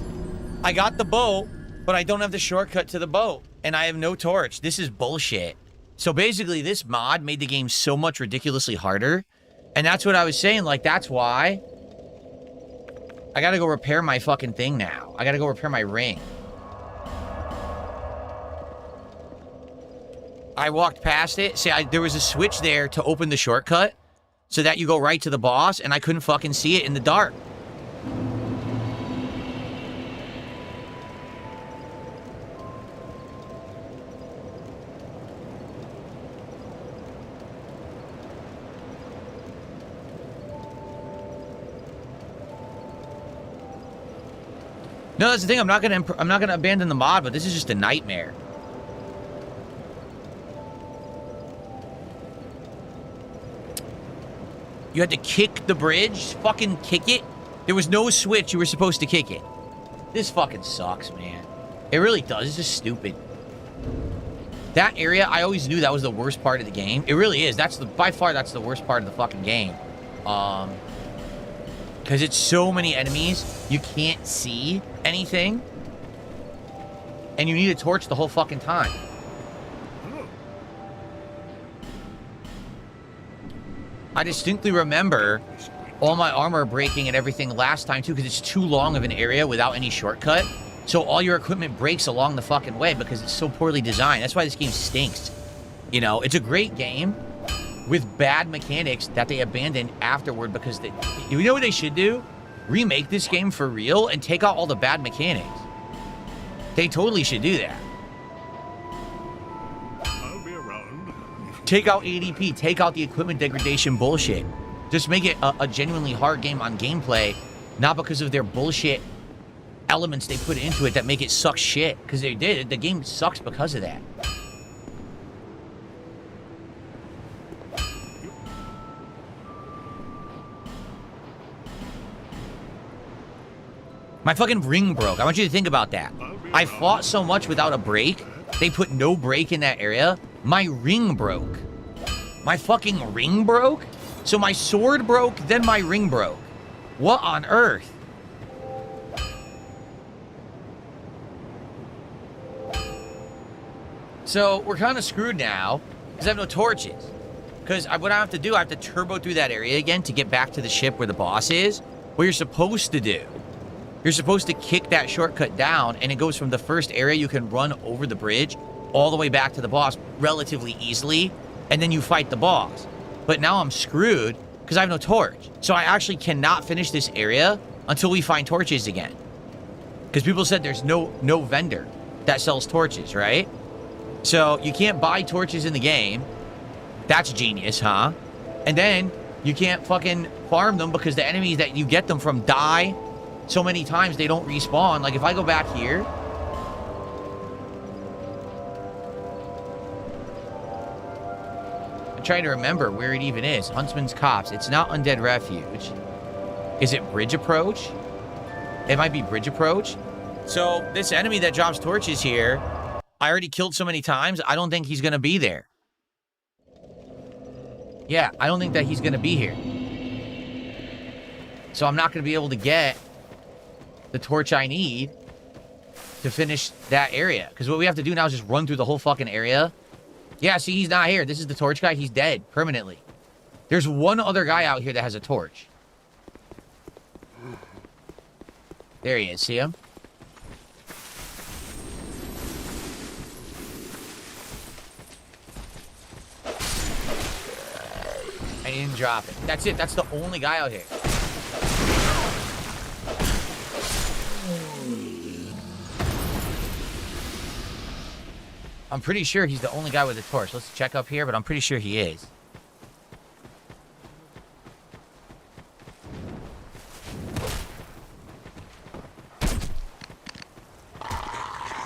I got the boat, but I don't have the shortcut to the boat. And I have no torch. This is bullshit. So basically, this mod made the game so much ridiculously harder. And that's what I was saying. Like, that's why I gotta go repair my fucking thing now. I gotta go repair my ring. I walked past it. See, there was a switch there to open the shortcut so that you go right to the boss, and I couldn't fucking see it in the dark. No, that's the thing. I'm not gonna abandon the mod, but this is just a nightmare. You had to kick the bridge? Fucking kick it? There was no switch. You were supposed to kick it. This fucking sucks, man. It really does. It's just stupid. That area, I always knew that was the worst part of the game. It really is. By far, that's the worst part of the fucking game. Because it's so many enemies, you can't see anything. And you need a torch the whole fucking time. I distinctly remember all my armor breaking and everything last time, too, because it's too long of an area without any shortcut. So all your equipment breaks along the fucking way because it's so poorly designed. That's why this game stinks. You know, it's a great game with bad mechanics that they abandoned afterward because you know what they should do? Remake this game for real and take out all the bad mechanics. They totally should do that. I'll be around. Take out ADP, take out the equipment degradation bullshit. Just make it a genuinely hard game on gameplay, not because of their bullshit elements they put into it that make it suck shit. Because they did. The game sucks because of that. My fucking ring broke. I want you to think about that. I fought so much without a break. They put no break in that area. My ring broke. My fucking ring broke? So my sword broke, then my ring broke. What on earth? So we're kind of screwed now because I have no torches. Because what I have to do, I have to turbo through that area again to get back to the ship where the boss is. What you're supposed to do. You're supposed to kick that shortcut down, and it goes from the first area you can run over the bridge all the way back to the boss relatively easily, and then you fight the boss. But now I'm screwed because I have no torch. So I actually cannot finish this area until we find torches again. Because people said there's no vendor that sells torches, right? So you can't buy torches in the game. That's genius, huh? And then you can't fucking farm them because the enemies that you get them from die so many times they don't respawn. Like if I go back here, I'm trying to remember where it even is. Huntsman's Copse. It's not Undead Refuge. Is it Bridge Approach? It might be Bridge Approach. So this enemy that drops torches here, I already killed so many times, I don't think he's gonna be there. Yeah, I don't think that he's gonna be here. So I'm not gonna be able to get the torch I need to finish that area. Because what we have to do now is just run through the whole fucking area. Yeah, see, he's not here. This is the torch guy. He's dead permanently. There's one other guy out here that has a torch. There he is. See him? I didn't drop it. That's it. That's the only guy out here. I'm pretty sure he's the only guy with a torch. Let's check up here, but I'm pretty sure he is.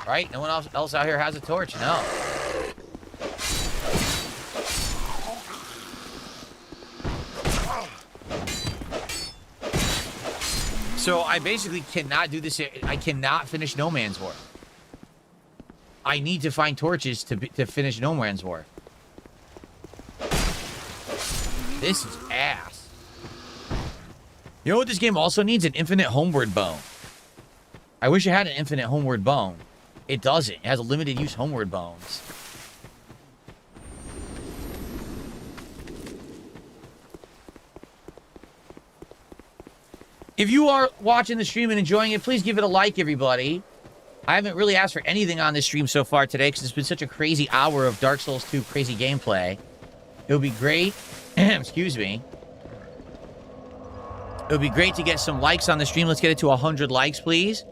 Right? No one else out here has a torch? No. So I basically cannot do this. I cannot finish No Man's Wharf. I need to find torches to finish No Man's Wharf. This is ass. You know what this game also needs? An infinite homeward bone. I wish it had an infinite homeward bone. It doesn't. It has a limited use homeward bones. If you are watching the stream and enjoying it, please give it a like, everybody. I haven't really asked for anything on this stream so far today because it's been such a crazy hour of Dark Souls 2 crazy gameplay. It would be great. Excuse me. It would be great to get some likes on the stream. Let's get it to 100 likes, please.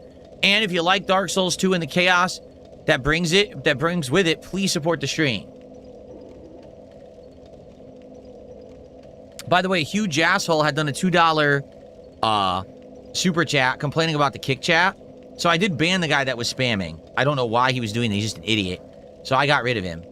And if you like Dark Souls 2 and the chaos that brings with it, please support the stream. By the way, Huge Asshole had done a $2 super chat complaining about the kick chat. So I did ban the guy that was spamming. I don't know why he was doing that. He's just an idiot. So I got rid of him.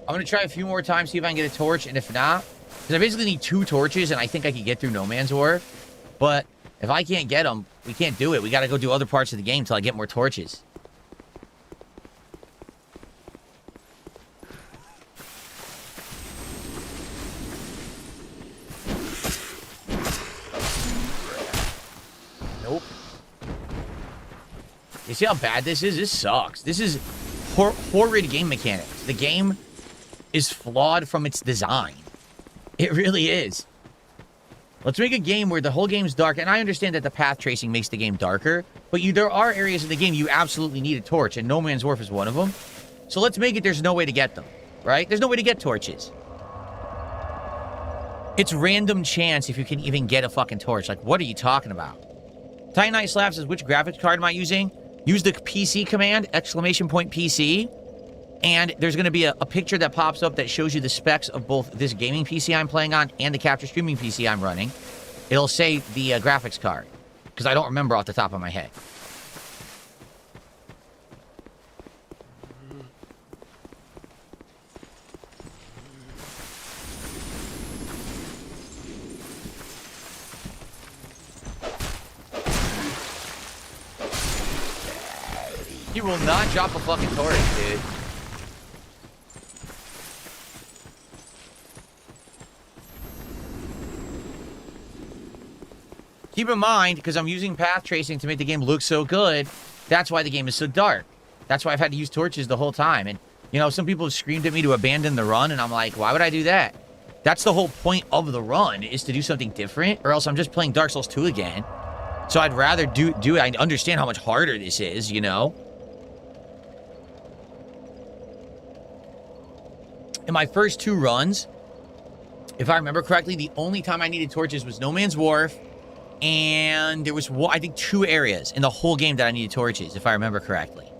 I'm going to try a few more times, see if I can get a torch. And if not, because I basically need 2 torches, and I think I could get through No Man's Wharf. But if I can't get them, we can't do it. We got to go do other parts of the game until I get more torches. Nope. You see how bad this is? This sucks. This is horrid game mechanics. The game is flawed from its design. It really is. Let's make a game where the whole game's dark. And I understand that the path tracing makes the game darker. But there are areas in the game you absolutely need a torch. And No Man's Wharf is one of them. So let's make it there's no way to get them. Right? There's no way to get torches. It's random chance if you can even get a fucking torch. Like, what are you talking about? Titan Knight Slab says, which graphics card am I using? Use the PC command, !PC. And there's going to be a picture that pops up that shows you the specs of both this gaming PC I'm playing on and the capture streaming PC I'm running. It'll say the graphics card, because I don't remember off the top of my head. You will not drop a fucking torch, dude. Keep in mind, because I'm using path tracing to make the game look so good, that's why the game is so dark. That's why I've had to use torches the whole time. And, you know, some people have screamed at me to abandon the run, and I'm like, why would I do that? That's the whole point of the run, is to do something different, or else I'm just playing Dark Souls 2 again. So I'd rather do it. I understand how much harder this is, you know? In my first 2 runs, if I remember correctly, the only time I needed torches was No Man's Wharf, and there was, I think, 2 areas in the whole game that I needed torches, if I remember correctly.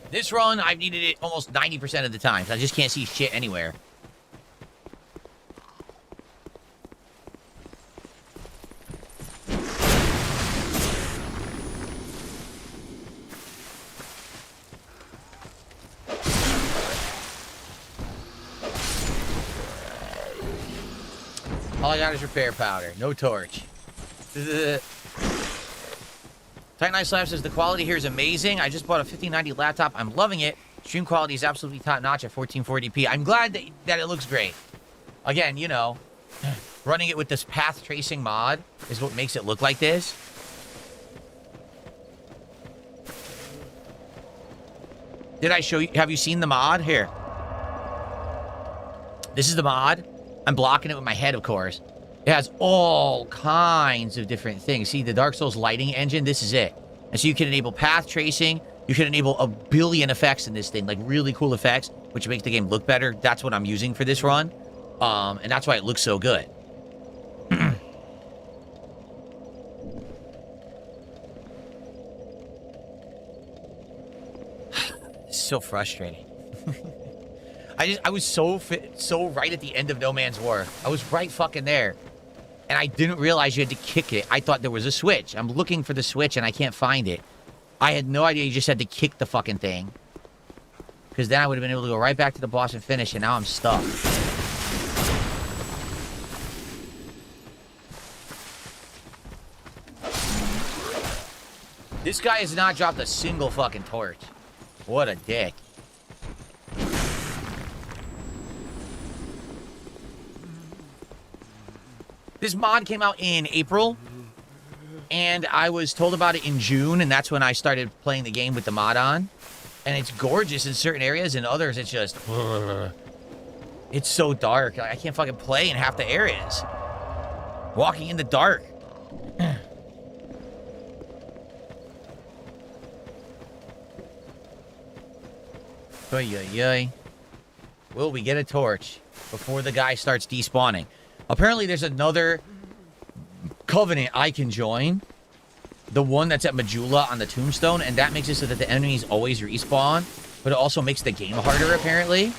This run, I've needed it almost 90% of the time. I just can't see shit anywhere. All I got is repair powder. No torch. Titan Knight Slab says, the quality here is amazing. I just bought a 1590 laptop. I'm loving it. Stream quality is absolutely top-notch at 1440p. I'm glad that it looks great. Again, you know, running it with this path tracing mod is what makes it look like this. Did I show you? Have you seen the mod? Here. This is the mod. I'm blocking it with my head, of course. It has all kinds of different things. See, the Dark Souls lighting engine, this is it. And so you can enable path tracing. You can enable a billion effects in this thing, like really cool effects, which makes the game look better. That's what I'm using for this run. And that's why it looks so good. It's so frustrating. I was so right at the end of No Man's Wharf. I was right fucking there. And I didn't realize you had to kick it. I thought there was a switch. I'm looking for the switch and I can't find it. I had no idea you just had to kick the fucking thing. Because then I would have been able to go right back to the boss and finish, and now I'm stuck. This guy has not dropped a single fucking torch. What a dick. This mod came out in April. And I was told about it in June, and that's when I started playing the game with the mod on. And it's gorgeous in certain areas, and others it's just... It's so dark. I can't fucking play in half the areas. Walking in the dark. Oy. Will we get a torch before the guy starts despawning? Apparently there's another covenant I can join. The one that's at Majula on the tombstone, and that makes it so that the enemies always respawn, but it also makes the game harder, apparently.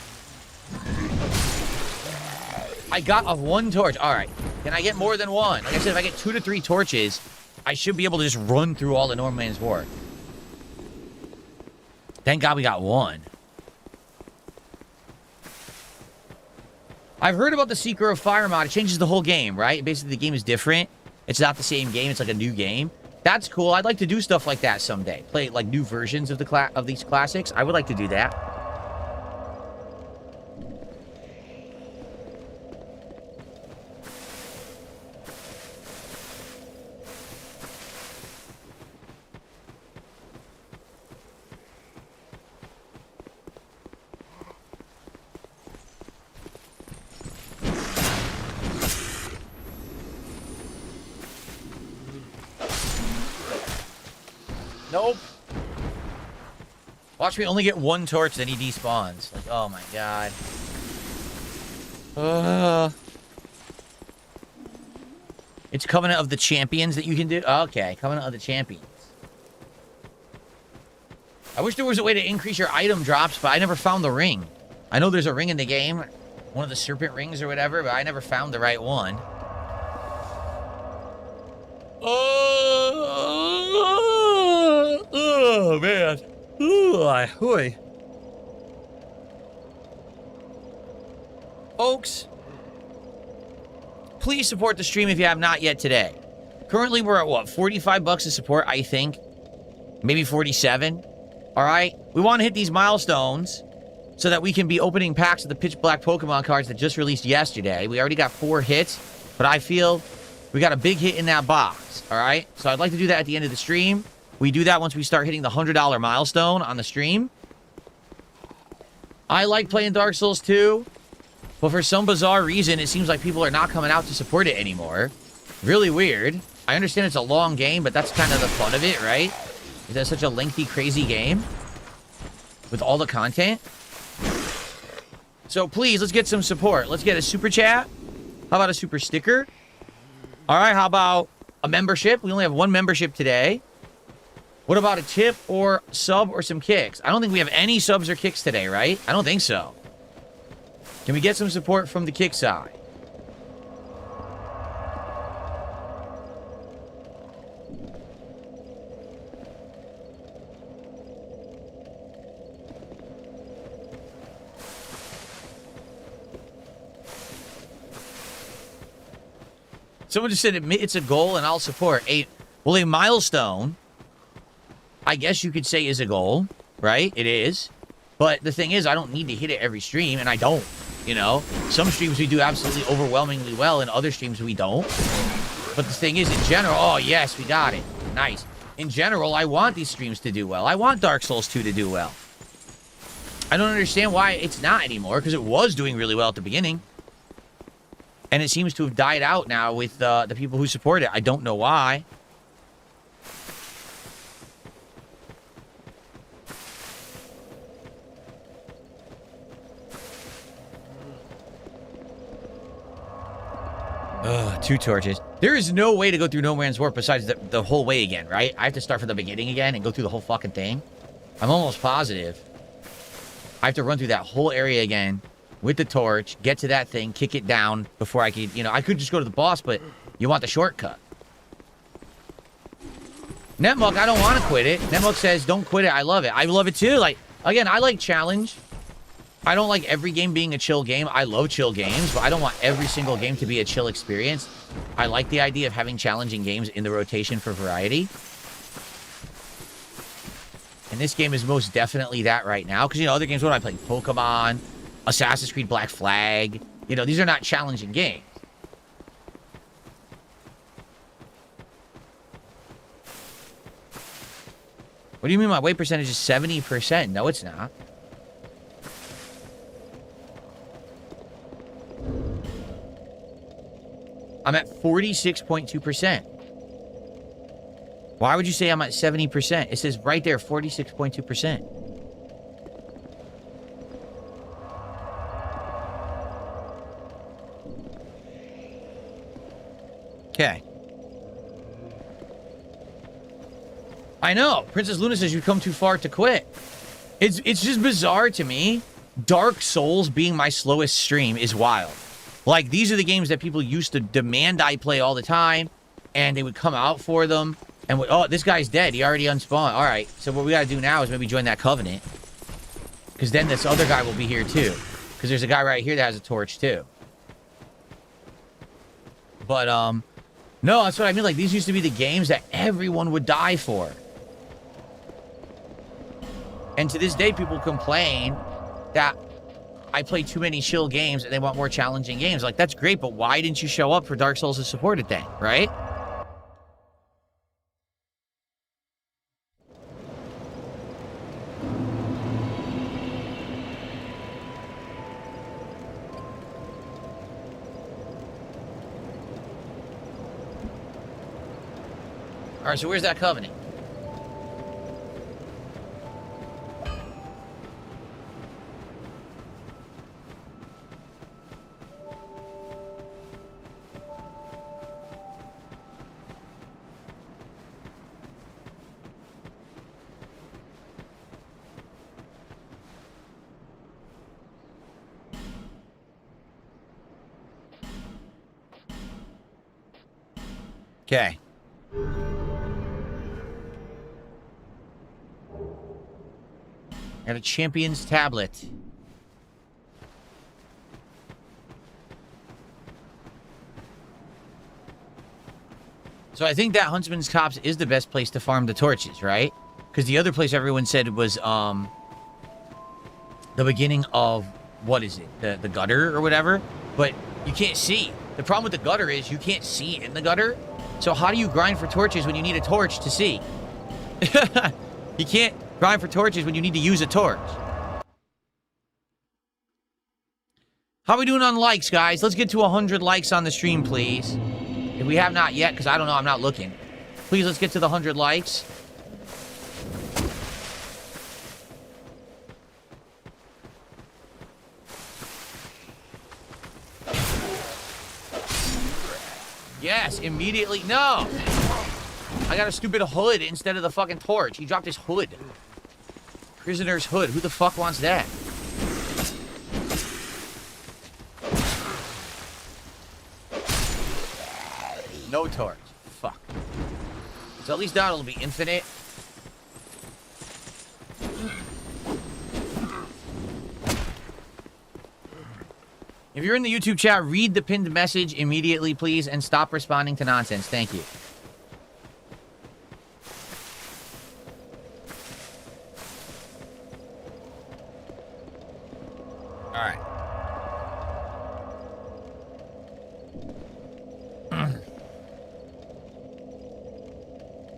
I got a 1 torch. All right. Can I get more than 1? Like I said, if I get 2 to 3 torches, I should be able to just run through all the No Man's War. Thank God we got 1. I've heard about the Seeker of Fire mod. It changes the whole game, right? Basically, the game is different. It's not the same game. It's like a new game. That's cool. I'd like to do stuff like that someday. Play like new versions of these classics. I would like to do that. Nope. Watch me only get 1 torch, then he despawns. Like, oh my god. It's Covenant of the Champions that you can do? Okay, Covenant of the Champions. I wish there was a way to increase your item drops, but I never found the ring. I know there's a ring in the game. One of the serpent rings or whatever, but I never found the right one. Oh man. Hooey. Folks, please support the stream if you have not yet today. Currently, we're at what, $45 to support, I think. Maybe 47. All right? We want to hit these milestones so that we can be opening packs of the Pitch Black Pokemon cards that just released yesterday. We already got 4 hits, but I feel we got a big hit in that box. All right? So I'd like to do that at the end of the stream. We do that once we start hitting the $100 milestone on the stream. I like playing Dark Souls 2, but for some bizarre reason, it seems like people are not coming out to support it anymore. Really weird. I understand it's a long game, but that's kind of the fun of it, right? Is that such a lengthy, crazy game with all the content? So please, let's get some support. Let's get a super chat. How about a super sticker? All right, how about a membership? We only have 1 membership today. What about a tip or sub or some kicks? I don't think we have any subs or kicks today, right? I don't think so. Can we get some support from the kick side? Someone just said admit it's a goal and I'll support. A milestone, I guess you could say, is a goal, right? It is. But the thing is, I don't need to hit it every stream, and I don't, you know? Some streams we do absolutely overwhelmingly well, and other streams we don't. But the thing is, in general, oh, yes, we got it. Nice. In general, I want these streams to do well. I want Dark Souls 2 to do well. I don't understand why it's not anymore, because it was doing really well at the beginning. And it seems to have died out now with the people who support it. I don't know why. Ugh, 2 torches. There is no way to go through No Man's Warp besides the whole way again, right? I have to start from the beginning again and go through the whole fucking thing. I'm almost positive. I have to run through that whole area again with the torch, get to that thing, kick it down before I could, you know, I could just go to the boss, but you want the shortcut. Netmuck, I don't want to quit it. Netmuck says, don't quit it. I love it. I love it too. Like, again, I like challenge. I don't like every game being a chill game. I love chill games, but I don't want every single game to be a chill experience. I like the idea of having challenging games in the rotation for variety. And this game is most definitely that right now. Because, you know, other games, what am I playing? Pokemon, Assassin's Creed Black Flag. You know, these are not challenging games. What do you mean my weight percentage is 70%? No, it's not. I'm at 46.2%. Why would you say I'm at 70%? It says right there, 46.2%. Okay. I know. Princess Luna says you've come too far to quit. It's just bizarre to me. Dark Souls being my slowest stream is wild. Like, these are the games that people used to demand I play all the time, and they would come out for them, and would, oh, this guy's dead. He already unspawned. All right, so what we got to do now is maybe join that covenant, because then this other guy will be here too, because there's a guy right here that has a torch too. But, no, that's what I mean. Like, these used to be the games that everyone would die for. And to this day, people complain that I play too many chill games and they want more challenging games. Like, that's great, but why didn't you show up for Dark Souls' supported thing, right? All right, so where's that covenant? Okay. Got a champion's tablet. So I think that Huntsman's Copse is the best place to farm the torches, right? Because the other place everyone said was the beginning of, what is it? The gutter or whatever. But you can't see. The problem with the gutter is you can't see in the gutter. So how do you grind for torches when you need a torch to see? You can't grind for torches when you need to use a torch. How are we doing on likes, guys? Let's get to 100 likes on the stream, please. If we have not yet, because I don't know, I'm not looking. Please, let's get to the 100 likes. Yes, immediately. No! I got a stupid hood instead of the fucking torch. He dropped his hood. Prisoner's hood. Who the fuck wants that? No torch. Fuck. So at least now it'll be infinite. If you're in the YouTube chat, read the pinned message immediately, please, and stop responding to nonsense. Thank you. All right.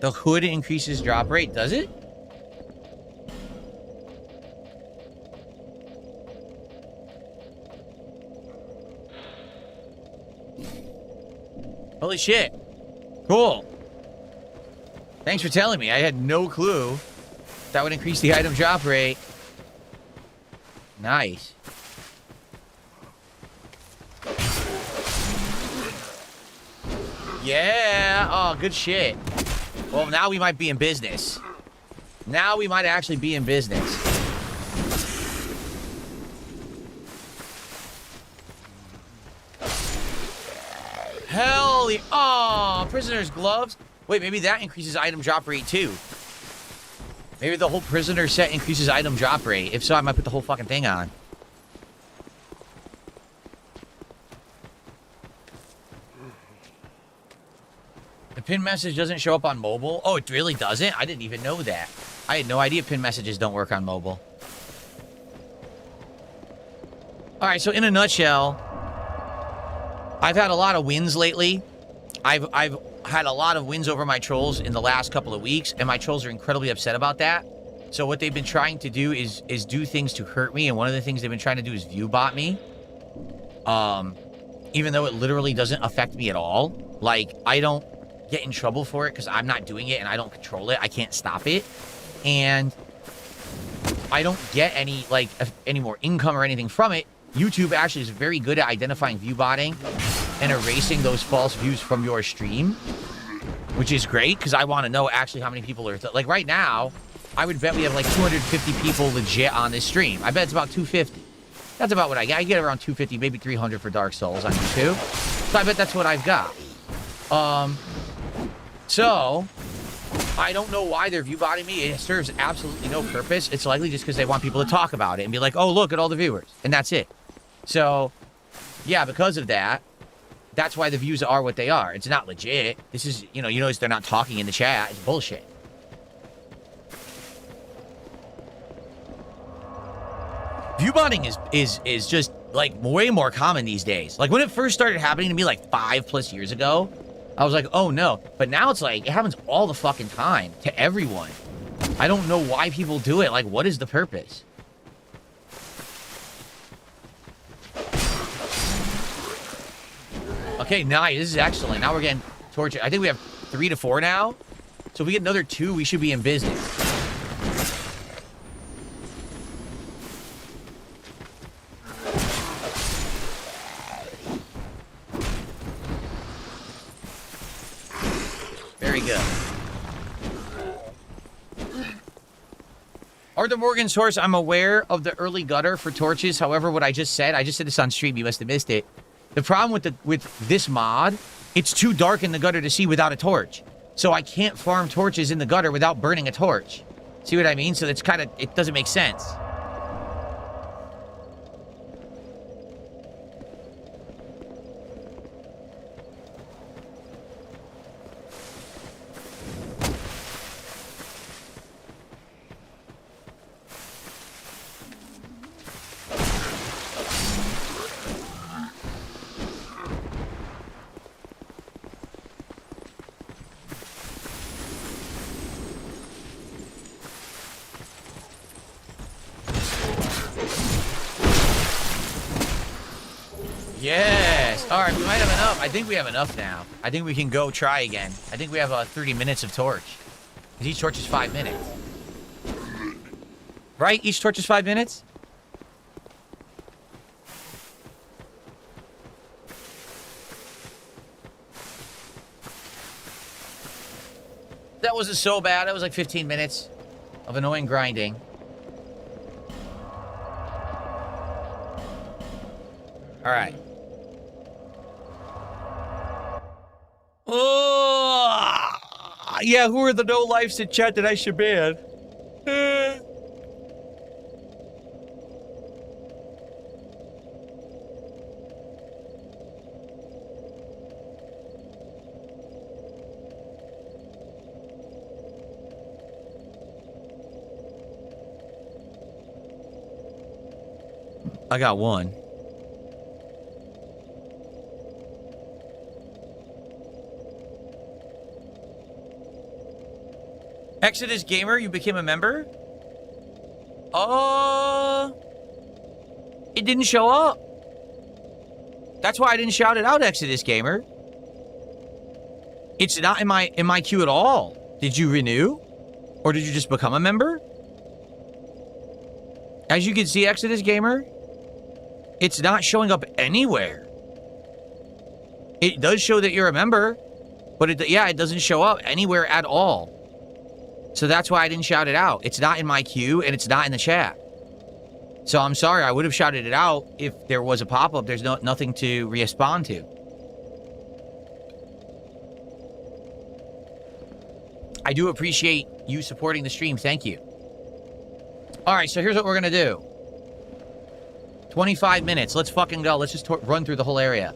The hood increases drop rate, does it? Holy shit. Cool. Thanks for telling me. I had no clue that would increase the item drop rate. Nice. Yeah. Oh, good shit. Well, now we might be in business. Now we might actually be in business. Hell yeah. Oh, prisoner's gloves. Wait, maybe that increases item drop rate too. Maybe the whole prisoner set increases item drop rate. If so, I might put the whole fucking thing on. The pin message doesn't show up on mobile? Oh, it really doesn't? I didn't even know that. I had no idea pin messages don't work on mobile. Alright, so in a nutshell, I've had a lot of wins lately. I've had a lot of wins over my trolls in the last couple of weeks, and my trolls are incredibly upset about that. So what they've been trying to do is do things to hurt me, and one of the things they've been trying to do is view bot me. Even though it literally doesn't affect me at all. Like, I don't get in trouble for it because I'm not doing it and I don't control it. I can't stop it. And I don't get any, like, any more income or anything from it. YouTube actually is very good at identifying view botting and erasing those false views from your stream, which is great because I want to know actually how many people are... like, right now, I would bet we have, like, 250 people legit on this stream. I bet it's about 250. That's about what I get. I get around 250, maybe 300 for Dark Souls on YouTube. So I bet that's what I've got. So, I don't know why they're view botting me. It serves absolutely no purpose. It's likely just because they want people to talk about it and be like, oh, look at all the viewers. And that's it. So, yeah, because of that, that's why the views are what they are. It's not legit. This is, you notice they're not talking in the chat. It's bullshit. View botting is just, like, way more common these days. Like, when it first started happening to me, like, 5+ years ago, I was like, oh, no. But now it's like, it happens all the fucking time to everyone. I don't know why people do it. Like, what is the purpose? Okay, nice. This is excellent. Now we're getting tortured. I think we have 3 to 4 now. So if we get another 2, we should be in business. Very good. Arthur Morgan's horse, I'm aware of the early gutter for torches. However, what I just said this on stream. You must have missed it. The problem with this mod, it's too dark in the gutter to see without a torch. So I can't farm torches in the gutter without burning a torch. See what I mean? So it's kind of, it doesn't make sense. Yes. All right, we might have enough. I think we have enough now. I think we can go try again. I think we have 30 minutes of torch. Because each torch is 5 minutes. Right? Each torch is 5 minutes? That wasn't so bad. That was like 15 minutes of annoying grinding. All right. Oh, yeah, who are the no-lifes in chat that I should ban? I got one. Exodus Gamer, you became a member? It didn't show up. That's why I didn't shout it out, Exodus Gamer. It's not in my queue at all. Did you renew? Or did you just become a member? As you can see, Exodus Gamer, it's not showing up anywhere. It does show that you're a member, but it doesn't show up anywhere at all. So that's why I didn't shout it out. It's not in my queue, and it's not in the chat. So I'm sorry, I would have shouted it out if there was a pop-up. There's nothing to respond to. I do appreciate you supporting the stream. Thank you. All right, so here's what we're going to do. 25 minutes. Let's fucking go. Let's just run through the whole area.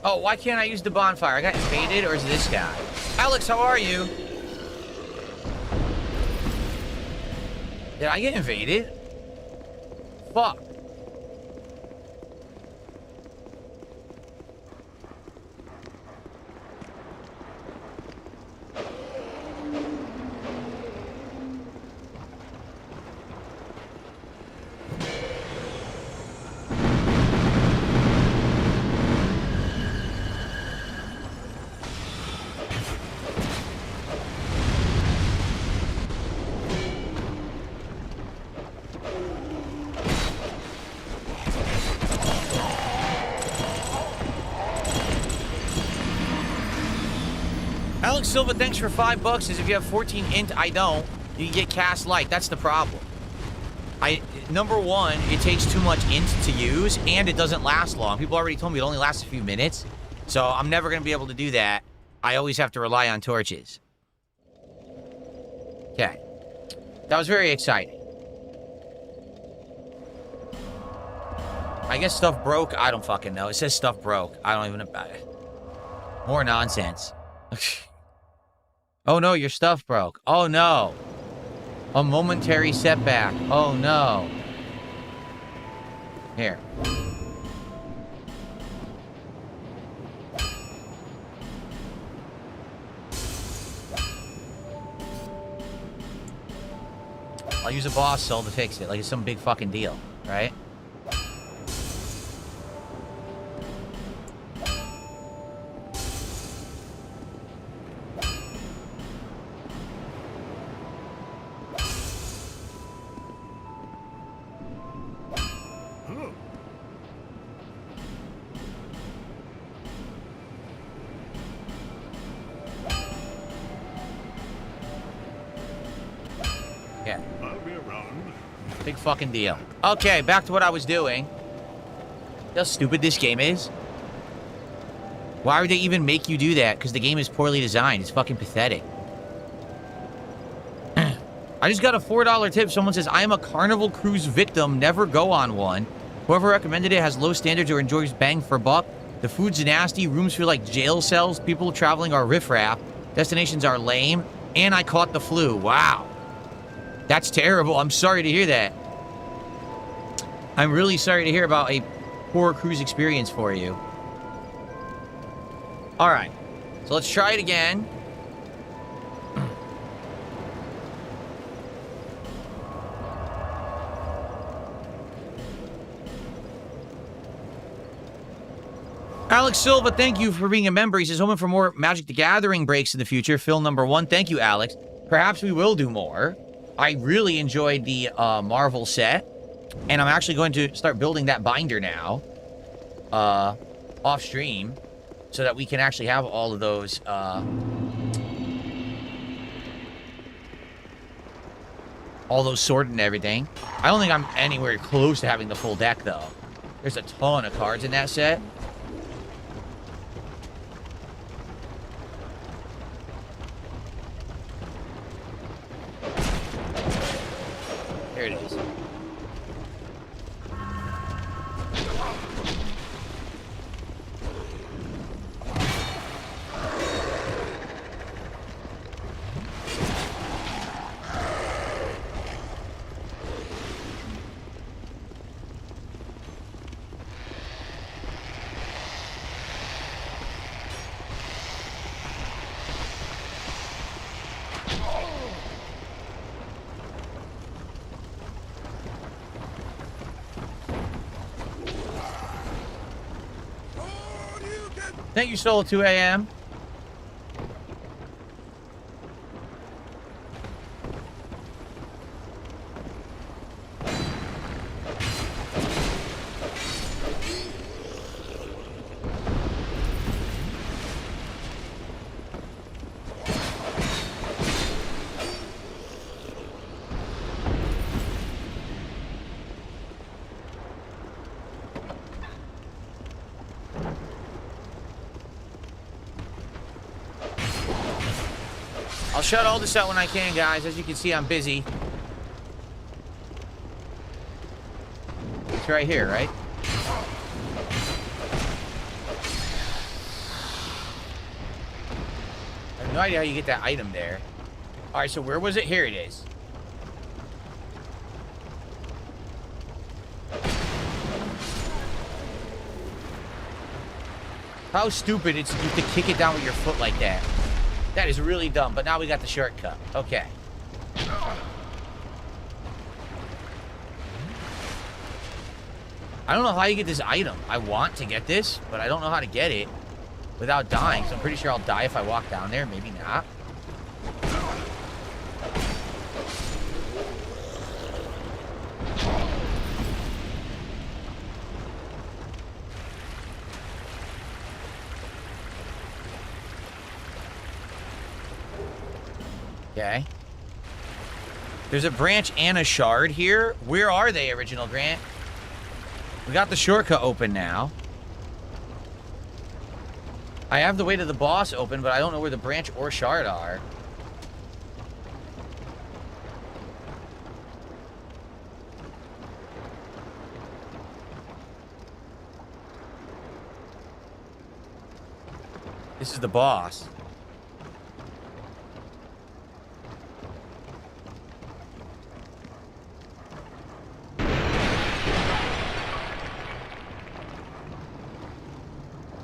Oh, why can't I use the bonfire? I got invaded, or is it this guy? Alex, how are you? Did I get invaded? Fuck. Alex Silva, thanks for $5. Says if you have 14 int, I don't. You get cast light. That's the problem. Number one, it takes too much int to use, and it doesn't last long. People already told me it only lasts a few minutes, so I'm never going to be able to do that. I always have to rely on torches. Okay. That was very exciting. I guess stuff broke. I don't fucking know. It says stuff broke. I don't even know about it. More nonsense. Oh no, your stuff broke. Oh no. A momentary setback. Oh no. Here. I'll use a boss soul to fix it, like it's some big fucking deal, right? Yeah. I'll be around. Big fucking deal. Okay, back to what I was doing. How stupid this game is. Why would they even make you do that? Because the game is poorly designed. It's fucking pathetic. I just got a $4 tip. Someone says, I am a Carnival Cruise victim. Never go on one. Whoever recommended it has low standards or enjoys bang for buck. The food's nasty. Rooms feel like jail cells. People traveling are riffraff. Destinations are lame. And I caught the flu. Wow. That's terrible. I'm sorry to hear that. I'm really sorry to hear about a poor cruise experience for you. All right. So let's try it again. Alex Silva, thank you for being a member. He says, hoping for more Magic the Gathering breaks in the future. Phil number 1. Thank you, Alex. Perhaps we will do more. I really enjoyed the Marvel set. And I'm actually going to start building that binder now. Off stream. So that we can actually have all of those. All those sorted and everything. I don't think I'm anywhere close to having the full deck, though. There's a ton of cards in that set. There it is. Thank you, Soul 2 AM. I'll shut all this out when I can, guys. As you can see, I'm busy. It's right here, right? No idea how you get that item there. All right, so where was it? Here it is. How stupid it's to kick it down with your foot like that. That is really dumb, but now we got the shortcut. Okay. I don't know how you get this item. I want to get this, but I don't know how to get it without dying. So I'm pretty sure I'll die if I walk down there. Maybe not. Okay. There's a branch and a shard here. Where are they, Original Grant? We got the shortcut open now. I have the way to the boss open, but I don't know where the branch or shard are. This is the boss.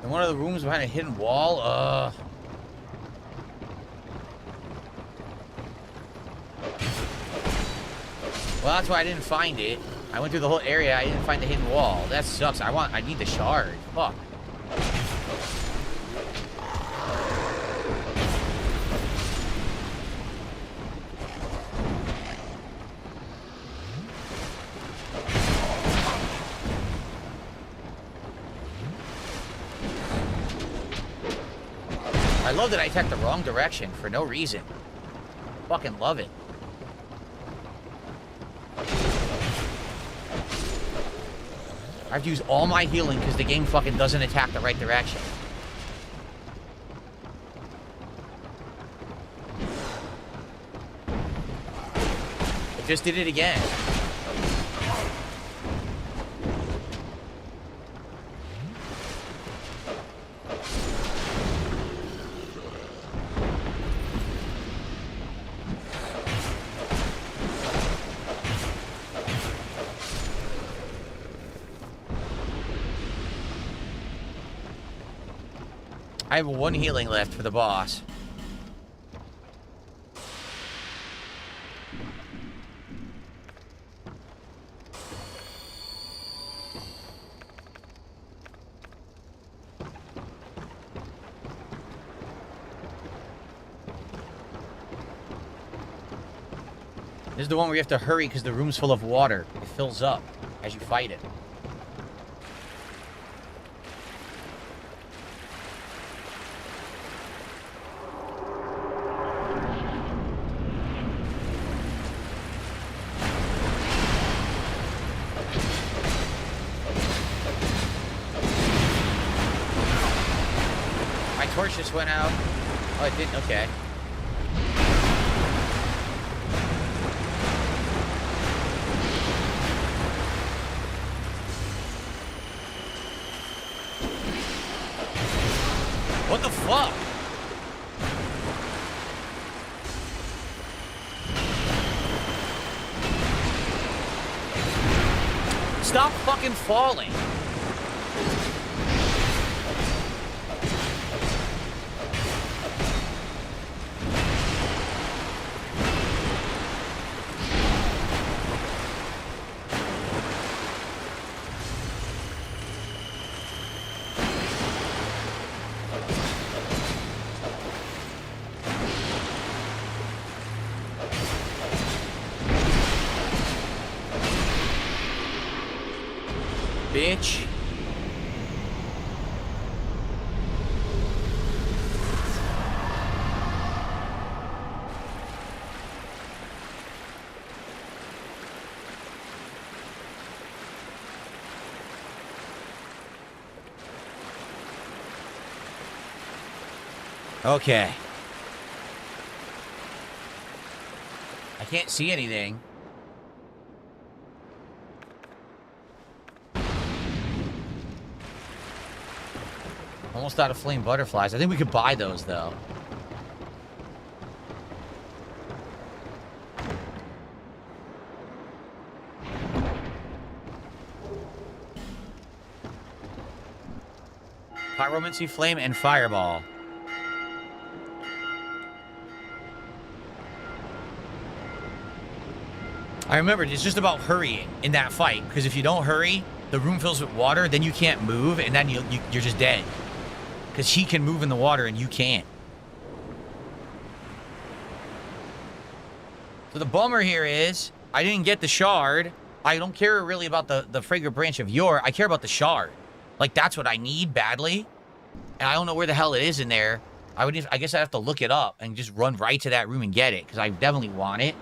In one of the rooms behind a hidden wall, Well, that's why I didn't find it. I went through the whole area, I didn't find the hidden wall. That sucks. I need the shard. Fuck. I love that I attacked the wrong direction for no reason. Fucking love it. I have to use all my healing because the game fucking doesn't attack the right direction. It just did it again. I have one healing left for the boss. This is the one where you have to hurry because the room's full of water. It fills up as you fight it. Torch just went out. Oh, it didn't. Okay. What the fuck? Stop fucking falling. Bitch. Okay. I can't see anything. Almost out of flame butterflies. I think we could buy those, though. Pyromancy Flame and Fireball. I remember it's just about hurrying in that fight, because if you don't hurry, the room fills with water, then you can't move, and then you're just dead. Because he can move in the water and you can't. So the bummer here is, I didn't get the shard. I don't care really about the fragrant branch of yore. I care about the shard. Like, that's what I need badly. And I don't know where the hell it is in there. I guess I'd have to look it up and just run right to that room and get it, because I definitely want it.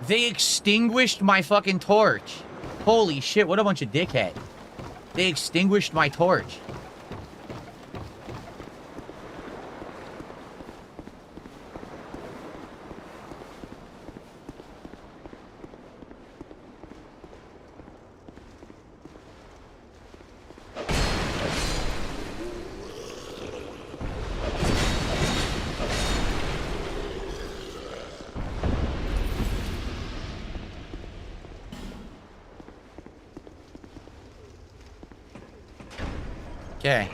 They extinguished my fucking torch. Holy shit, what a bunch of dickhead. They extinguished my torch. Okay.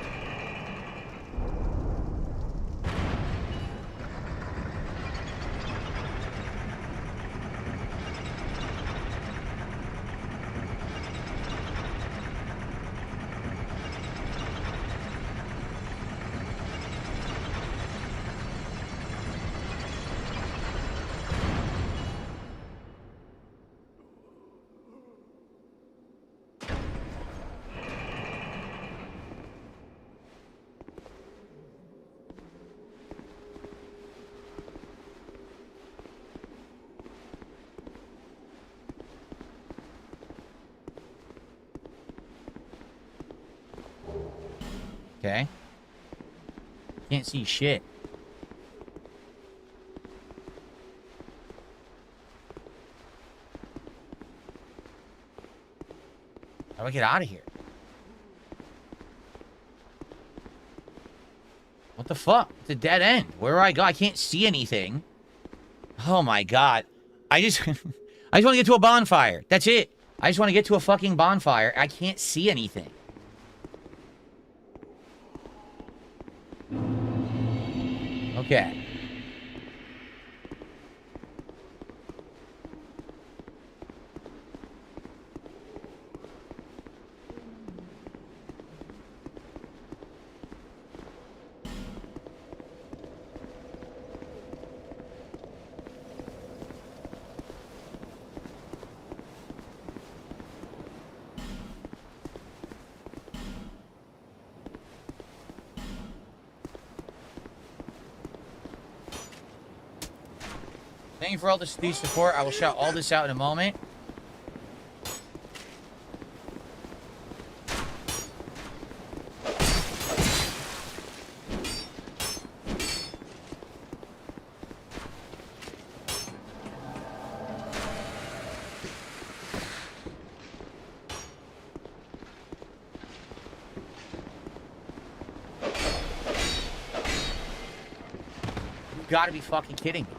Okay. Can't see shit. How do I get out of here? What the fuck? It's a dead end. Where do I go? I can't see anything. Oh my god. I just want to get to a bonfire. That's it. I just want to get to a fucking bonfire. I can't see anything. Okay. Thank you for all the support. I will shout all this out in a moment. You gotta be fucking kidding me.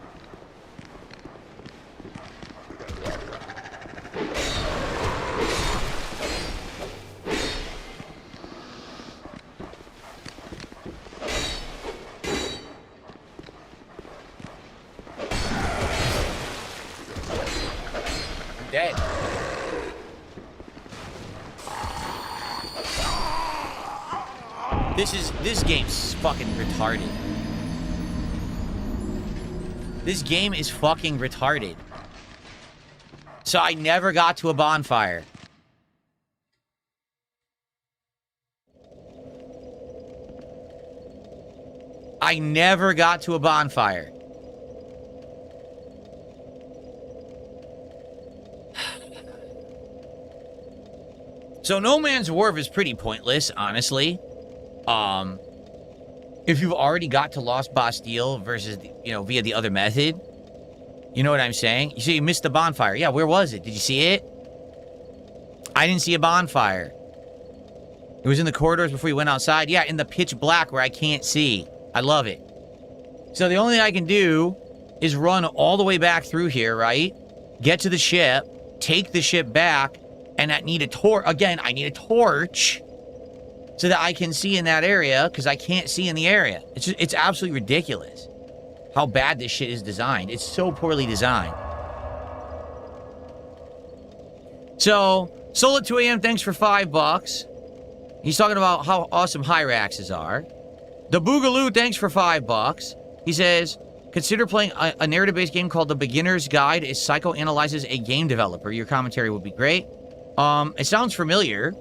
Dead. This game's fucking retarded. This game is fucking retarded. So I never got to a bonfire. I never got to a bonfire. So No Man's Wharf is pretty pointless, honestly. If you've already got to Lost Bastille versus, via the other method, you know what I'm saying? You say you missed the bonfire. Yeah, where was it? Did you see it? I didn't see a bonfire. It was in the corridors before you went outside. Yeah, in the pitch black where I can't see. I love it. So the only thing I can do is run all the way back through here, right? Get to the ship, take the ship back, and I need a torch. Again, I need a torch so that I can see in that area, because I can't see in the area. It's absolutely ridiculous how bad this shit is designed. It's so poorly designed. So, Soul at 2 a.m., thanks for $5. He's talking about how awesome Hyraxes are. The Boogaloo, thanks for $5. He says, consider playing a narrative-based game called The Beginner's Guide. It psychoanalyzes a game developer. Your commentary would be great. It sounds familiar.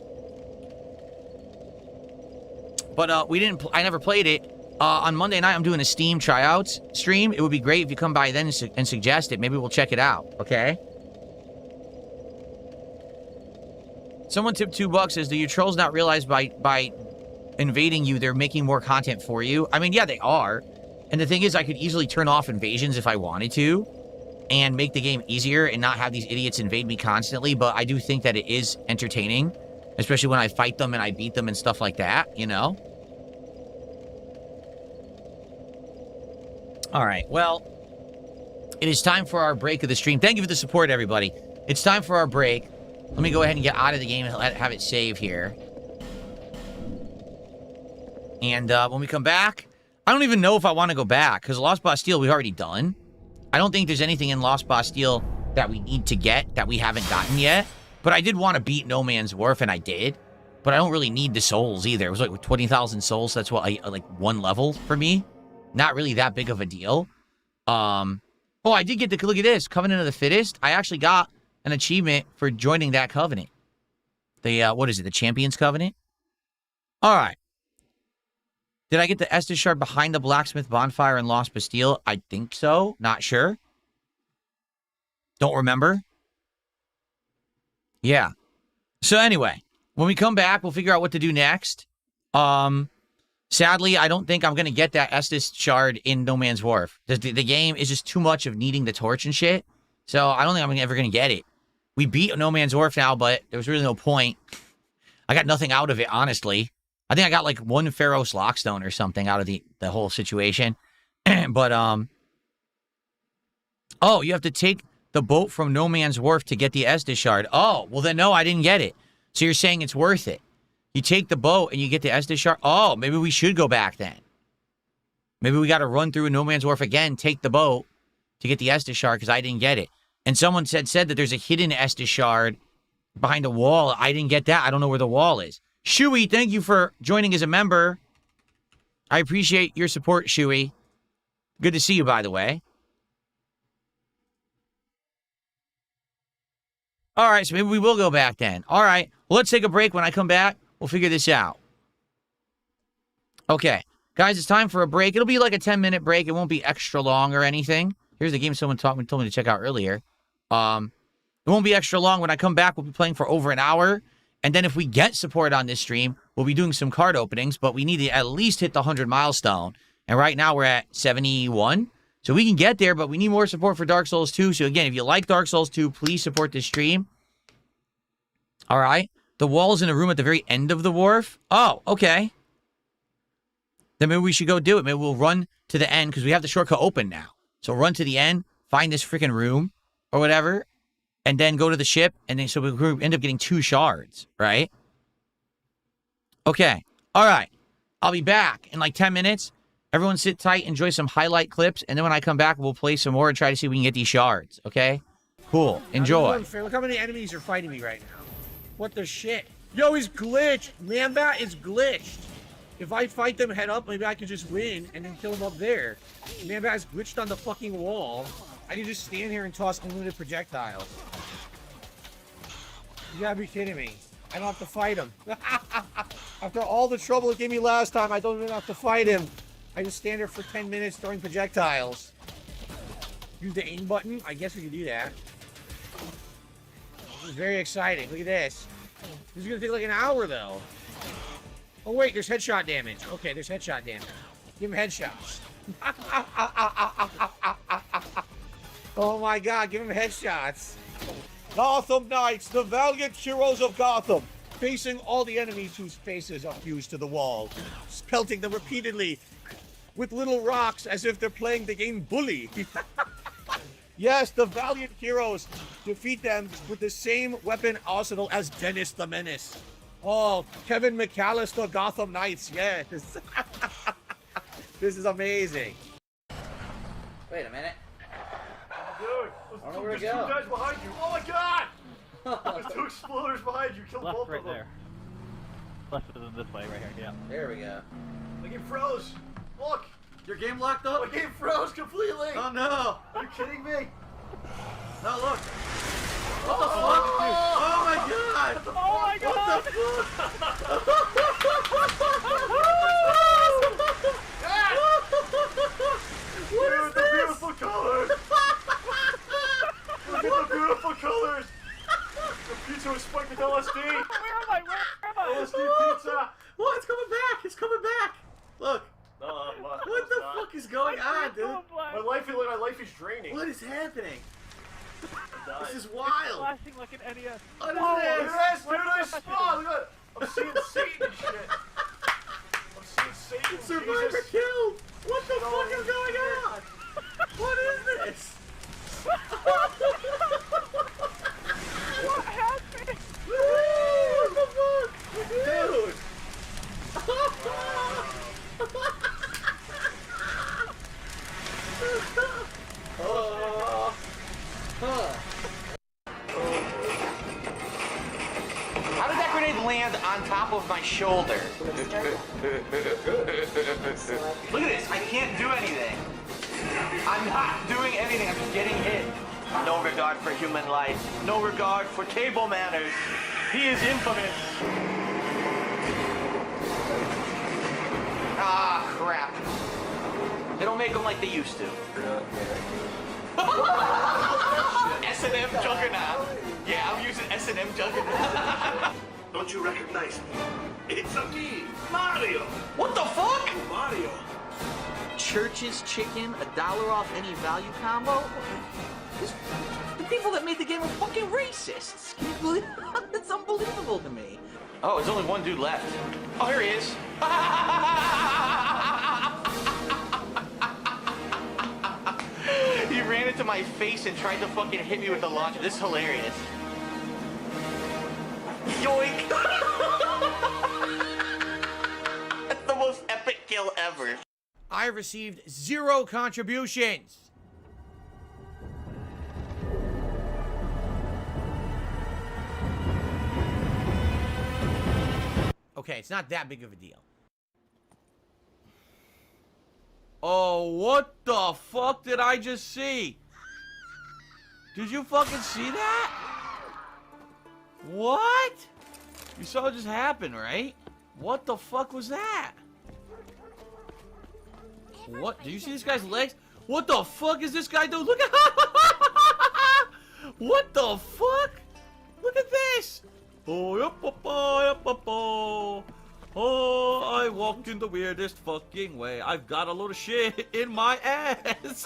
But I never played it. On Monday night, I'm doing a Steam tryouts stream. It would be great if you come by then and suggest it. Maybe we'll check it out, okay? Someone tipped $2, says, do your trolls not realize by invading you, they're making more content for you? I mean, yeah, they are. And the thing is, I could easily turn off invasions if I wanted to and make the game easier and not have these idiots invade me constantly. But I do think that it is entertaining, especially when I fight them and I beat them and stuff like that, you know? All right, well, it is time for our break of the stream. Thank you for the support, everybody. It's time for our break. Let me go ahead and get out of the game and have it save here. And when we come back, I don't even know if I want to go back, because Lost Bastille we've already done. I don't think there's anything in Lost Bastille that we need to get that we haven't gotten yet. But I did want to beat No Man's Wharf, and I did. But I don't really need the souls either. It was like 20,000 souls. So that's what like one level for me. Not really that big of a deal. Oh, I did get to look at this. Covenant of the Fittest. I actually got an achievement for joining that covenant. The, what is it? The Champions Covenant? All right. Did I get the Estus Shard behind the Blacksmith Bonfire in Lost Bastille? I think so. Not sure. Don't remember. Yeah. So anyway, when we come back, we'll figure out what to do next. Sadly, I don't think I'm going to get that Estus Shard in No Man's Wharf. The game is just too much of needing the torch and shit. So I don't think I'm ever going to get it. We beat No Man's Wharf now, but there was really no point. I got nothing out of it, honestly. I think I got like one Pharaoh's Lockstone or something out of the whole situation. But, oh, you have to take the boat from No Man's Wharf to get the Estus Shard. Oh, well then no, I didn't get it. So you're saying it's worth it. You take the boat and you get the Estus Shard. Oh, maybe we should go back then. Maybe we got to run through No Man's Wharf again, take the boat to get the Estus Shard because I didn't get it. And someone said that there's a hidden Estus Shard behind a wall. I didn't get that. I don't know where the wall is. Shuey, thank you for joining as a member. I appreciate your support, Shuey. Good to see you, by the way. All right, so maybe we will go back then. All right, well, let's take a break. When I come back, we'll figure this out. Okay, guys, it's time for a break. It'll be like a 10-minute break. It won't be extra long or anything. Here's the game someone told me to check out earlier. It won't be extra long. When I come back, we'll be playing for over an hour. And then if we get support on this stream, we'll be doing some card openings, but we need to at least hit the 100 milestone. And right now we're at 71. So we can get there, but we need more support for Dark Souls 2. So again, if you like Dark Souls 2, please support this stream. All right. The wall's in a room at the very end of the wharf. Oh, okay. Then maybe we should go do it. Maybe we'll run to the end because we have the shortcut open now. So run to the end, find this freaking room or whatever, and then go to the ship, and then so we end up getting 2 shards, right? Okay. All right. I'll be back in like 10 minutes. Everyone sit tight, enjoy some highlight clips, and then when I come back, we'll play some more and try to see if we can get these shards, okay? Cool. Enjoy. Look how many enemies are fighting me right now. What the shit? Yo, he's glitched. Mambat is glitched. If I fight them head up, maybe I can just win and then kill him up there. Mambat is glitched on the fucking wall. I can just stand here and toss unlimited projectiles. You gotta be kidding me. I don't have to fight him. After all the trouble it gave me last time, I don't even have to fight him. I just stand there for 10 minutes throwing projectiles. Use the aim button? I guess we can do that. This is very exciting. Look at this. This is gonna take like an hour though. Oh wait, there's headshot damage. Okay, there's headshot damage. Give him headshots. Oh my god, give him headshots. Gotham Knights, the valiant heroes of Gotham, facing all the enemies whose faces are fused to the wall, pelting them repeatedly with little rocks as if they're playing the game Bully. Yes, the valiant heroes defeat them with the same weapon arsenal as Dennis the Menace. Oh, Kevin McAllister, Gotham Knights, yes. This is amazing. Wait a minute. Dude, there's two guys behind you. Oh my god! There's two exploders behind you. Kill both of them. There. Left than this way, right here. Yeah. There we go. My game froze. Look, Your game locked up? my game froze completely. Oh no! Are you kidding me? No, look. What the fuck? Oh my god! Oh my god! What is this? The beautiful colors. Look at the beautiful colors. The pizza was spiked with LSD. Where am I? LSD pizza. What? It's coming back! It's coming back! Look! What the fuck is going on, dude? My life is draining. What is happening? This is It's wild! flashing like an NES. What is Look this? at this, dude. I spawned. Look at it. I'm seeing Satan and shit. I'm seeing Satan. Survivor Jesus. killed! What the fuck is going on? What is this? What happened? What the fuck? Dude! How did that grenade land on top of my shoulder? Look at this. I can't do anything. I'm not doing anything. I'm just getting hit. No regard for human life. No regard for table manners. He is infamous. Ah, crap. They don't make them like they used to. S&M Juggernaut. Yeah, I'm using S&M Juggernaut. Don't you recognize me? It's a me, Mario. What the fuck? Mario. Church's Chicken, $1 off any value combo? The people that made the game are fucking racists. Can you believe that? That's unbelievable to me. Oh, there's only one dude left. Oh, here he is. He ran into my face and tried to fucking hit me with the launcher. This is hilarious. Yoink! That's the most epic kill ever. I received 0 contributions. Okay, it's not that big of a deal. Oh, what the fuck did I just see? Did you fucking see that? What? You saw it just happen, right? What the fuck was that? What? Do you see this guy's legs? What the fuck is this guy doing? Look at what the fuck? Look at this. Oh, oh, I walked in the weirdest fucking way. I've got a load of shit in my ass.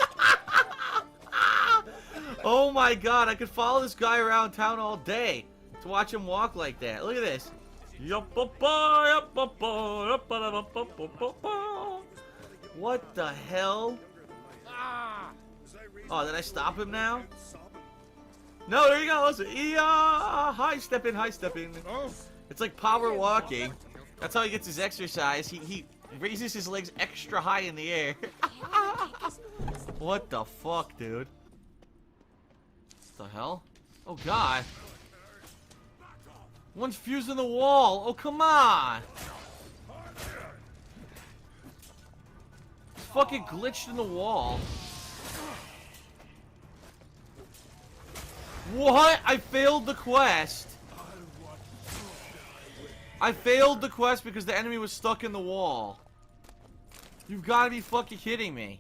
Oh my god, I could follow this guy around town all day to watch him walk like that. Look at this. What the hell? Oh, did I stop him now? No, there he goes. High stepping, high stepping. It's like power walking. That's how he gets his exercise. He raises his legs extra high in the air. What the fuck, dude? What the hell? Oh god. One's fused in the wall. Oh, come on. It's fucking glitched in the wall. What? I failed the quest. I failed the quest because the enemy was stuck in the wall. You've got to be fucking kidding me.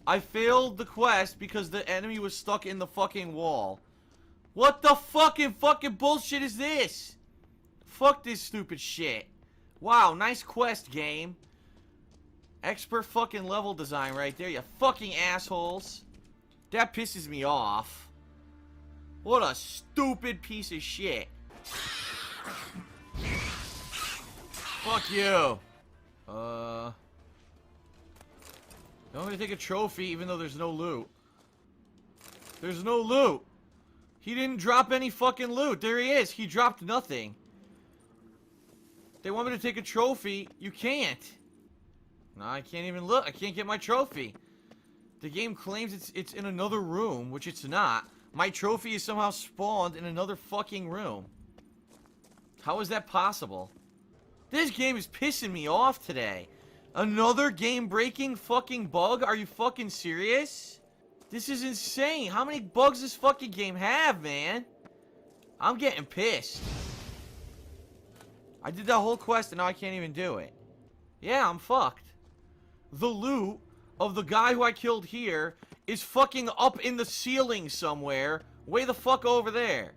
I failed the quest because the enemy was stuck in the fucking wall. What the fucking bullshit is this? Fuck this stupid shit. Wow, nice quest, game. Expert fucking level design right there, you fucking assholes. That pisses me off. What a stupid piece of shit. Fuck you. I'm gonna take a trophy even though there's no loot. There's no loot. He didn't drop any fucking loot. There he is. He dropped nothing. They want me to take a trophy. You can't. No, I can't even look. I can't get my trophy. The game claims it's in another room, which it's not. My trophy is somehow spawned in another fucking room. How is that possible? This game is pissing me off today. Another game-breaking fucking bug? Are you fucking serious? This is insane. How many bugs does this fucking game have, man? I'm getting pissed. I did that whole quest and now I can't even do it. Yeah, I'm fucked. The loot of the guy who I killed here is fucking up in the ceiling somewhere. Way the fuck over there.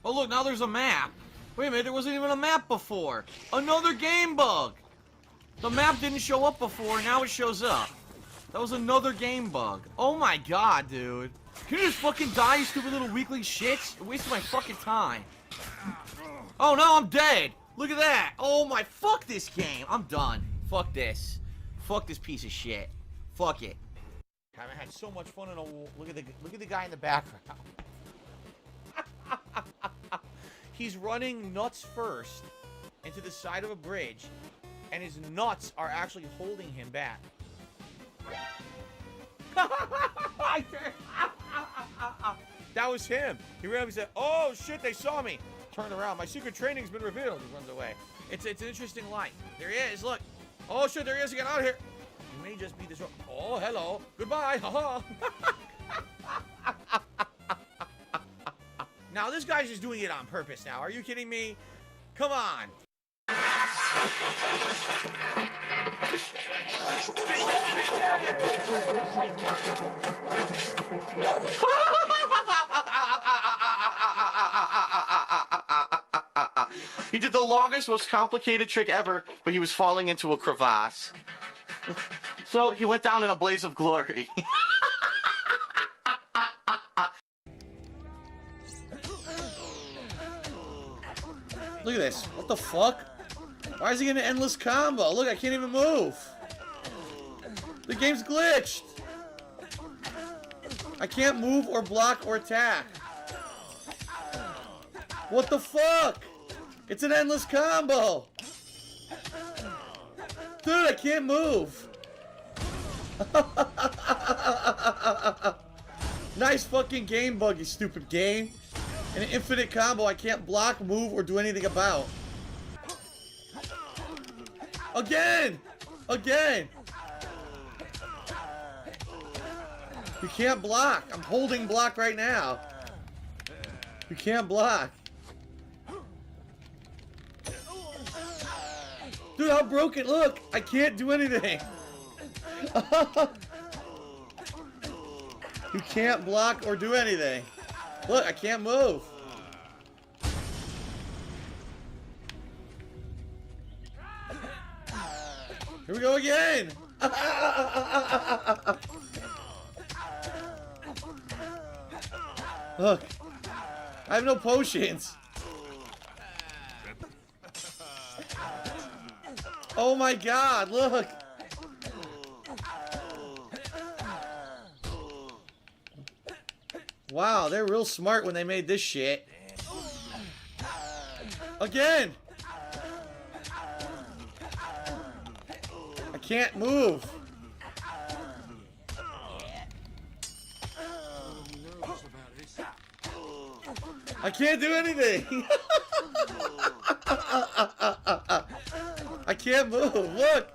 Oh look, now there's a map. Wait a minute, there wasn't even a map before. Another game bug. The map didn't show up before, now it shows up. That was another game bug. Oh my god, dude. Can you just fucking die, you stupid little weakling shits? You're wasting my fucking time. Oh no, I'm dead. Look at that. Oh my, fuck this game. I'm done. Fuck this. Fuck this piece of shit. Fuck it. I had so much fun in a... Look at the guy in the background. He's running nuts first into the side of a bridge, and his nuts are actually holding him back. That was him. He ran up and said, "Oh shit, they saw me." Turn around. My secret training's been revealed. He runs away. It's an interesting life. There he is. Look. Oh shit, there he is. Get out of here. You may just be this. Oh, hello. Goodbye. Haha. Now this guy's just doing it on purpose now. Are you kidding me? Come on. He did the longest, most complicated trick ever, but he was falling into a crevasse. So he went down in a blaze of glory. Look at this. What the fuck? Why is he getting an endless combo? Look, I can't even move. The game's glitched. I can't move or block or attack. What the fuck? It's an endless combo. Dude, I can't move. Nice fucking game bug, you stupid game. An infinite combo I can't block, move, or do anything about. Again! Again! You can't block. I'm holding block right now. You can't block. Dude, how broken. Look, I can't do anything. You can't block or do anything. Look, I can't move. Here we go again. Look, I have no potions. Oh my god, look. Wow, they're real smart when they made this shit. Again! I can't move. I can't do anything. I can't move. Look.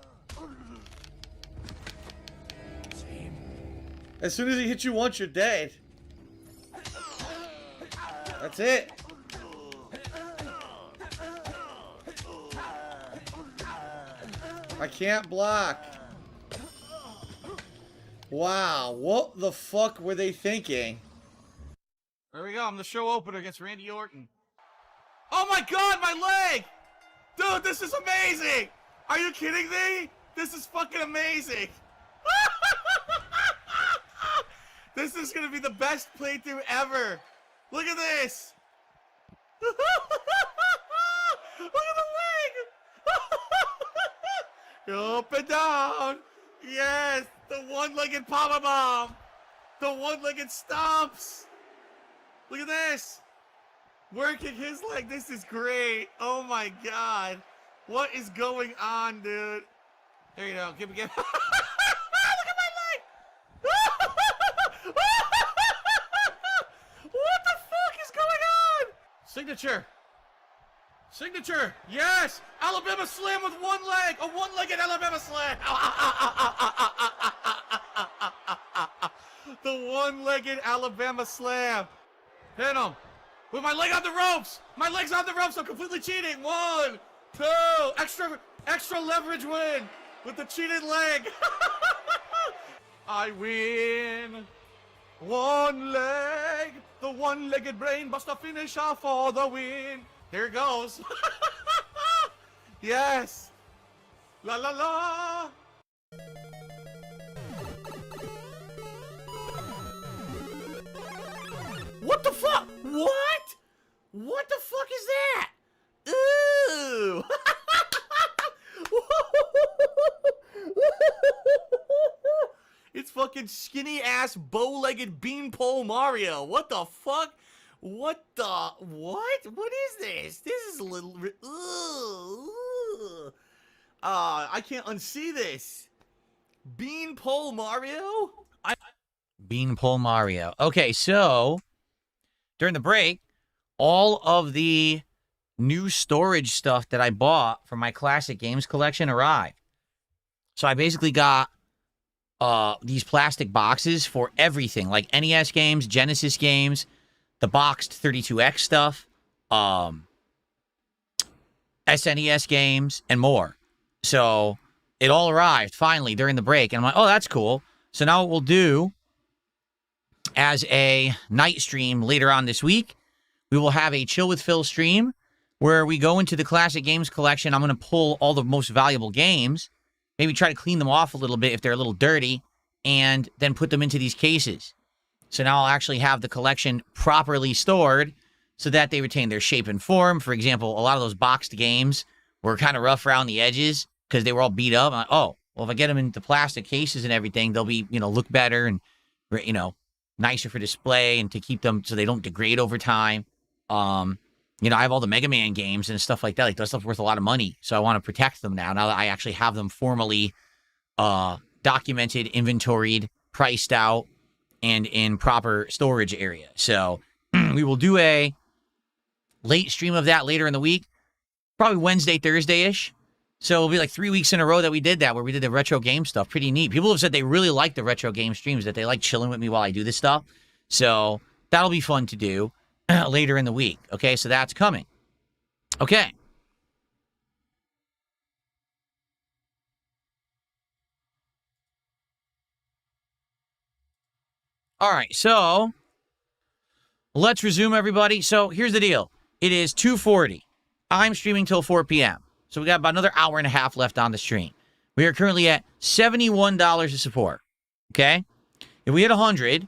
As soon as he hits you once, you're dead. That's it. I can't block. Wow, what the fuck were they thinking? There we go, I'm the show opener against Randy Orton. Oh my god, my leg! Dude, this is amazing! Are you kidding me? This is fucking amazing! This is gonna be the best playthrough ever! Look at this! Look at the leg! Up and down! Yes! The one-legged powerbomb! The one-legged stomps. Look at this. Working his leg. This is great. Oh my god. What is going on, dude? There you go. Give me. Look at my leg. What the fuck is going on? Signature. Signature. Yes. Alabama slam with one leg. A one-legged Alabama slam. The one-legged Alabama slam. Hit him. With my leg on the ropes. My leg's on the ropes. I'm completely cheating. 1, 2. Extra leverage win with the cheated leg. I win. One leg. The one-legged brain buster finisher for the win. Here it goes. Yes. La la la. What the fuck? What? What the fuck is that? Ooh. It's fucking skinny ass bow-legged beanpole Mario. What the fuck? What the what? What is this? This is a little I can't unsee this. Beanpole Mario? Beanpole Mario. Okay, so during the break, all of the new storage stuff that I bought for my classic games collection arrived. So I basically got these plastic boxes for everything, like NES games, Genesis games, the boxed 32X stuff, SNES games, and more. So it all arrived finally during the break, and I'm like, oh, that's cool. So now what we'll do as a night stream later on this week, we will have a Chill with Phil stream where we go into the classic games collection. I'm going to pull all the most valuable games, maybe try to clean them off a little bit if they're a little dirty, and then put them into these cases. So now I'll actually have the collection properly stored so that they retain their shape and form. For example, a lot of those boxed games were kind of rough around the edges because they were all beat up. I'm like, oh, well, if I get them into plastic cases and everything, they'll be, look better and, nicer for display and to keep them so they don't degrade over time. I have all the Mega Man games and stuff like that. Like, that stuff's worth a lot of money. So I want to protect them now that I actually have them formally documented, inventoried, priced out, and in proper storage area. So we will do a late stream of that later in the week, probably Wednesday, Thursday-ish. So it'll be like 3 weeks in a row that we did that, where we did the retro game stuff. Pretty neat. People have said they really like the retro game streams, that they like chilling with me while I do this stuff. So that'll be fun to do later in the week. Okay, so that's coming. Okay. All right, so let's resume, everybody. So here's the deal. It is 2:40. I'm streaming till 4 p.m. So we got about another hour and a half left on the stream. We are currently at $71 to support. Okay? If we hit 100,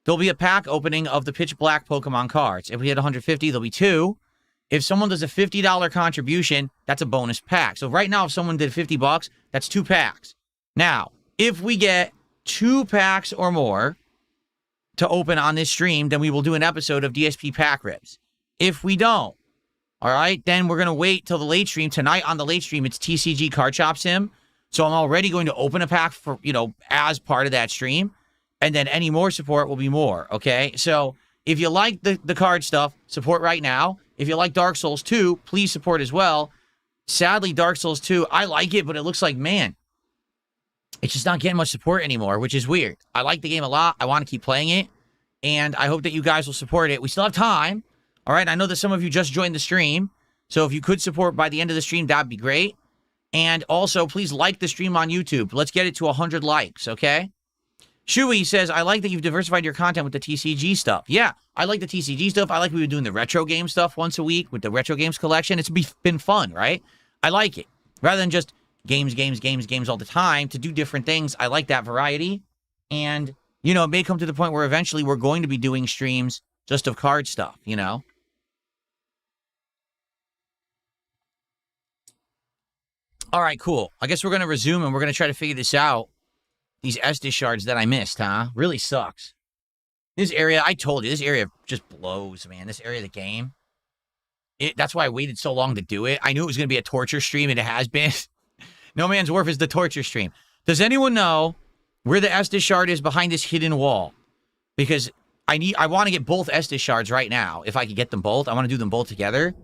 there'll be a pack opening of the Pitch Black Pokemon cards. If we hit 150, there'll be 2. If someone does a $50 contribution, that's a bonus pack. So right now, if someone did $50, that's 2 packs. Now, if we get 2 packs or more to open on this stream, then we will do an episode of DSP Pack Rips. If we don't, all right, then we're going to wait till the late stream. Tonight on the late stream, it's TCG Card Shop Sim. So I'm already going to open a pack for, as part of that stream. And then any more support will be more, okay? So if you like the card stuff, support right now. If you like Dark Souls 2, please support as well. Sadly, Dark Souls 2, I like it, but it looks like, man, it's just not getting much support anymore, which is weird. I like the game a lot. I want to keep playing it. And I hope that you guys will support it. We still have time. All right, I know that some of you just joined the stream. So if you could support by the end of the stream, that'd be great. And also, please like the stream on YouTube. Let's get it to 100 likes, okay? Shui says, I like that you've diversified your content with the TCG stuff. Yeah, I like the TCG stuff. I like we've been doing the retro game stuff once a week with the retro games collection. It's been fun, right? I like it. Rather than just games all the time, to do different things. I like that variety. And, it may come to the point where eventually we're going to be doing streams just of card stuff, All right, cool. I guess we're going to resume and we're going to try to figure this out. These Estus shards that I missed, huh? Really sucks. This area, I told you, this area just blows, man. This area of the game. That's why I waited so long to do it. I knew it was going to be a torture stream, and it has been. No Man's Wharf is the torture stream. Does anyone know where the Estus shard is behind this hidden wall? Because I want to get both Estus shards right now. If I could get them both, I want to do them both together.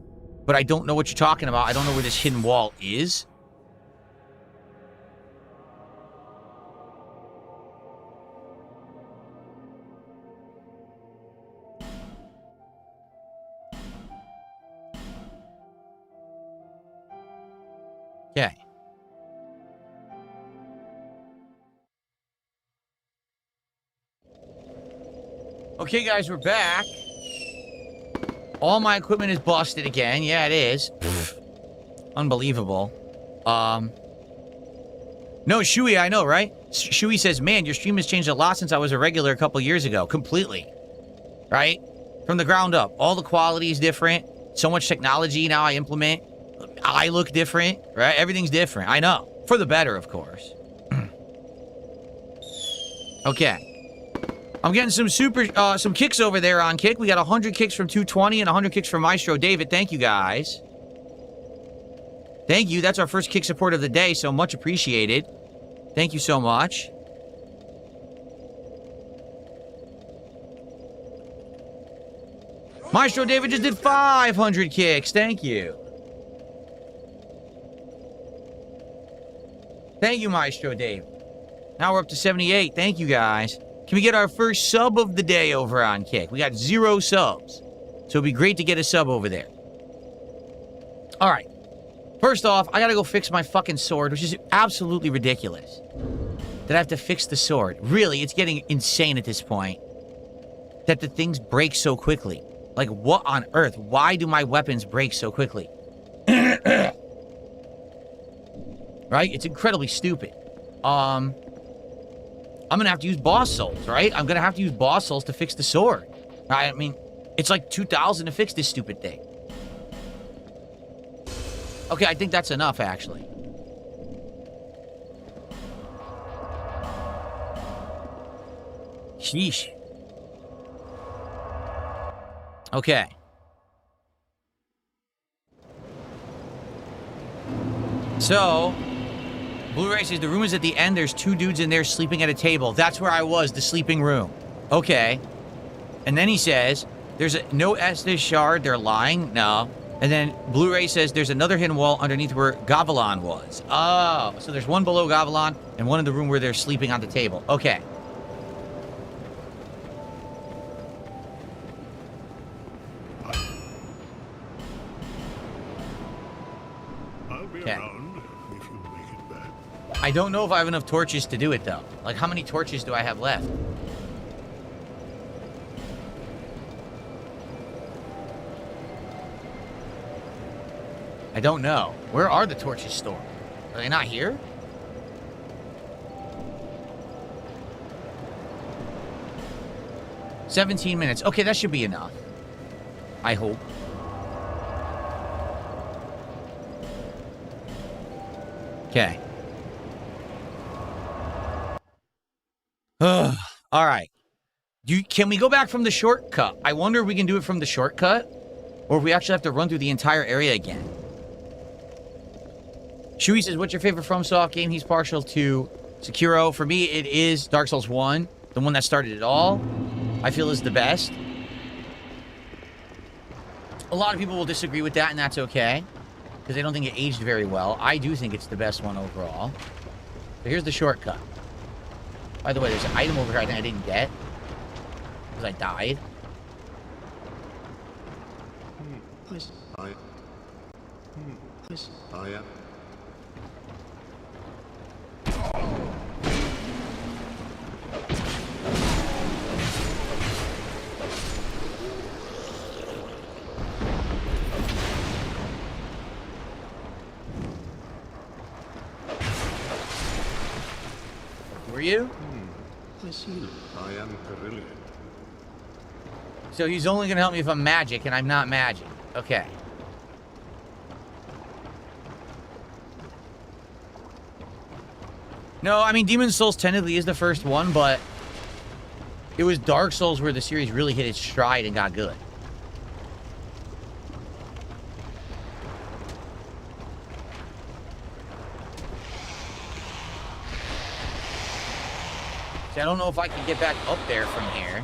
But I don't know what you're talking about. I don't know where this hidden wall is. Okay. Okay, guys, we're back. All my equipment is busted again. Yeah, it is. Unbelievable. No, Shui, I know, right? Shui says, man, your stream has changed a lot since I was a regular a couple years ago. Completely. Right? From the ground up. All the quality is different. So much technology now I implement. I look different, right? Everything's different. I know. For the better, of course. Okay. I'm getting some kicks over there on Kick. We got 100 kicks from 220 and 100 kicks from Maestro David. Thank you, guys. Thank you. That's our first kick support of the day, so much appreciated. Thank you so much. Maestro David just did 500 kicks. Thank you. Thank you, Maestro David. Now we're up to 78. Thank you, guys. Can we get our first sub of the day over on Kick? We got 0 subs. So it'd be great to get a sub over there. All right. First off, I gotta go fix my fucking sword, which is absolutely ridiculous. That I have to fix the sword. Really, it's getting insane at this point. That the things break so quickly. Like, what on earth? Why do my weapons break so quickly? Right? It's incredibly stupid. I'm gonna have to use boss souls, right? I'm gonna have to use boss souls to fix the sword. I mean, it's like 2,000 to fix this stupid thing. Okay, I think that's enough, actually. Sheesh. Okay. So, Blu-ray says the room is at the end. There's 2 dudes in there sleeping at a table. That's where I was, the sleeping room. Okay. And then he says, there's no Estus shard. They're lying. No. And then Blu-ray says there's another hidden wall underneath where Gavilan was. Oh, so there's one below Gavilan and one in the room where they're sleeping on the table. Okay. I'll be around if you make it back. I don't know if I have enough torches to do it, though. Like, how many torches do I have left? I don't know. Where are the torches stored? Are they not here? "17 minutes. Okay, that should be enough. I hope. Okay. All right. Can we go back from the shortcut? I wonder if we can do it from the shortcut, or if we actually have to run through the entire area again. Shui says, what's your favorite FromSoft game? He's partial to Sekiro. For me, it is Dark Souls 1, the one that started it all. I feel is the best. A lot of people will disagree with that, and that's okay, because they don't think it aged very well. I do think it's the best one overall. So here's the shortcut. By the way, there's an item over here I didn't get, because I died. Were you? I am Carillion. So he's only going to help me if I'm magic, and I'm not magic. Okay. No, I mean, Demon's Souls technically is the first one, but It was Dark Souls where the series really hit its stride and got good. See, I don't know if I can get back up there from here.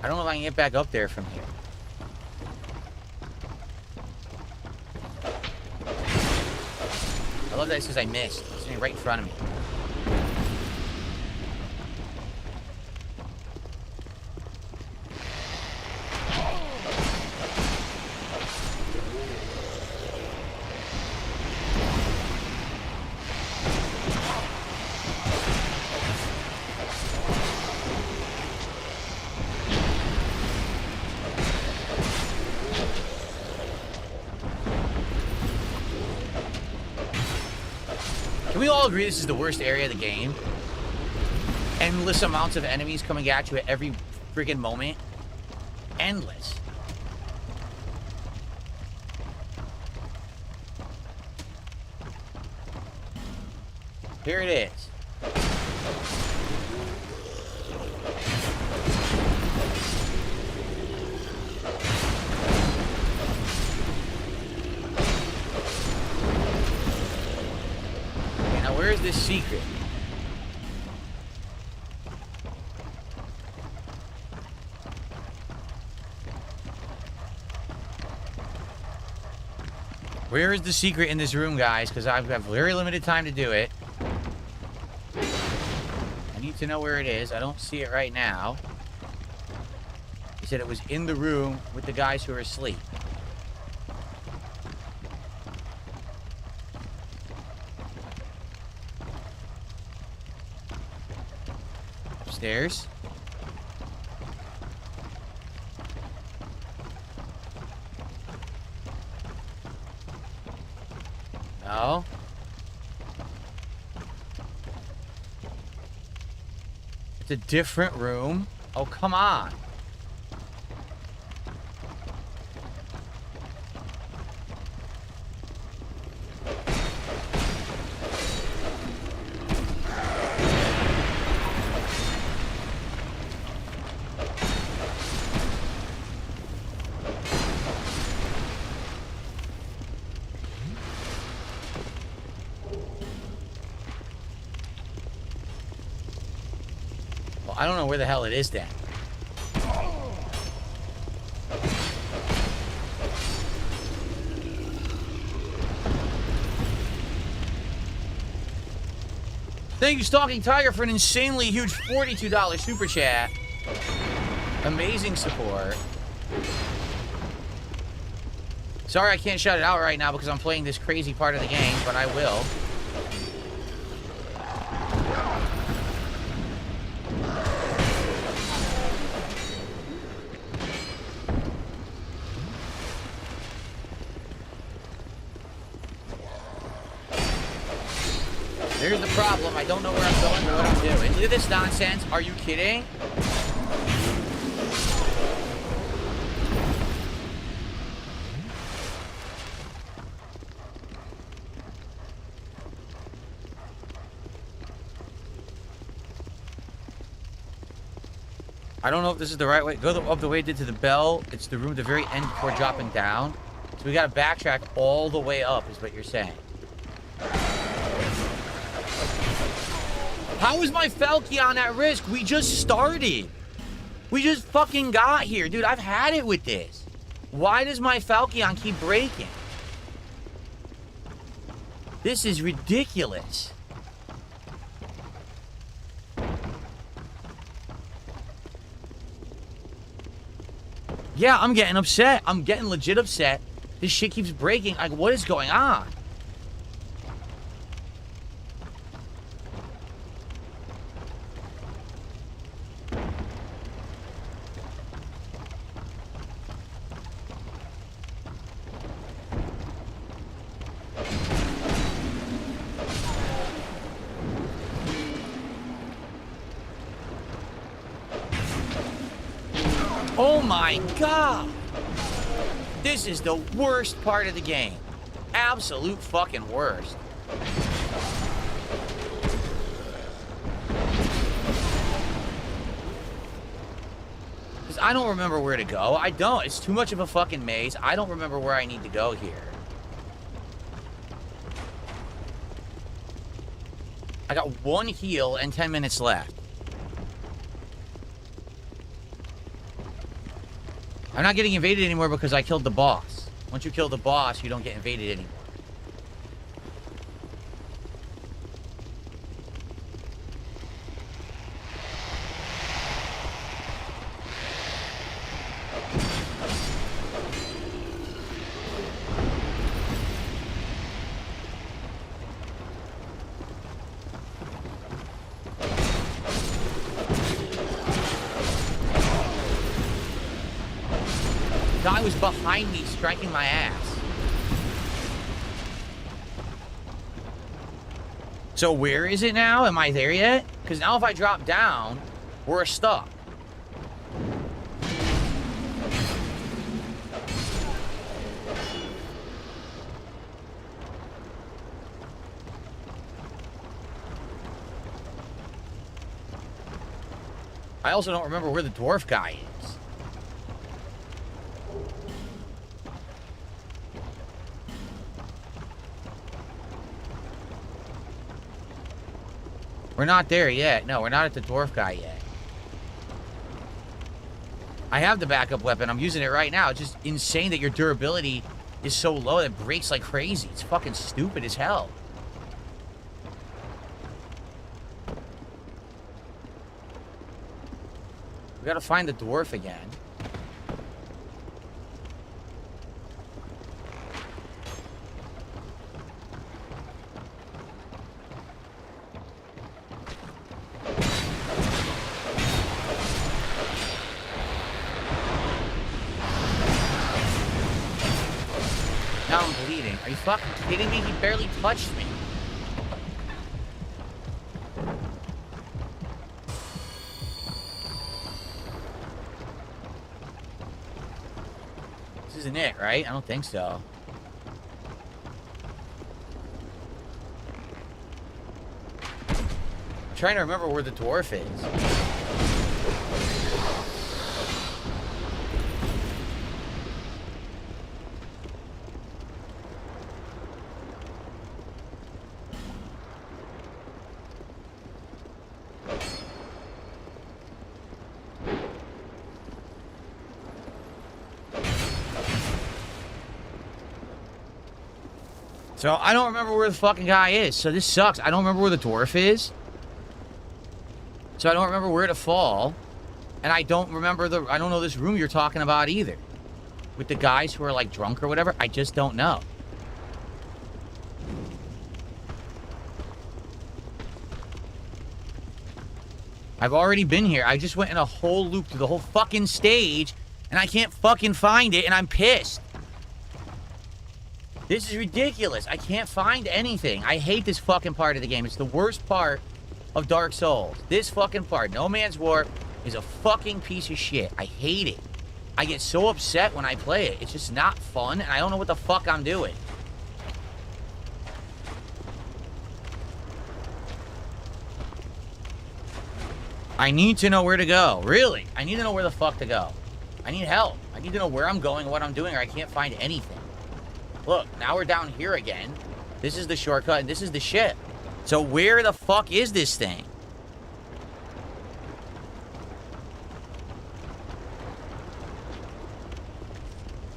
I don't know if I can get back up there from here. I love that it says I missed. It's sitting right in front of me. Can we all agree this is the worst area of the game? Endless amounts of enemies coming at you at every friggin' moment. Endless. Here it is. Where's this secret? Where is the secret in this room, guys? Because I've got very limited time to do it. I need to know where it is. I don't see it right now. He said it was in the room with the guys who are asleep. Upstairs. No. It's a different room. Oh, come on. I don't know where the hell it is then. Thank you, Stalking Tiger, for an insanely huge $42 super chat. Amazing support. Sorry I can't shout it out right now because I'm playing this crazy part of the game, but I will. Here's the problem. I don't know where I'm going or what I'm doing. Look at this nonsense. Are you kidding? I don't know if this is the right way. Go up the way it did to the bell. It's the room at the very end before dropping down. So we gotta backtrack all the way up, is what you're saying. How is my Falchion at risk? We just started. We just fucking got here. Dude, I've had it with this. Why does my Falchion keep breaking? This is ridiculous. Yeah, I'm getting upset. I'm getting legit upset. This shit keeps breaking. Like, what is going on? Oh my god! This is the worst part of the game. Absolute fucking worst. Because I don't remember where to go. I don't. It's too much of a fucking maze. I don't remember where I need to go here. I got 1 heal and 10 minutes left. I'm not getting invaded anymore because I killed the boss. Once you kill the boss, you don't get invaded anymore. Guy was behind me striking my ass. So where is it now? Am I there yet? Because now if I drop down, we're stuck. I also don't remember where the dwarf guy is. We're not there yet. No, we're not at the dwarf guy yet. I have the backup weapon. I'm using it right now. It's just insane that your durability is so low that it breaks like crazy. It's fucking stupid as hell. We gotta find the dwarf again. Now I'm bleeding. Are you fucking kidding me? He barely touched me. This isn't it, right? I don't think so. I'm trying to remember where the dwarf is. So I don't remember where the fucking guy is. So this sucks. I don't remember where the dwarf is. So I don't remember where to fall. And I don't remember I don't know this room you're talking about either. With the guys who are like drunk or whatever. I just don't know. I've already been here. I just went in a whole loop through the whole fucking stage. And I can't fucking find it. And I'm pissed. This is ridiculous. I can't find anything. I hate this fucking part of the game. It's the worst part of Dark Souls. This fucking part, No Man's Warp, is a fucking piece of shit. I hate it. I get so upset when I play it. It's just not fun, and I don't know what the fuck I'm doing. I need to know where to go. Really. I need to know where the fuck to go. I need help. I need to know where I'm going, what I'm doing, or I can't find anything. Look, now we're down here again. This is the shortcut, and this is the ship. So where the fuck is this thing?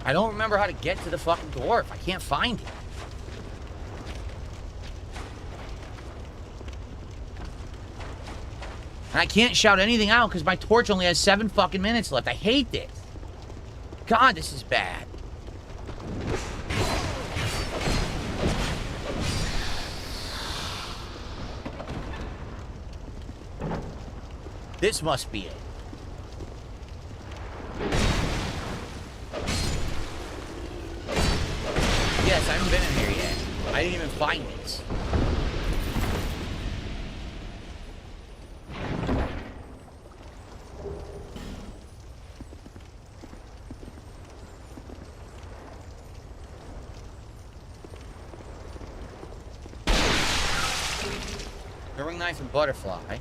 I don't remember how to get to the fucking dwarf. I can't find it. And I can't shout anything out because my torch only has 7 fucking minutes left. I hate this. God, this is bad. This must be it. Yes, I haven't been in here yet. I didn't even find this. Throwing knife and butterfly.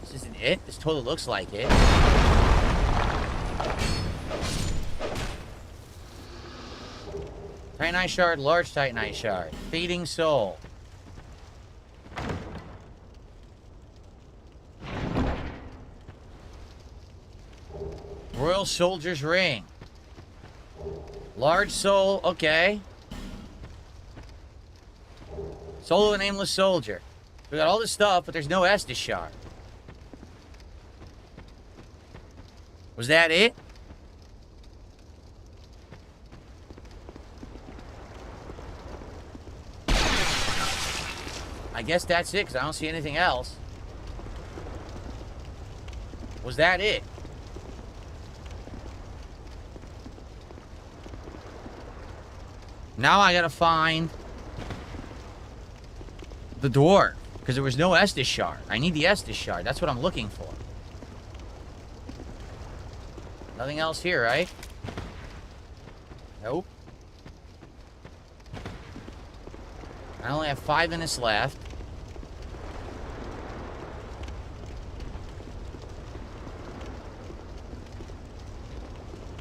This isn't it? This totally looks like it. Titanite shard, large titanite shard. Fading soul. Royal soldier's ring. Large soul, okay. Soul of a nameless soldier. We got all this stuff, but there's no Estus shard. Was that it? I guess that's it, because I don't see anything else. Was that it? Now I gotta find the dwarf, because there was no Estus shard. I need the Estus shard. That's what I'm looking for. Nothing else here, right? Nope. I only have 5 minutes left.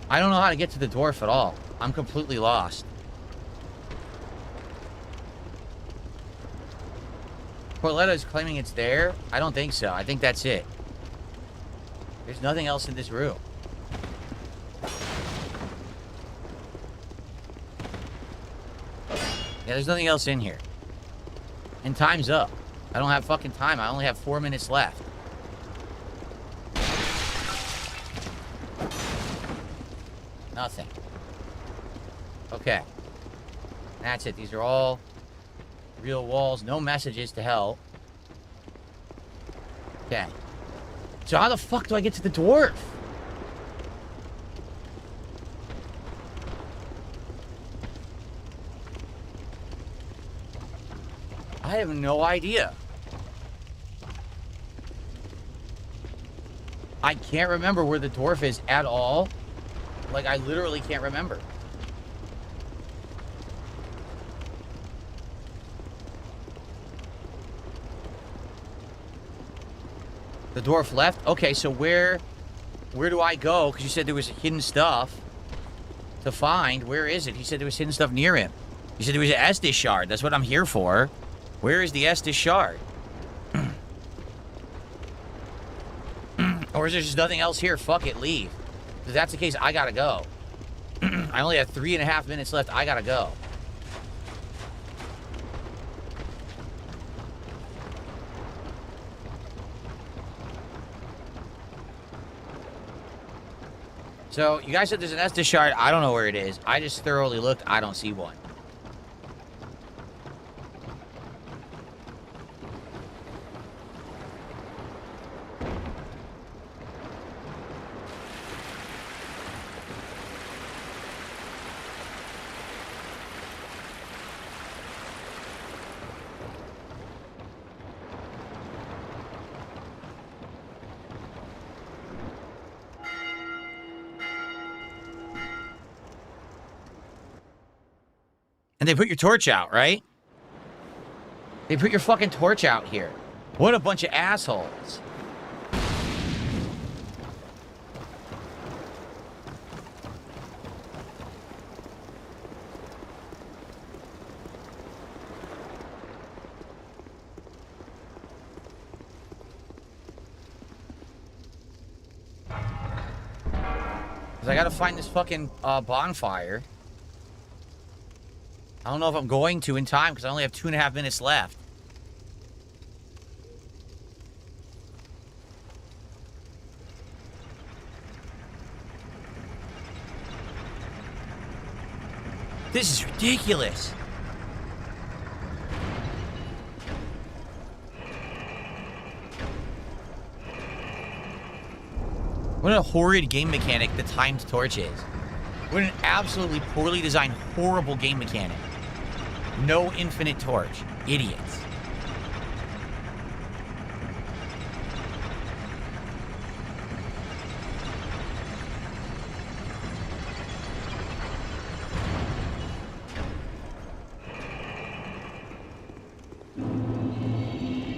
I don't know how to get to the dwarf at all. I'm completely lost. Corletta is claiming it's there? I don't think so. I think that's it. There's nothing else in this room. Yeah, there's nothing else in here. And time's up. I don't have fucking time. I only have 4 minutes left. Nothing. Okay. That's it. These are all real walls. No messages to help. Okay. So how the fuck do I get to the dwarf? I have no idea. I can't remember where the dwarf is at all. Like, I literally can't remember. The dwarf left? Okay, so where do I go? Because you said there was hidden stuff to find. Where is it? He said there was hidden stuff near him. He said there was an Estus shard. That's what I'm here for. Where is the Estus shard? Or is there just nothing else here? Fuck it, leave. If that's the case, I gotta go. I only have 3.5 minutes left. I gotta go. So, you guys said there's an Estus shard. I don't know where it is. I just thoroughly looked. I don't see one. And they put your torch out, right? They put your fucking torch out here. What a bunch of assholes. Because I gotta find this fucking bonfire. I don't know if I'm going to in time because I only have 2.5 minutes left. This is ridiculous. What a horrid game mechanic the timed torch is. What an absolutely poorly designed, horrible game mechanic. No infinite torch. Idiots.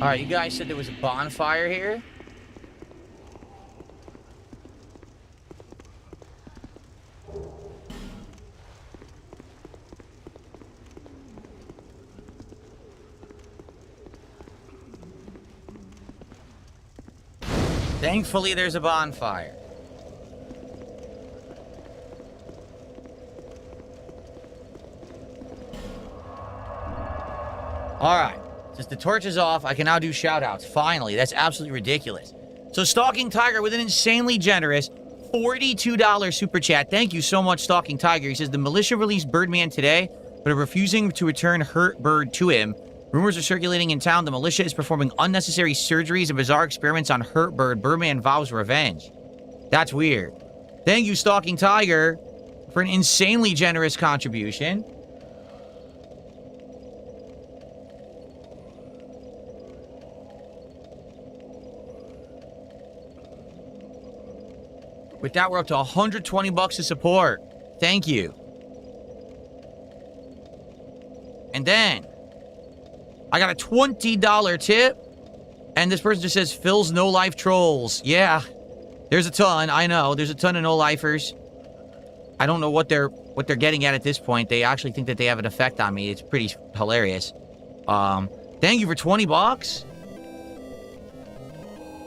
All right, you guys said there was a bonfire here. Thankfully, there's a bonfire. All right. Since the torch is off, I can now do shout-outs. Finally. That's absolutely ridiculous. So, Stalking Tiger with an insanely generous $42 super chat. Thank you so much, Stalking Tiger. He says, the militia released Birdman today, but are refusing to return Hurt Bird to him. Rumors are circulating in town the militia is performing unnecessary surgeries and bizarre experiments on Hurt Bird. Birdman vows revenge. That's weird. Thank you, Stalking Tiger, for an insanely generous contribution. With that, we're up to 120 bucks of support. Thank you. And then I got a $20 tip. And this person just says, Phil's no-life trolls. Yeah, there's a ton. I know. There's a ton of no-lifers. I don't know what they're getting at this point. They actually think that they have an effect on me. It's pretty hilarious. Thank you for 20 bucks.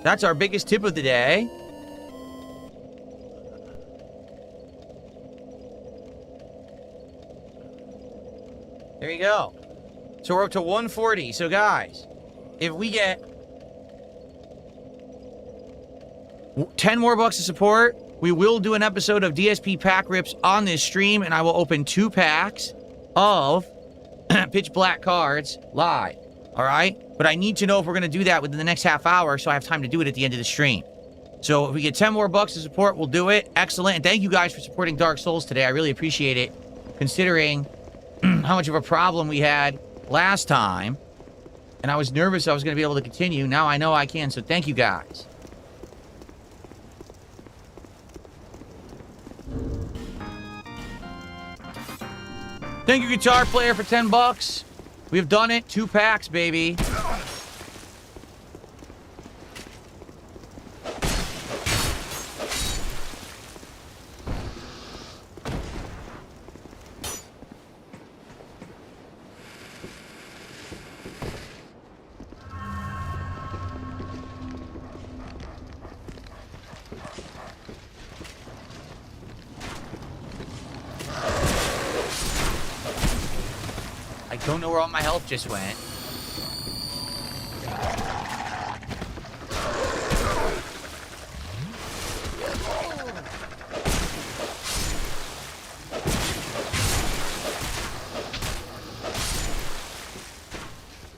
That's our biggest tip of the day. There you go. So we're up to 140. So guys, if we get 10 more bucks of support, we will do an episode of DSP pack rips on this stream, and I will open 2 packs of Pitch Black cards live. All right? But I need to know if we're going to do that within the next half hour so I have time to do it at the end of the stream. So if we get 10 more bucks of support, we'll do it. Excellent. And thank you guys for supporting Dark Souls today. I really appreciate it, considering how much of a problem we had last time. And I was nervous I was going to be able to continue. Now I know I can, so thank you guys. Thank you, Guitar Player, for 10 bucks. We've done it. 2 packs, baby. I don't know where all my health just went.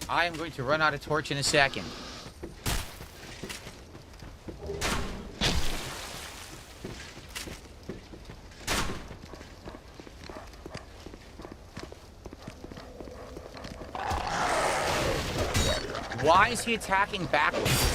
I am going to run out of torch in a second. Why is he attacking backwards?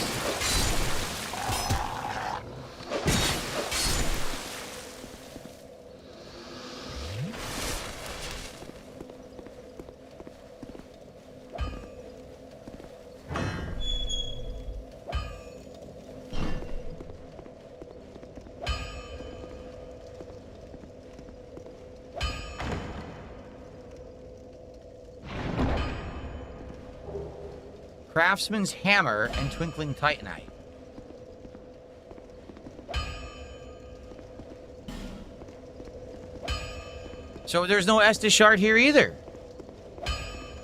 Craftsman's Hammer and Twinkling Titanite. So there's no Estus Shard here either.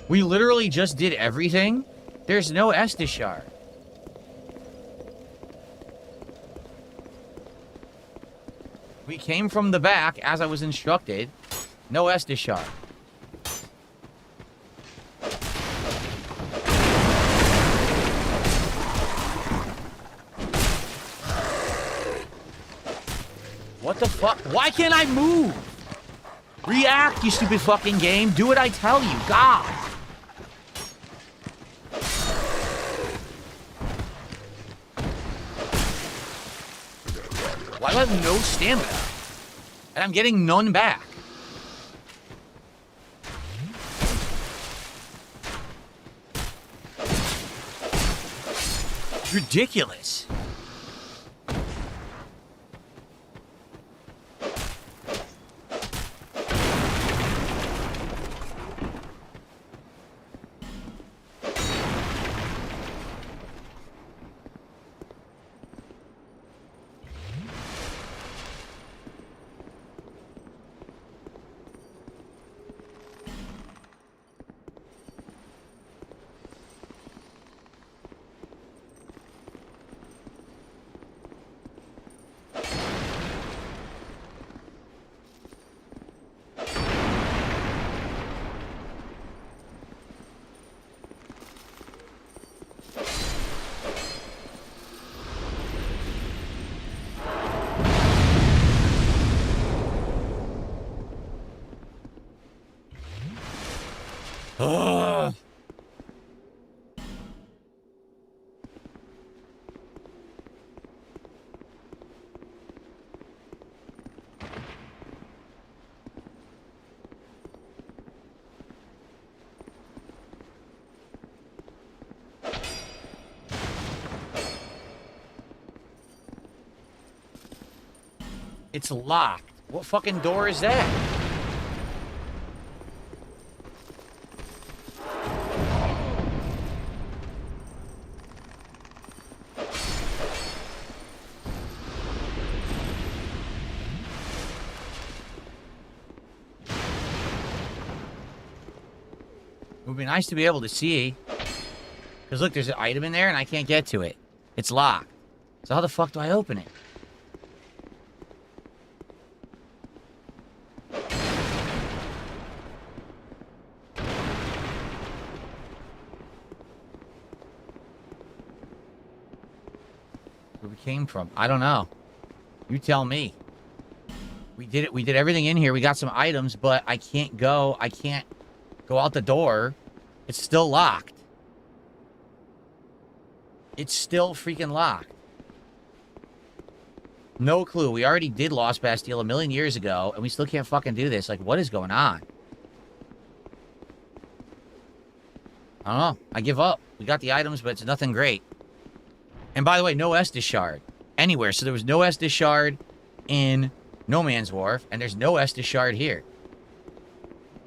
We literally just did everything. There's no Estus Shard. We came from the back as I was instructed. No Estus Shard. What the fuck? Why can't I move? React, you stupid fucking game. Do what I tell you. God. Why do I have no stamina? And I'm getting none back. It's ridiculous. Ugh. It's locked. What fucking door is that? It would be nice to be able to see. Because look, there's an item in there and I can't get to it. It's locked. So how the fuck do I open it? Where we came from? I don't know. You tell me. We did it. We did everything in here. We got some items, but I can't go. I can't go out the door. It's still locked. It's still freaking locked. No clue. We already did Lost Bastille a million years ago, and we still can't fucking do this. Like, what is going on? I don't know. I give up. We got the items, but it's nothing great. And by the way, no Estus Shard anywhere. So there was no Estus Shard in No Man's Wharf, and there's no Estus Shard here.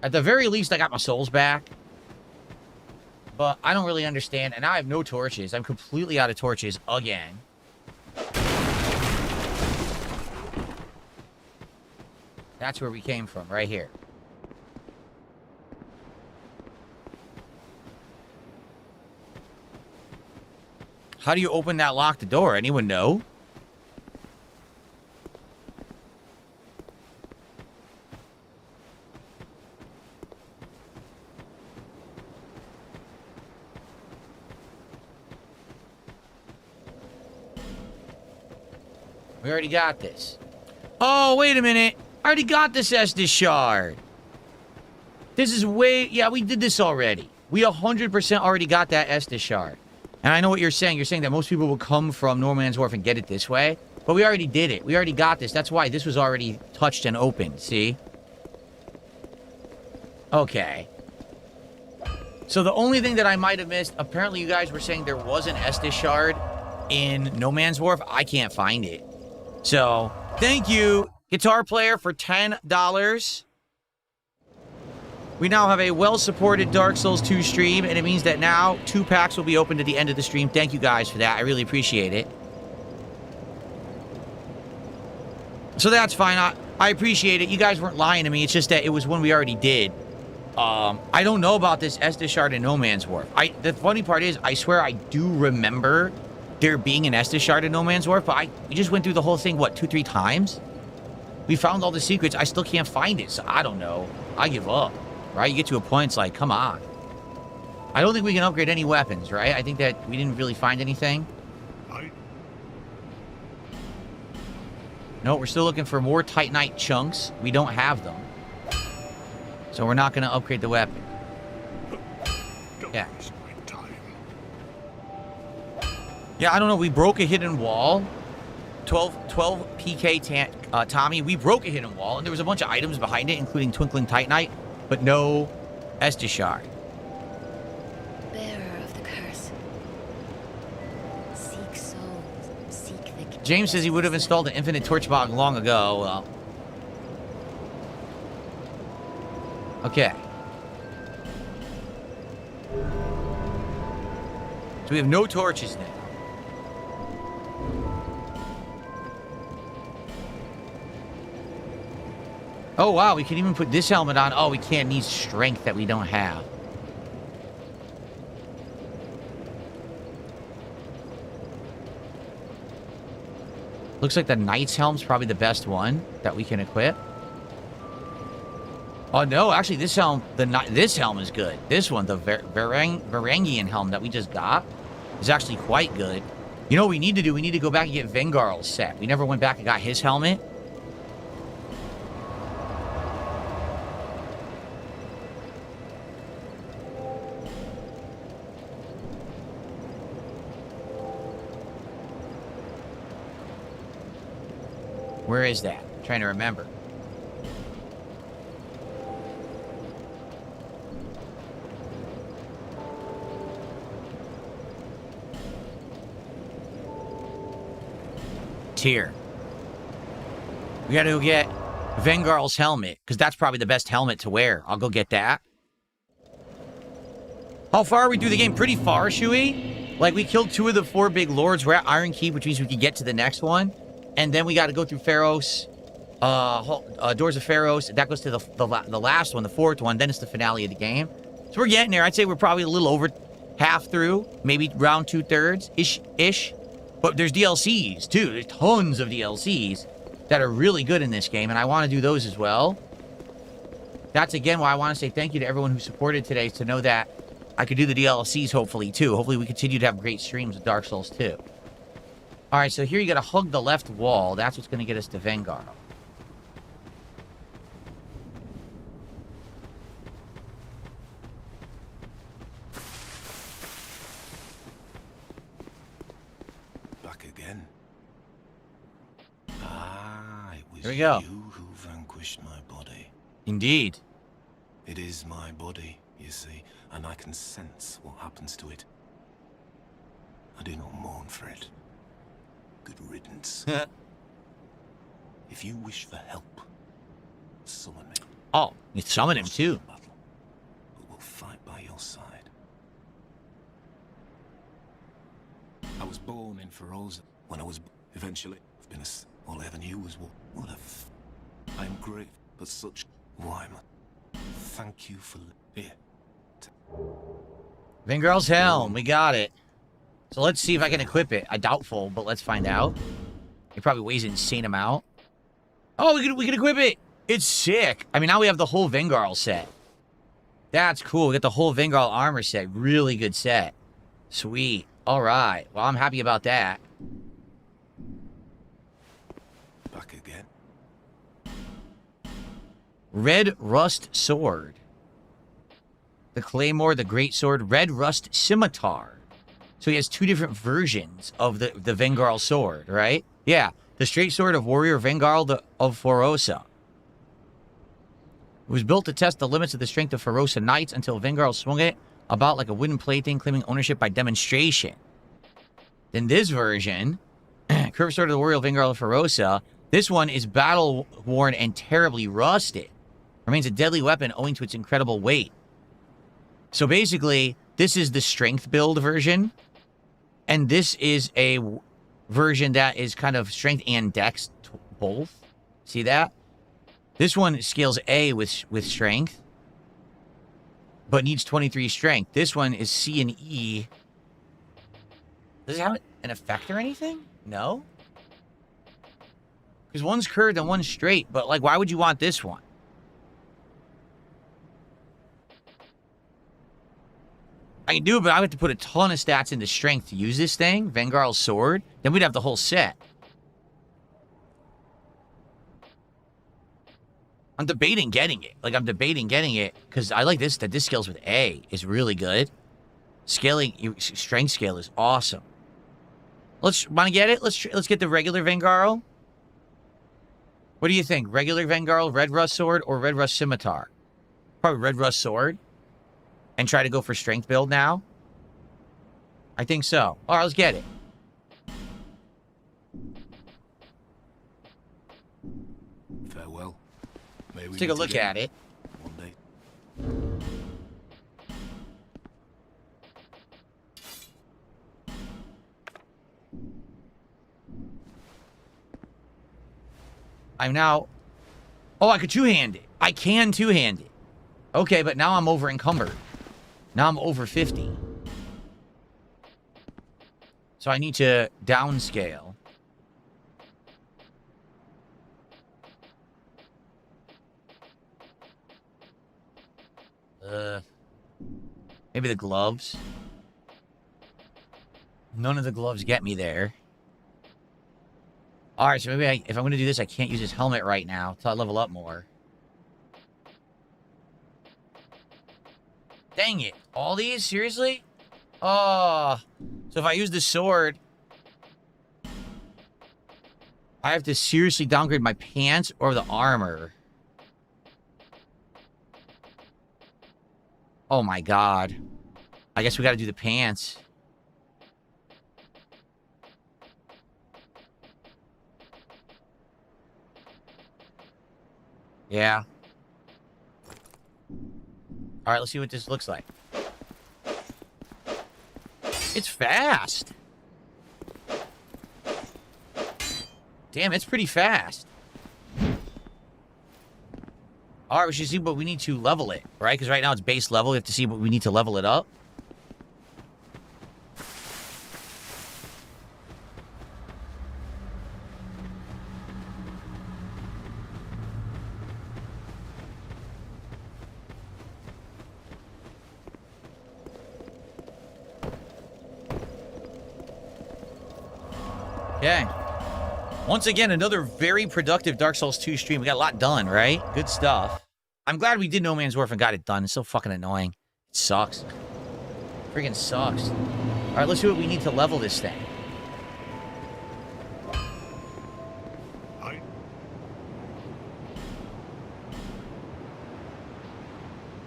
At the very least, I got my souls back. But I don't really understand. And now I have no torches. I'm completely out of torches again. That's where we came from, right here. How do you open that locked door? Anyone know? We already got this. Oh, wait a minute. I already got this Estus Shard. This is way... Yeah, we did this already. We 100% already got that Estus Shard. And I know what you're saying. You're saying that most people will come from No Man's Wharf and get it this way. But we already did it. We already got this. That's why this was already touched and opened. See? Okay. So the only thing that I might have missed... Apparently you guys were saying there was an Estus Shard in No Man's Wharf. I can't find it. So, thank you, Guitar Player, for $10. We now have a well-supported Dark Souls 2 stream, and it means that now 2 packs will be opened at the end of the stream. Thank you guys for that. I really appreciate it. So that's fine. I appreciate it. You guys weren't lying to me. It's just that it was one we already did. I don't know about this Estus Shard in No Man's Wharf. The funny part is, I swear I do remember there being an Estus Shard in No Man's Wharf, but we just went through the whole thing, what, 2-3 times? We found all the secrets. I still can't find it, so I don't know. I give up, right? You get to a point, it's like, come on. I don't think we can upgrade any weapons, right? I think that we didn't really find anything. No, we're still looking for more Titanite chunks. We don't have them. So we're not going to upgrade the weapon. Yeah. Yeah, I don't know. We broke a hidden wall. 12 PK Tommy. We broke a hidden wall, and there was a bunch of items behind it, including Twinkling Titanite, but no Estus Shard. Bearer of the curse. Seek James says he would have installed an infinite torch bog long ago. Well, okay. So we have no torches now. Oh, wow, we can even put this helmet on. Oh, we can't. Need strength that we don't have. Looks like the Knight's helm's probably the best one that we can equip. Oh, no, actually, this helm is good. This one, the Varangian helm that we just got, is actually quite good. You know what we need to do? We need to go back and get Vengarl's set. We never went back and got his helmet. Where is that? I'm trying to remember. It's here. We gotta go get Vengarl's helmet, because that's probably the best helmet to wear. I'll go get that. How far are we through the game? Pretty far, Shui. Like, we killed 2 of the 4 big lords. We're at Iron Keep, which means we can get to the next one. And then we got to go through Pharos, Doors of Pharos. That goes to the last one, the 4th one. Then it's the finale of the game. So we're getting there. I'd say we're probably a little over half through, maybe around 2/3 ish. But there's DLCs too. There's tons of DLCs that are really good in this game, and I want to do those as well. That's again why I want to say thank you to everyone who supported today, to know that I could do the DLCs hopefully too. Hopefully we continue to have great streams with Dark Souls 2. All right, so here you got to hug the left wall. That's what's going to get us to Vengarl. Back again. Ah, it was Here we go. you who vanquished my body. Indeed. It is my body, you see, and I can sense what happens to it. I do not mourn for it. Good riddance. If you wish for help, summon me. Oh, you summon him too. Battle, but we'll fight by your side. I was born in Feroza. When I was eventually, I've been all I ever knew was war. What a I am great, but such why thank you for here. Vengarl's helm. We got it. So let's see if I can equip it. I doubtful, but let's find out. It probably weighs an insane amount. Oh, we can equip it. It's sick. I mean, now we have the whole Vengarl set. That's cool. We got the whole Vengarl armor set. Really good set. Sweet. All right. Well, I'm happy about that. Back again. Red Rust Sword. The Claymore, the Great Sword, Red Rust Scimitar. So he has 2 different versions of the Vengarl sword, right? Yeah. The straight sword of warrior Vengarl of Feroza. It was built to test the limits of the strength of Feroza knights until Vengarl swung it about like a wooden plaything, claiming ownership by demonstration. Then this version, curved sword of the warrior Vengarl of Feroza, this one is battle-worn and terribly rusted. Remains a deadly weapon owing to its incredible weight. So basically, this is the strength build version. And this is a version that is kind of strength and dex both. See that? This one scales A with strength, but needs 23 strength. This one is C and E. Does it have an effect or anything? No? Because one's curved and one's straight, but like, why would you want this one? I can do it, but I would have to put a ton of stats into strength to use this thing. Vengarl's sword. Then we'd have the whole set. I'm debating getting it. Like, I'm debating getting it because I like this, that this scales with A is really good. Scaling, strength scale is awesome. Want to get it? Let's get the regular Vengarl. What do you think? Regular Vengarl, Red Rust Sword, or Red Rust Scimitar? Probably Red Rust Sword. And try to go for strength build now? I think so. All right, let's get it. take a look at it. One day. I'm now... Oh, I could two-hand it. I can two-hand it. Okay, but now I'm over encumbered. Now I'm over 50. So I need to downscale. Maybe the gloves. None of the gloves get me there. Alright, so maybe if I'm going to do this, I can't use this helmet right now until I level up more. Dang it. All these? Seriously? Oh. So if I use the sword, I have to seriously downgrade my pants or the armor. Oh my god. I guess we gotta do the pants. Yeah. Alright, let's see what this looks like. It's fast. Damn, it's pretty fast. Alright, we should see what we need to level it, right? Because right now it's base level. We have to see what we need to level it up. Okay. Once again, another very productive Dark Souls 2 stream. We got a lot done, right? Good stuff. I'm glad we did No Man's Wharf and got it done. It's so fucking annoying. It sucks. Freaking sucks. All right, let's see what we need to level this thing.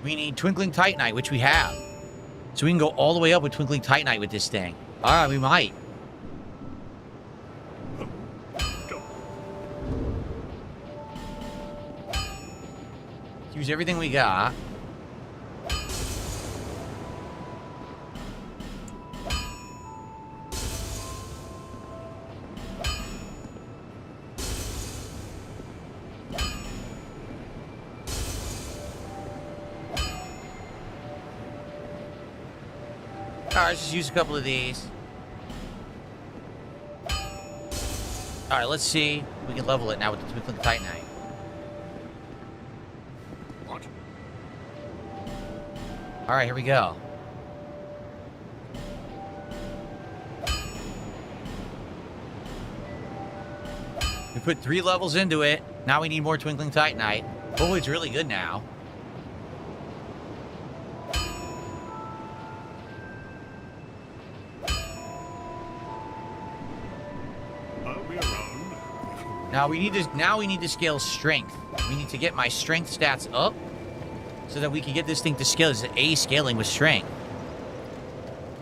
We need Twinkling Titanite, which we have. So we can go all the way up with Twinkling Titanite with this thing. All right, we might. Use everything we got. Alright, let's just use a couple of these. Alright, let's see. We can level it now with the Twinkling Titanite. Alright, here we go. We put 3 levels into it. Now we need more Twinkling Titanite. Oh, it's really good now. Now we need to scale strength. We need to get my strength stats up so that we can get this thing to scale. It's A scaling with strength.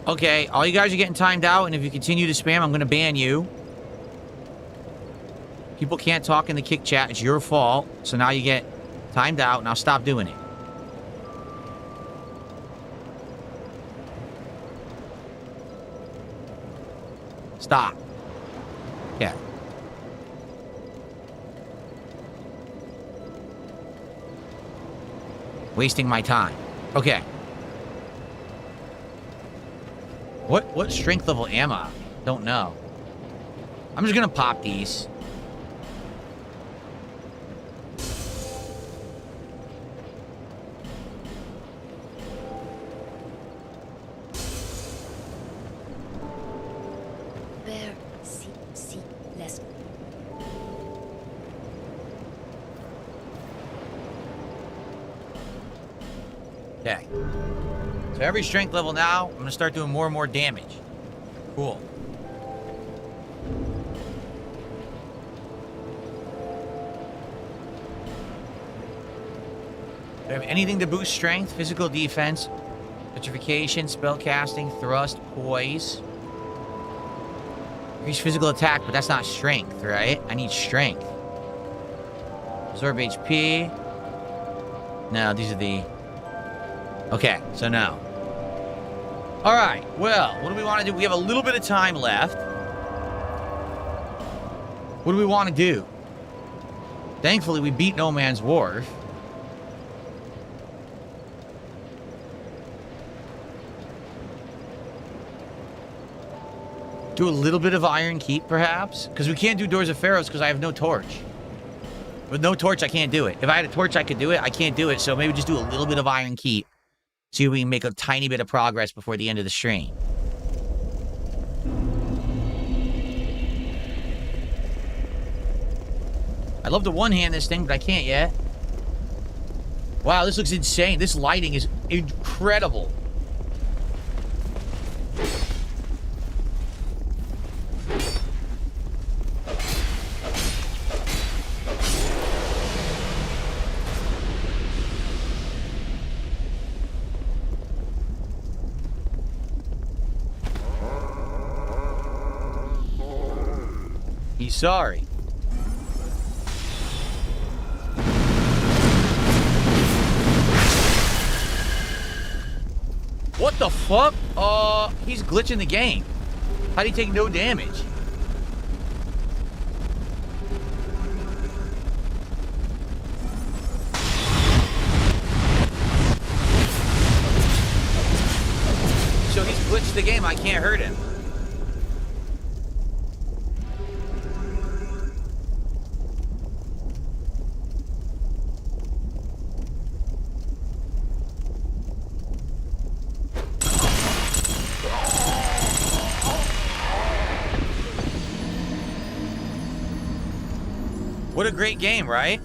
Okay, all you guys are getting timed out, and if you continue to spam, I'm gonna ban you. People can't talk in the kick chat. It's your fault. So now you get timed out. Now stop doing it. Stop. Yeah. Wasting my time. Okay. What strength level am I? Don't know. I'm just gonna pop these. There, see, less. Okay. So every strength level now, I'm gonna start doing more and more damage. Cool. Do I have anything to boost strength? Physical defense, petrification, spell casting, thrust, poise. Increase physical attack, but that's not strength, right? I need strength. Absorb HP. No, these are the... Okay, so no. All right, well, what do we want to do? We have a little bit of time left. What do we want to do? Thankfully, we beat No Man's Wharf. Do a little bit of Iron Keep, perhaps? Because we can't do Doors of Pharaohs because I have no torch. With no torch, I can't do it. If I had a torch, I could do it. I can't do it, so maybe just do a little bit of Iron Keep. See if we can make a tiny bit of progress before the end of the stream. I'd love to one-hand this thing, but I can't yet. Wow, this looks insane. This lighting is incredible. He's sorry. What the fuck? He's glitching the game. How'd he take no damage? So he's glitched the game. I can't hurt him. What a great game, right?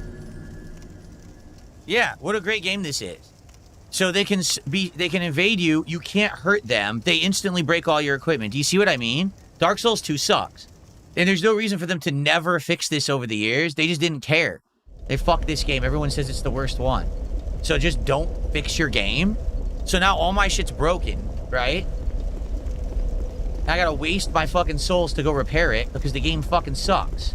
Yeah, what a great game this is. So they can invade you, you can't hurt them, they instantly break all your equipment. Do you see what I mean? Dark Souls 2 sucks. And there's no reason for them to never fix this over the years. They just didn't care. They fucked this game. Everyone says it's the worst one. So just don't fix your game. So now all my shit's broken, right? I gotta waste my fucking souls to go repair it because the game fucking sucks.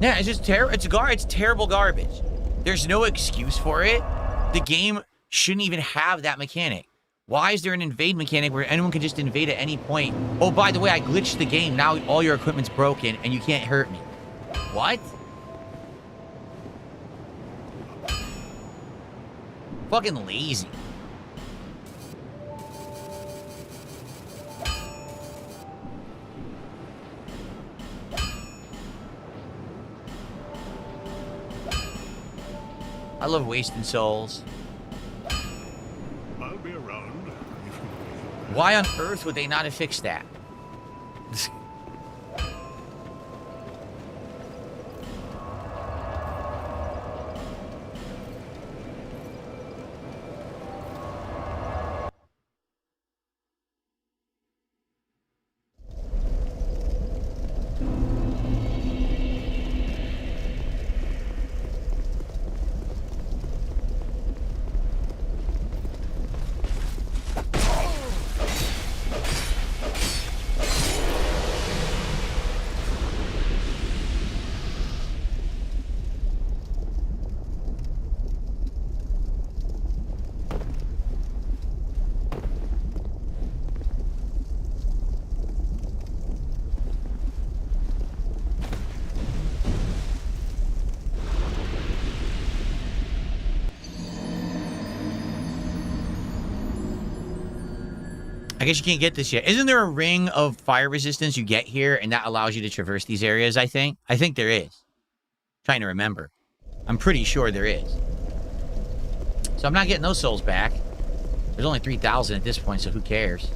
Yeah, it's just terrible. It's terrible garbage. There's no excuse for it. The game shouldn't even have that mechanic. Why is there an invade mechanic where anyone can just invade at any point? Oh, by the way, I glitched the game. Now all your equipment's broken and you can't hurt me. What? Fucking lazy. I love wasting souls. I'll be around. Why on earth would they not have fixed that? I guess you can't get this yet. Isn't there a ring of fire resistance you get here, and that allows you to traverse these areas, I think? I think there is. I'm trying to remember. I'm pretty sure there is. So I'm not getting those souls back. There's only 3,000 at this point, so who cares?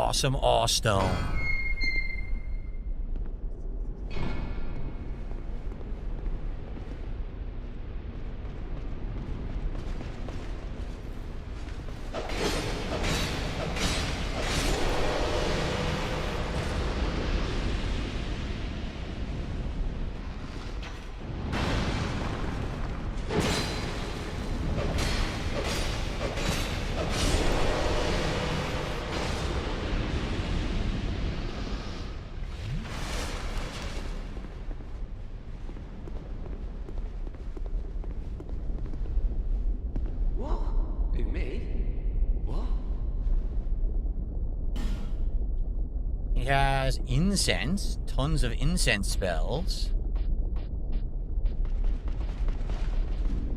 Awesome Awstone. What? Who, me? What? He has incense, tons of incense spells.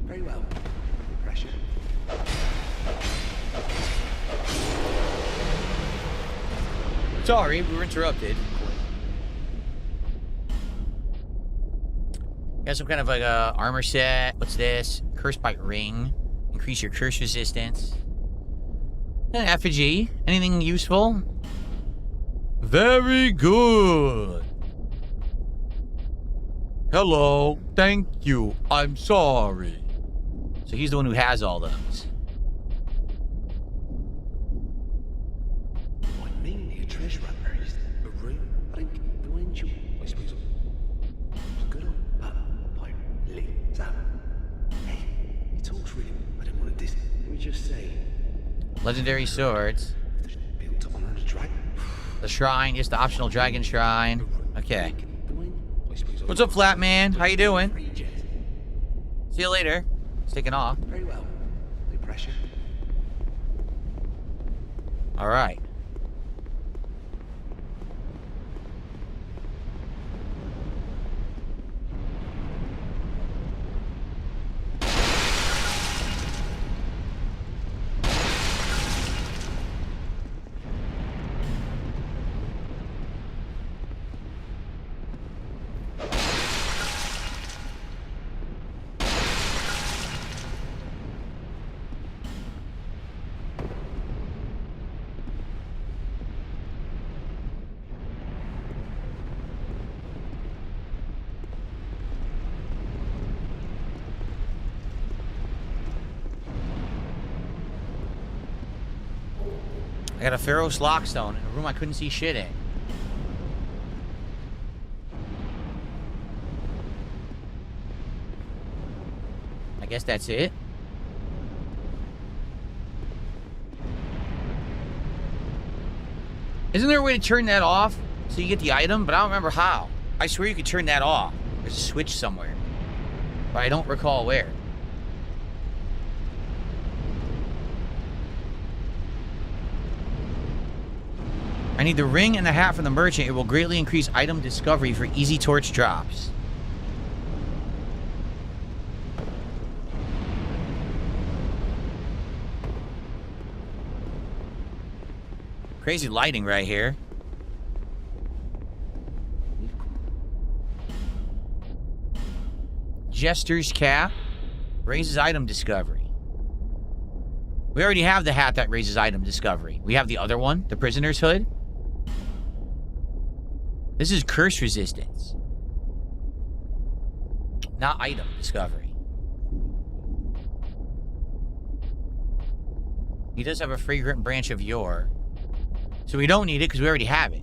Very well. Pressure. Sorry, we were interrupted. Got some kind of like a armor set. What's this? Curse Bite ring. Increase your curse resistance. An effigy. Anything useful? Very good. Hello. Thank you. I'm sorry. So he's the one who has all those. I mean, your treasure up is a room. I don't get behind you. I suppose it's good on by Lisa. Hey, he talks really. I don't want to diss. Let me just say. Legendary swords. Built to honor the dragon. The shrine, just the optional dragon shrine. Okay. What's up, flat man? How you doing? See you later. It's taking off. Very well. No pressure. All right. I got a Pharaoh's Lockstone in a room I couldn't see shit in. I guess that's it. Isn't there a way to turn that off so you get the item? But I don't remember how. I swear you could turn that off. There's a switch somewhere. But I don't recall where. I need the ring and the hat from the merchant. It will greatly increase item discovery for easy torch drops. Crazy lighting right here. Jester's cap raises item discovery. We already have the hat that raises item discovery. We have the other one, the prisoner's hood. This is curse resistance, not item discovery. He does have a fragrant branch of yore, so we don't need it because we already have it.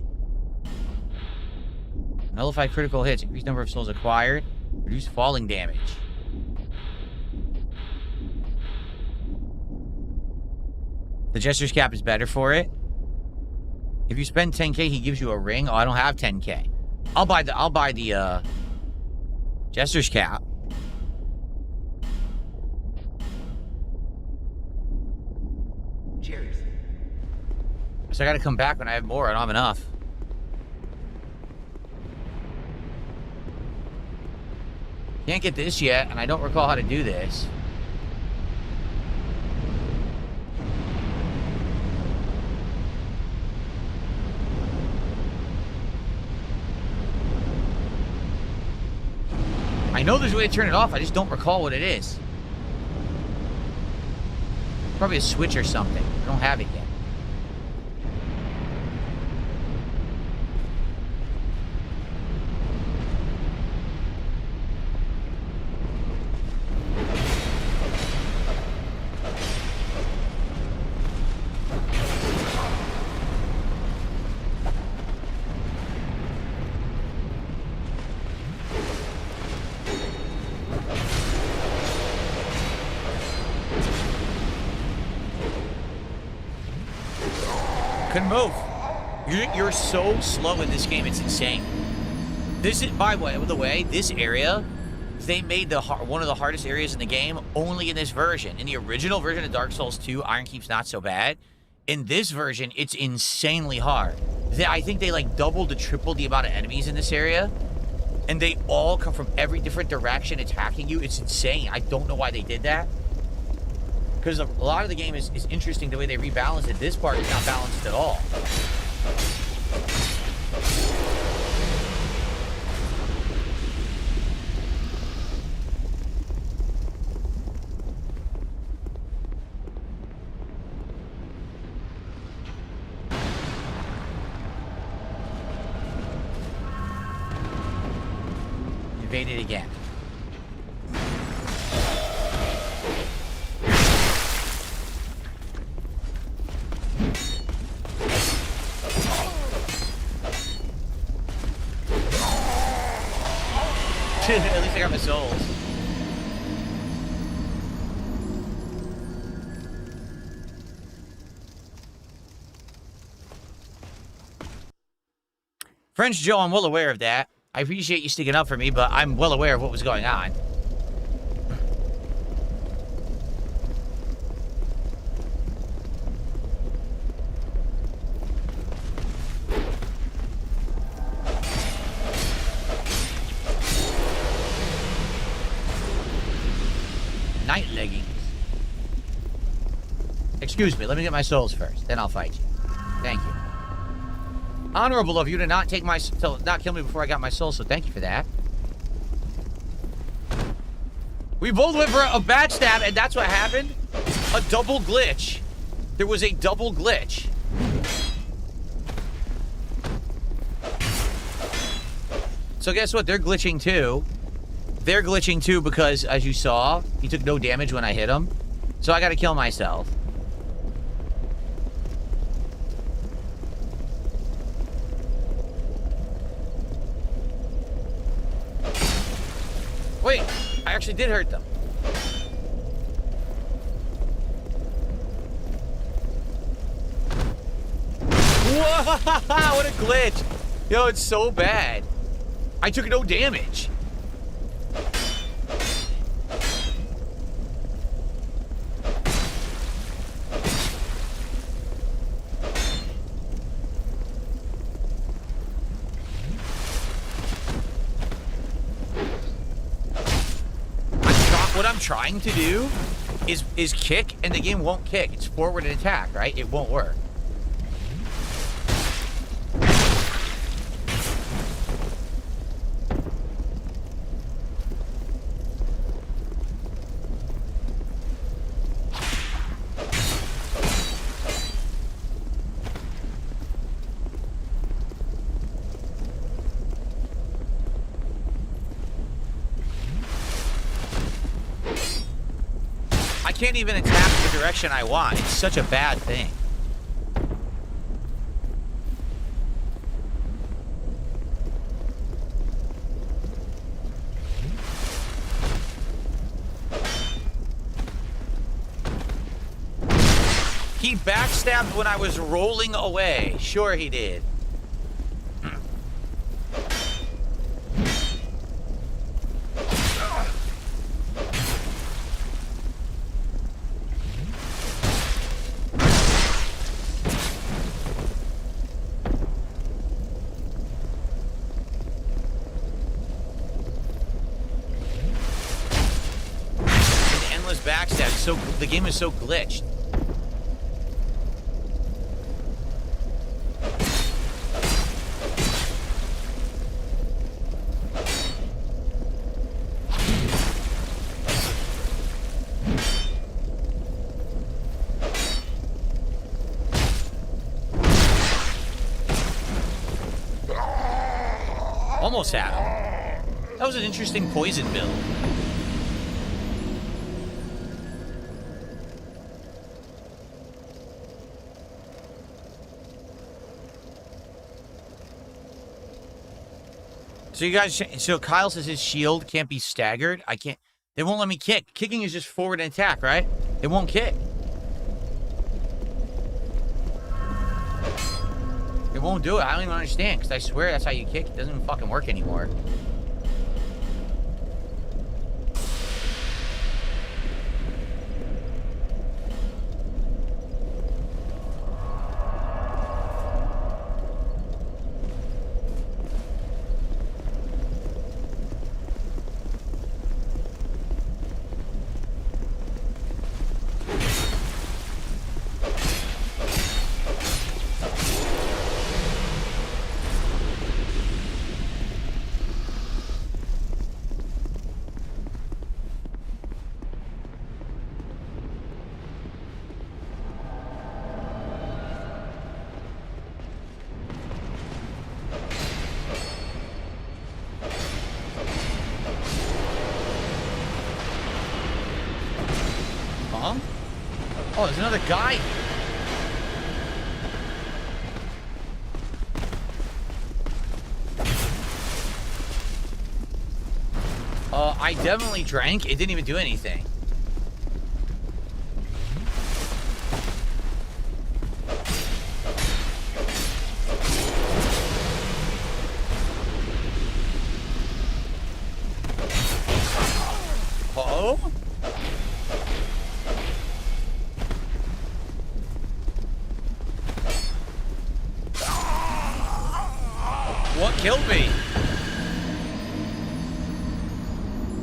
Nullify critical hits, increase number of souls acquired, reduce falling damage. The Jester's cap is better for it. If you spend 10k, he gives you a ring. Oh, I don't have 10k. I'll buy the Jester's cap. Cheers. So I gotta come back when I have more. I don't have enough. Can't get this yet, and I don't recall how to do this. I know there's a way to turn it off, I just don't recall what it is. Probably a switch or something. I don't have it yet. couldn't move. You're so slow in this game. It's insane. This is, by the way, this area, they made one of the hardest areas in the game only in this version. In the original version of Dark Souls 2, Iron Keep's not so bad. In this version, it's insanely hard. I think they like doubled to tripled the amount of enemies in this area. And they all come from every different direction attacking you. It's insane. I don't know why they did that. Because a lot of the game is interesting the way they rebalanced it. This part is not balanced at all. Invaded again. At least I got my souls. French Joe, I'm well aware of that. I appreciate you sticking up for me, but I'm well aware of what was going on. Night leggings. Excuse me, let me get my souls first, then I'll fight you. Thank you. Honorable of you to not take not kill me before I got my soul, so thank you for that. We both went for a backstab, and that's what happened. A double glitch. There was a double glitch. So guess what? They're glitching too. They're glitching too because, as you saw, he took no damage when I hit him. So I gotta kill myself. Wait, I actually did hurt them. Whoa, what a glitch. Yo, it's so bad. I took no damage. What I'm trying to do is kick, and the game won't kick. It's forward and attack, right? It won't work. I can't even attack the direction I want. It's such a bad thing. He backstabbed when I was rolling away. Sure he did. Backstab. So the game is so glitched. Almost had him. That was an interesting poison build. So you guys, so Kyle says his shield can't be staggered. I can't, they won't let me kick. Kicking is just forward and attack, right? It won't kick. It won't do it. I don't even understand, because I swear that's how you kick. It doesn't even fucking work anymore. Oh, there's another guy here. I definitely drank. It didn't even do anything. Uh-oh? What killed me?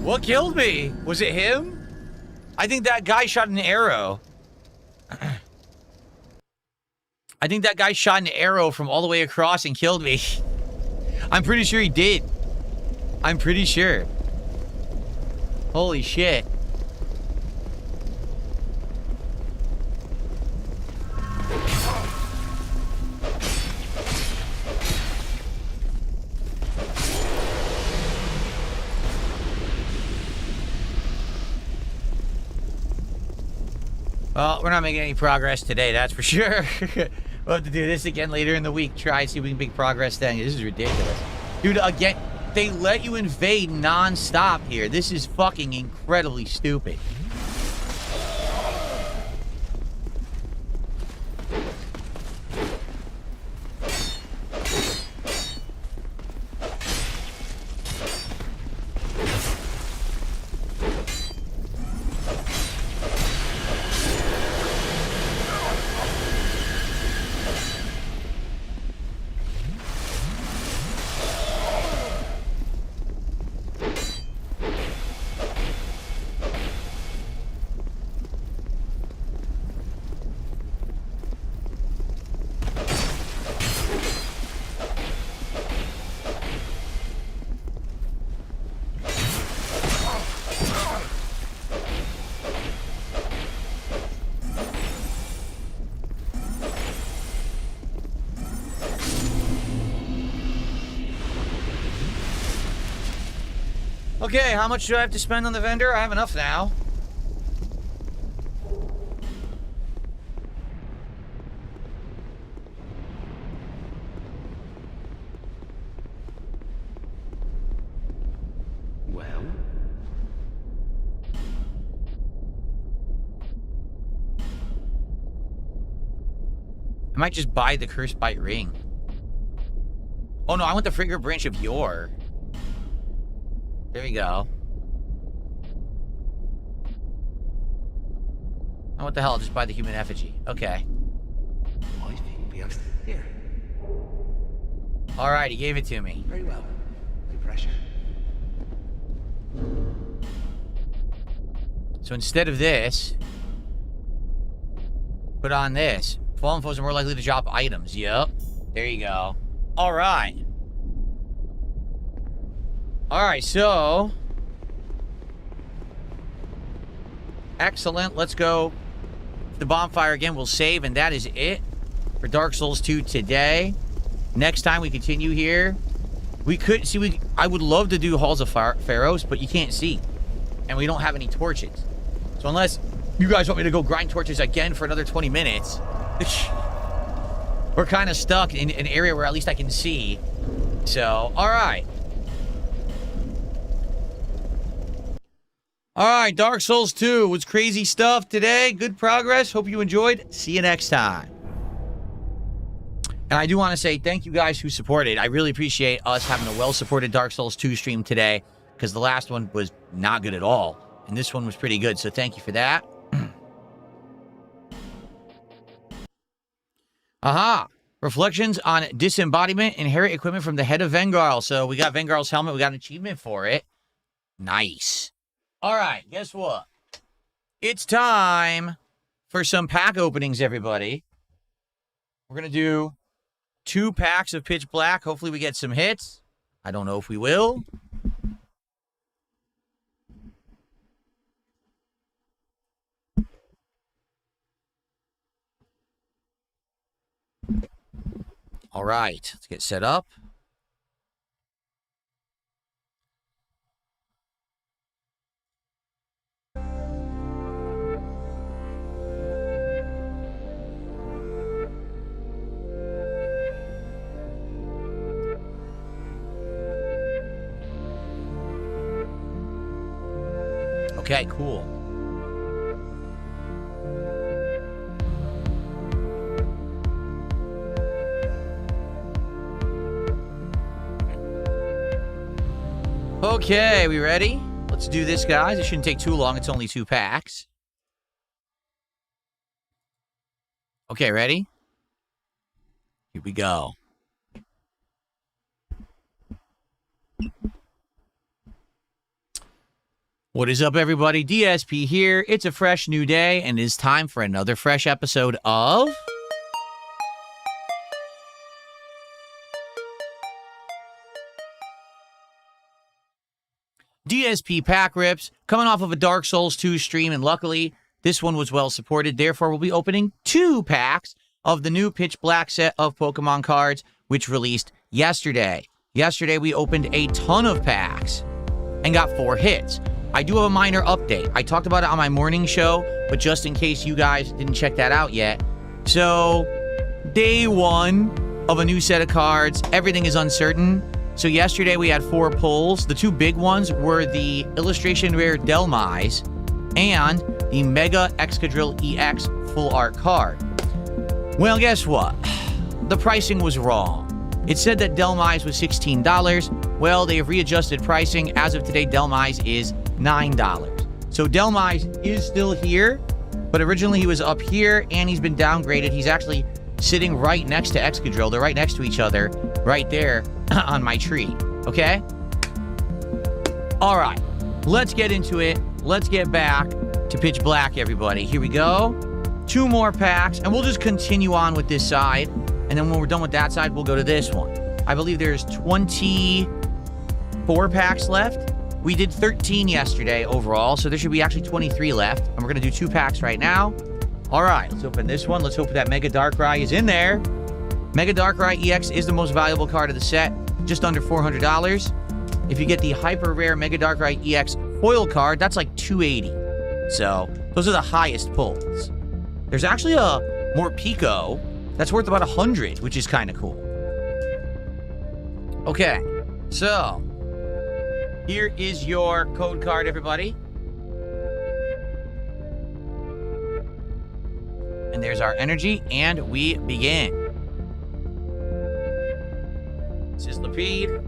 What killed me? Was it him? I think that guy shot an arrow. I think that guy shot an arrow from all the way across and killed me. I'm pretty sure he did. I'm pretty sure. Holy shit. Well, we're not making any progress today, that's for sure. We'll have to do this again later in the week. Try, see if we can make progress then. This is ridiculous. Dude, again, they let you invade non-stop here. This is fucking incredibly stupid. Okay, how much do I have to spend on the vendor? I have enough now. Well? I might just buy the Cursed Bite ring. Oh no, I want the Fragrant Branch of Yore. There we go. Oh, what the hell? Just buy the human effigy. Okay. I think we have... Here. Alright, he gave it to me. Very well. No pressure. So instead of this, put on this. Fallen foes are more likely to drop items. Yep. There you go. Alright. Alright, so... Excellent. Let's go to the bonfire again. We'll save, and that is it for Dark Souls 2 today. Next time we continue here. We could... See, I would love to do Halls of Pharaohs, but you can't see. And we don't have any torches. So unless you guys want me to go grind torches again for another 20 minutes... we're kind of stuck in an area where at least I can see. So, alright. Alright, Dark Souls 2 was crazy stuff today. Good progress. Hope you enjoyed. See you next time. And I do want to say thank you guys who supported. I really appreciate us having a well-supported Dark Souls 2 stream today, because the last one was not good at all. And this one was pretty good, so thank you for that. Aha! Reflections on disembodiment. Inherit equipment from the head of Vengarl. So we got Vengarl's helmet. We got an achievement for it. Nice. All right, guess what? It's time for some pack openings, everybody. We're going to do 2 packs of Pitch Black. Hopefully we get some hits. I don't know if we will. All right, let's get set up. Okay, cool. Okay, we ready? Let's do this, guys. It shouldn't take too long. It's only 2 packs. Okay, ready? Here we go. What is up, everybody? DSP here. It's a fresh new day, and it is time for another fresh episode of... DSP Pack Rips, coming off of a Dark Souls 2 stream, and luckily, this one was well supported. Therefore, we'll be opening 2 packs of the new Pitch Black set of Pokemon cards, which released yesterday. Yesterday, we opened a ton of packs and got 4 hits. I do have a minor update. I talked about it on my morning show, but just in case you guys didn't check that out yet. So, day 1 of a new set of cards. Everything is uncertain. So yesterday we had 4 pulls. The 2 big ones were the Illustration Rare Delmise and the Mega Excadrill EX Full Art card. Well, guess what? The pricing was wrong. It said that Delmise was $16. Well, they have readjusted pricing. As of today, Delmise is $9. So Delmise is still here, but originally he was up here and he's been downgraded. He's actually sitting right next to Excadrill. They're right next to each other, right there on my tree. Okay? All right. Let's get into it. Let's get back to Pitch Black, everybody. Here we go. 2 more packs, and we'll just continue on with this side. And then when we're done with that side, we'll go to this one. I believe there's 24 packs left. We did 13 yesterday overall, so there should be actually 23 left. And we're going to do 2 packs right now. All right, let's open this one. Let's hope that Mega Darkrai is in there. Mega Darkrai EX is the most valuable card of the set, just under $400. If you get the Hyper Rare Mega Darkrai EX foil card, that's like $280. So, those are the highest pulls. There's actually a Morpeko that's worth about $100, which is kind of cool. Okay, so here is your code card, everybody. And there's our energy, and we begin. Sizzlipede.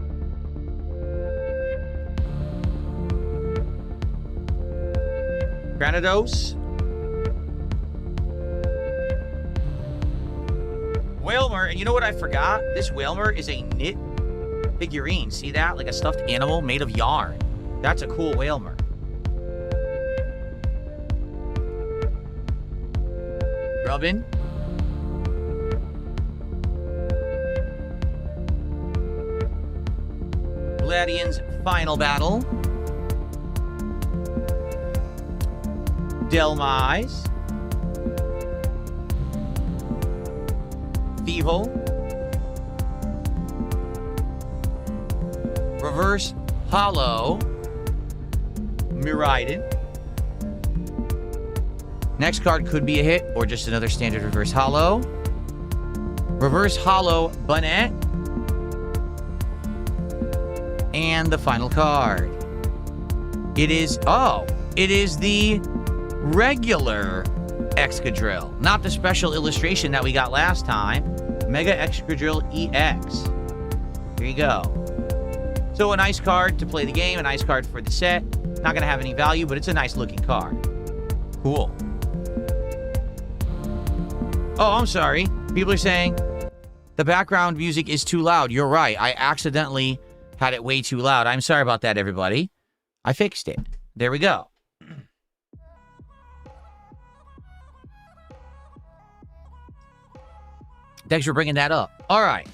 Granados. Whalmer, and you know what I forgot? This Whalmer is a knit figurine. See that? Like a stuffed animal made of yarn. That's a cool Whalmer. Grubbin. Gladian's Final Battle. Delmise. Thievul. Reverse Hollow. Miraidon. Next card could be a hit or just another standard Reverse Hollow. Reverse Hollow Bonnet. And the final card. It is the regular Excadrill. Not the special illustration that we got last time. Mega Excadrill EX. Here you go. So a nice card to play the game, a nice card for the set. Not going to have any value, but it's a nice looking card. Cool. Oh, I'm sorry. People are saying the background music is too loud. You're right. I accidentally had it way too loud. I'm sorry about that, everybody. I fixed it. There we go. Thanks for bringing that up. All right.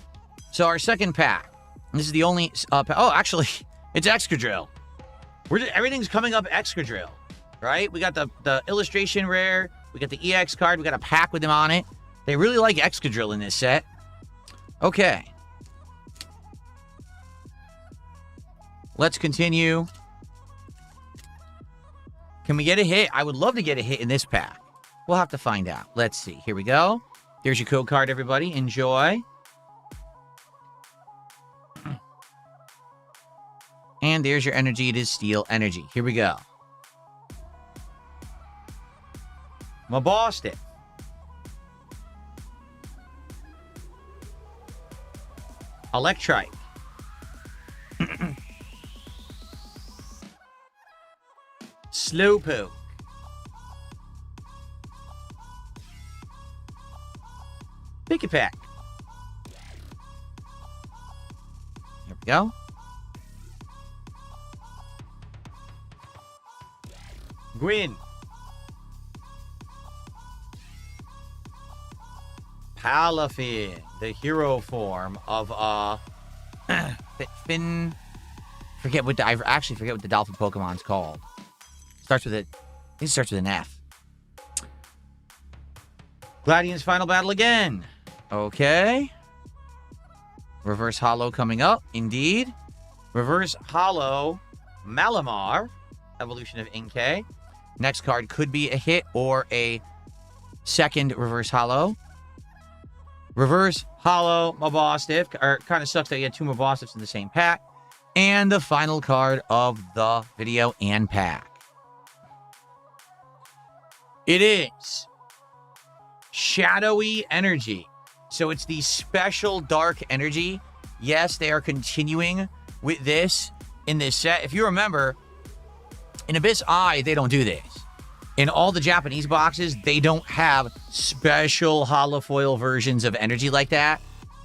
So our second pack. This is the only... oh, actually, it's Excadrill. Everything's coming up Excadrill, right? We got the illustration rare. We got the EX card. We got a pack with them on it. They really like Excadrill in this set. Okay. Let's continue. Can we get a hit? I would love to get a hit in this pack. We'll have to find out. Let's see. Here we go. There's your code card, everybody. Enjoy. And there's your energy. It is Steel Energy. Here we go. My boss did. Electrike. Slowpoke. Pick a pack. Here we go. Gwyn. Palafin, the hero form of Finn. I actually forget what the dolphin Pokemon's called. Starts with a, I think it starts with an F. Gladian's final battle again. Okay. Reverse Hollow coming up. Indeed. Reverse Hollow Malamar. Evolution of Inkay. Next card could be a hit or a second Reverse Hollow. Reverse Hollow Mabostiff. Or kind of sucks that you had two Mabostiffs in the same pack. And the final card of the video and pack. It is Shadowy Energy. So it's the special dark energy. Yes, they are continuing with this in this set. If you remember, in Abyss Eye, they don't do this. In all the Japanese boxes, they don't have special holofoil versions of energy like that,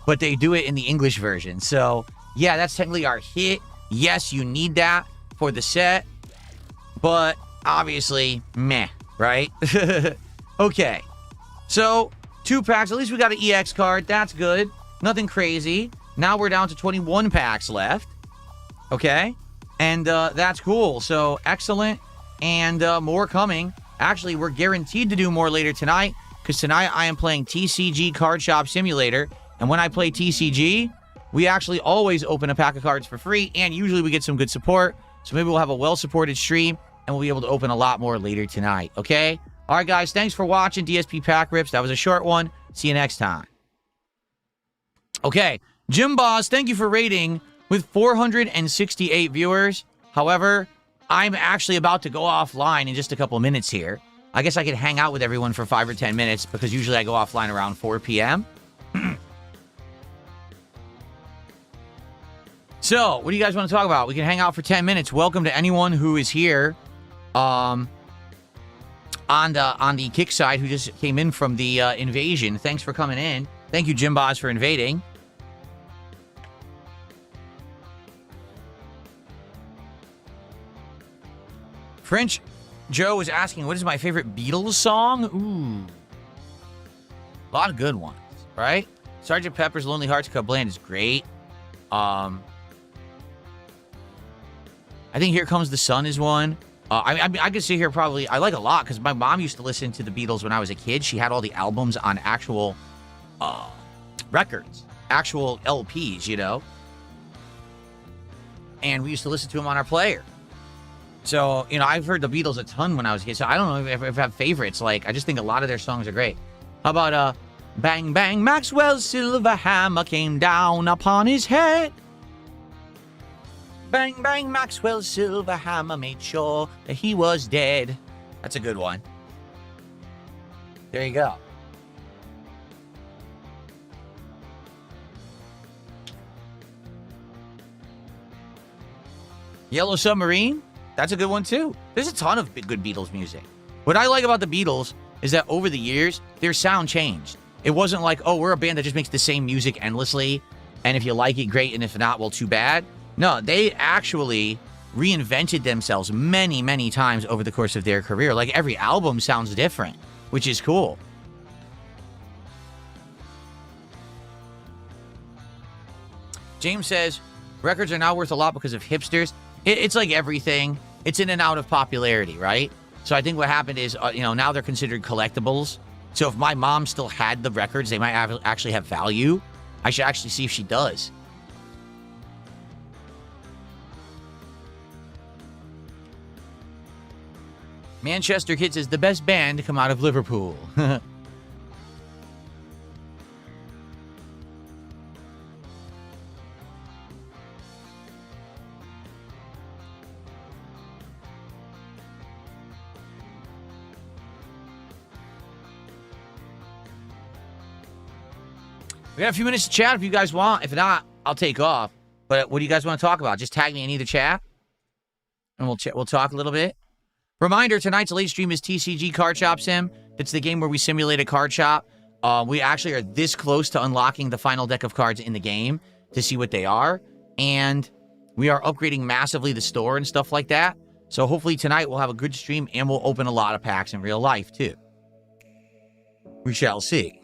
but they do it in the English version. So, yeah, that's technically our hit. Yes, you need that for the set, but obviously, meh, right? Okay, so 2 packs. At least we got an EX card. That's good. Nothing crazy. Now we're down to 21 packs left. Okay, and that's cool. So, excellent. And more coming. Actually, we're guaranteed to do more later tonight, because tonight I am playing TCG Card Shop Simulator. And when I play TCG, we actually always open a pack of cards for free, and usually we get some good support. So maybe we'll have a well-supported stream, and we'll be able to open a lot more later tonight, okay? All right, guys, thanks for watching DSP Pack Rips. That was a short one. See you next time. Okay, Jim Boss, thank you for rating with 468 viewers. However, I'm actually about to go offline in just a couple minutes here. I guess I could hang out with everyone for 5 or 10 minutes, because usually I go offline around 4 p.m. So, what do you guys want to talk about? We can hang out for 10 minutes. Welcome to anyone who is here on the kick side who just came in from the invasion. Thanks for coming in. Thank you, Jim Boz, for invading. French Joe was asking, what is my favorite Beatles song? Ooh. A lot of good ones, right? Sgt. Pepper's Lonely Hearts Club Band is great. I think Here Comes the Sun is one. I could sit here probably... I like a lot, because my mom used to listen to the Beatles when I was a kid. She had all the albums on actual records. Actual LPs, you know? And we used to listen to them on our player. So, you know, I've heard the Beatles a ton when I was a kid. So I don't know if I have favorites. Like, I just think a lot of their songs are great. How about, Bang Bang Maxwell's silver hammer came down upon his head. Bang Bang Maxwell's silver hammer made sure that he was dead. That's a good one. There you go. Yellow Submarine? That's a good one too. There's a ton of good Beatles music. What I like about the Beatles is that over the years, their sound changed. It wasn't like, oh, we're a band that just makes the same music endlessly, and if you like it, great, and if not, well, too bad. No, they actually reinvented themselves many, many times over the course of their career. Like, every album sounds different, which is cool. James says, records are now worth a lot because of hipsters. It's like everything. It's in and out of popularity, right? So I think what happened is, now they're considered collectibles. So if my mom still had the records, they might actually have value. I should actually see if she does. Manchester Kid says, the best band to come out of Liverpool. We got a few minutes to chat if you guys want. If not, I'll take off. But what do you guys want to talk about? Just tag me in either chat, and we'll talk a little bit. Reminder, tonight's late stream is TCG Card Shop Sim. It's the game where we simulate a card shop. We actually are this close to unlocking the final deck of cards in the game to see what they are. And we are upgrading massively the store and stuff like that. So hopefully tonight we'll have a good stream and we'll open a lot of packs in real life too. We shall see.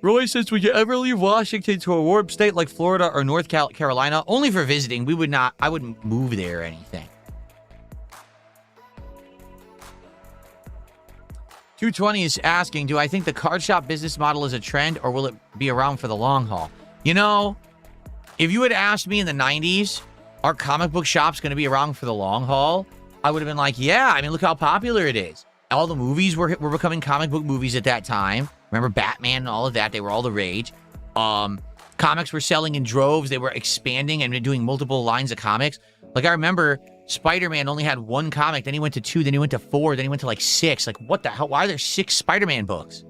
Roy says, would you ever leave Washington to a warm state like Florida or North Carolina? Only for visiting. We would not. I wouldn't move there or anything. 220 is asking, do I think the card shop business model is a trend or will it be around for the long haul? You know, if you had asked me in the 90s, are comic book shops going to be around for the long haul? I would have been like, yeah, I mean, look how popular it is. All the movies were becoming comic book movies at that time. Remember Batman and all of that? They were all the rage. Comics were selling in droves. They were expanding and doing multiple lines of comics. Like, I remember Spider-Man only had one comic. Then he went to 2. Then he went to 4. Then he went to, like, 6. Like, what the hell? Why are there 6 Spider-Man books?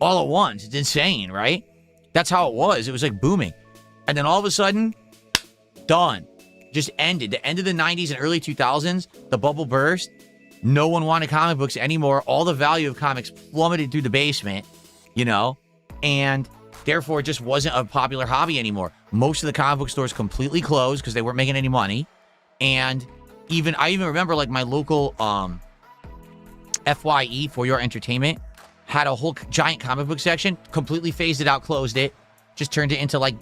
All at once. It's insane, right? That's how it was. It was, like, booming. And then all of a sudden, done. Just ended. The end of the 90s and early 2000s, the bubble burst. No one wanted comic books anymore. All the value of comics plummeted through the basement, and therefore it just wasn't a popular hobby anymore. Most of the comic book stores completely closed because they weren't making any money. And I even remember, like, my local FYE, For Your Entertainment, had a whole giant comic book section, completely phased it out, closed it, just turned it into, like,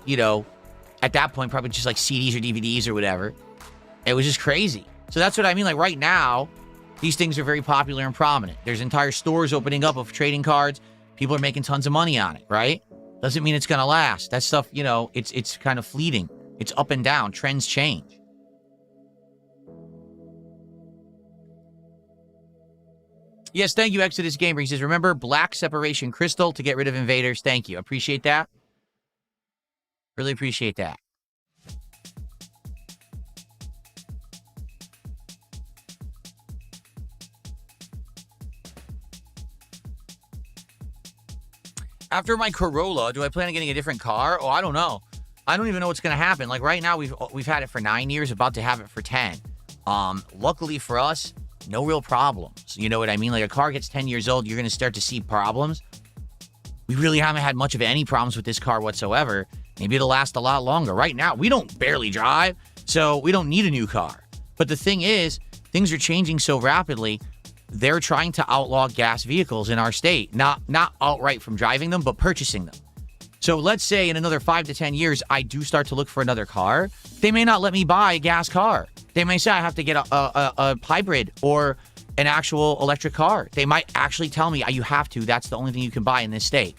at that point, probably just like CDs or DVDs or whatever. It was just crazy. So that's what I mean. Like, right now, these things are very popular and prominent. There's entire stores opening up of trading cards. People are making tons of money on it, right? Doesn't mean it's going to last. That stuff, it's kind of fleeting. It's up and down. Trends change. Yes, thank you, Exodus Gamer. He says, remember Black Separation Crystal to get rid of invaders. Thank you. Appreciate that. Really appreciate that. After my Corolla, do I plan on getting a different car? Oh, I don't know. I don't even know what's going to happen. Like, right now, we've had it for 9 years, about to have it for 10. Luckily for us, no real problems. You know what I mean? Like, a car gets 10 years old, you're going to start to see problems. We really haven't had much of any problems with this car whatsoever. Maybe it'll last a lot longer. Right now, we don't barely drive, so we don't need a new car. But the thing is, things are changing so rapidly. They're trying to outlaw gas vehicles in our state. Not outright from driving them, but purchasing them. So let's say in another 5 to 10 years, I do start to look for another car. They may not let me buy a gas car. They may say I have to get a hybrid or an actual electric car. They might actually tell me, you have to. That's the only thing you can buy in this state.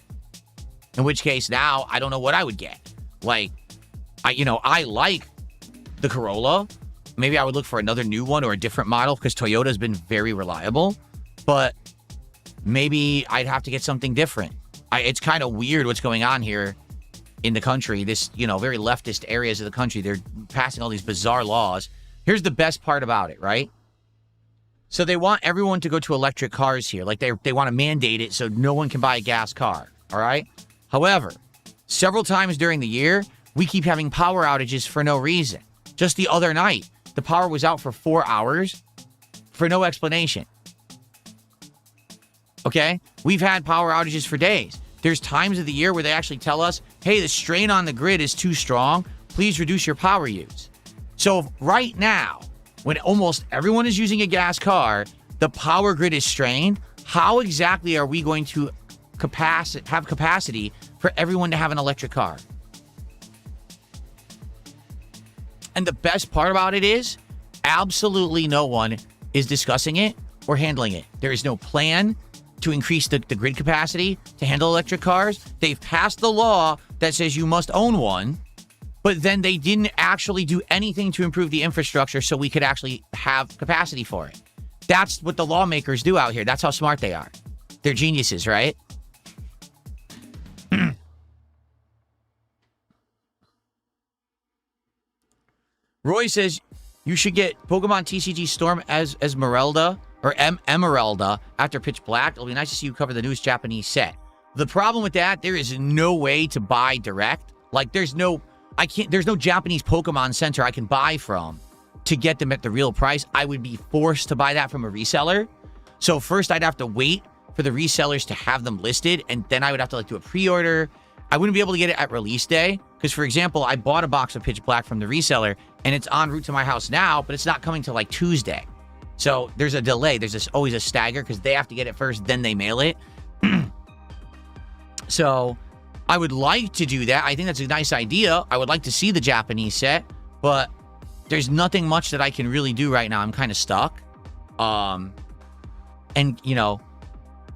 In which case, now, I don't know what I would get. Like, I like the Corolla. Maybe I would look for another new one or a different model because Toyota's been very reliable. But maybe I'd have to get something different. It's kind of weird what's going on here in the country. This, very leftist areas of the country. They're passing all these bizarre laws. Here's the best part about it, right? So they want everyone to go to electric cars here. Like, they want to mandate it so no one can buy a gas car, all right? However, several times during the year, we keep having power outages for no reason. Just the other night, the power was out for 4 hours for no explanation. Okay? We've had power outages for days. There's times of the year where they actually tell us, hey, the strain on the grid is too strong. Please reduce your power use. So right now, when almost everyone is using a gas car, the power grid is strained. How exactly are we going to have capacity for everyone to have an electric car? And the best part about it is, absolutely no one is discussing it or handling it. There is no plan to increase the grid capacity to handle electric cars. They've passed the law that says you must own one, but then they didn't actually do anything to improve the infrastructure so we could actually have capacity for it. That's what the lawmakers do out here. That's how smart they are. They're geniuses, right? Roy says you should get Pokemon TCG Storm as Esmeralda or Emeralda after Pitch Black. It'll be nice to see you cover the newest Japanese set. The problem with that, there is no way to buy direct. Like there's no Japanese Pokemon Center I can buy from to get them at the real price. I would be forced to buy that from a reseller. So first I'd have to wait for the resellers to have them listed, and then I would have to do a pre-order. I wouldn't be able to get it at release day because, for example, I bought a box of Pitch Black from the reseller and it's en route to my house now, but it's not coming till Tuesday. So there's a delay. There's always a stagger because they have to get it first, then they mail it. So I would like to do that. I think that's a nice idea. I would like to see the Japanese set, but there's nothing much that I can really do right now. I'm kind of stuck. And,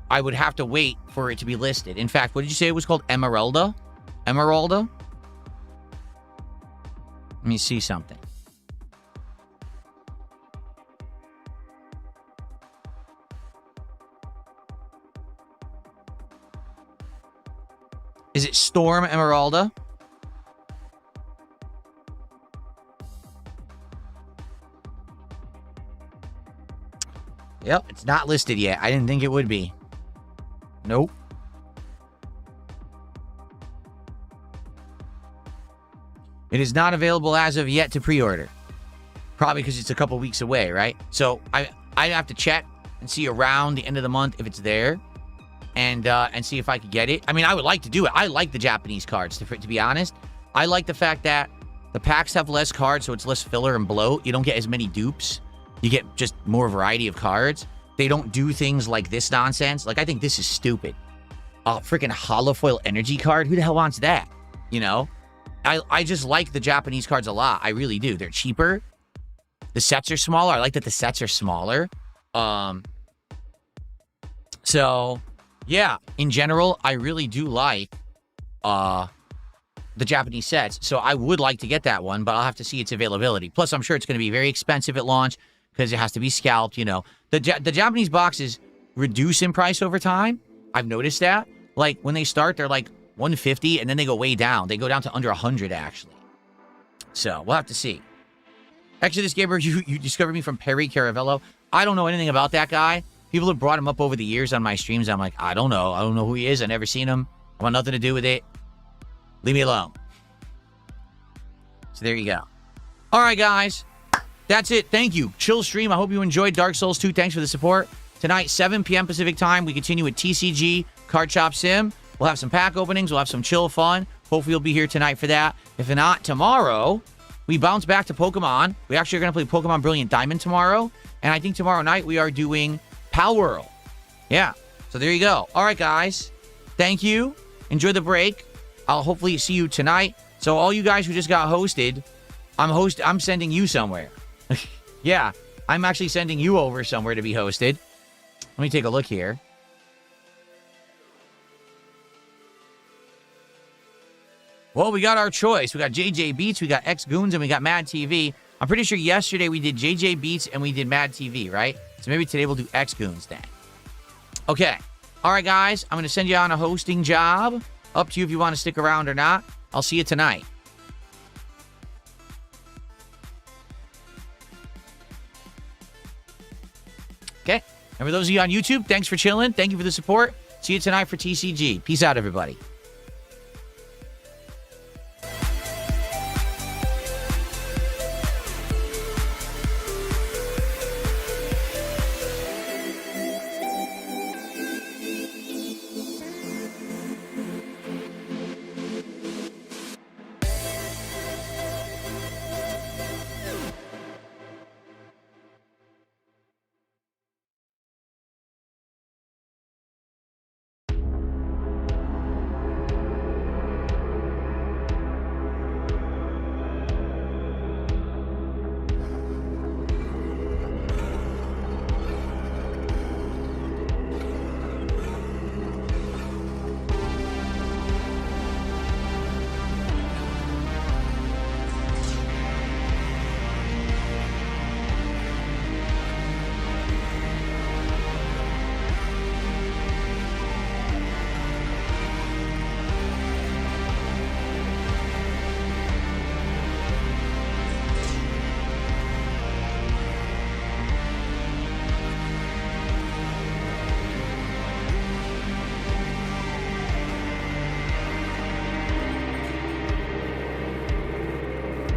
I would have to wait for it to be listed. In fact, what did you say it was called? Emeralda? Emeralda? Let me see something. Is it Storm Emeralda? Yep, it's not listed yet. I didn't think it would be. Nope. It is not available as of yet to pre-order. Probably because it's a couple weeks away, right? So I'd have to check and see around the end of the month if it's there, and see if I could get it. I mean, I would like to do it. I like the Japanese cards, to be honest. I like the fact that the packs have less cards, so it's less filler and bloat. You don't get as many dupes. You get just more variety of cards. They don't do things like this nonsense. Like, I think this is stupid. A freaking holofoil energy card? Who the hell wants that? I just like the Japanese cards a lot. I really do. They're cheaper. The sets are smaller. I like that the sets are smaller. So, yeah. In general, I really do like the Japanese sets. So I would like to get that one, but I'll have to see its availability. Plus, I'm sure it's going to be very expensive at launch because it has to be scalped, The Japanese boxes reduce in price over time. I've noticed that. Like, when they start, they're like $150, and then they go way down. They go down to under $100, actually. So, we'll have to see. Actually, this gamer, you discovered me from Perry Caravello. I don't know anything about that guy. People have brought him up over the years on my streams. I'm like, I don't know. I don't know who he is. I've never seen him. I want nothing to do with it. Leave me alone. So, there you go. All right, guys. That's it. Thank you. Chill stream. I hope you enjoyed Dark Souls 2. Thanks for the support. Tonight, 7 p.m. Pacific time, we continue with TCG Card Shop Sim. We'll have some pack openings. We'll have some chill fun. Hopefully, you'll be here tonight for that. If not, tomorrow, we bounce back to Pokemon. We actually are going to play Pokemon Brilliant Diamond tomorrow. And I think tomorrow night, we are doing Pal World. Yeah. So, there you go. All right, guys. Thank you. Enjoy the break. I'll hopefully see you tonight. So, all you guys who just got hosted, I'm sending you somewhere. Yeah, I'm actually sending you over somewhere to be hosted. Let me take a look here. Well, we got our choice. We got JJ Beats, we got X Goons, and we got Mad TV. I'm pretty sure yesterday we did JJ Beats and we did Mad TV, right? So maybe today we'll do X Goons then. Okay. All right, guys. I'm going to send you on a hosting job. Up to you if you want to stick around or not. I'll see you tonight. Okay. And for those of you on YouTube, thanks for chilling. Thank you for the support. See you tonight for TCG. Peace out, everybody.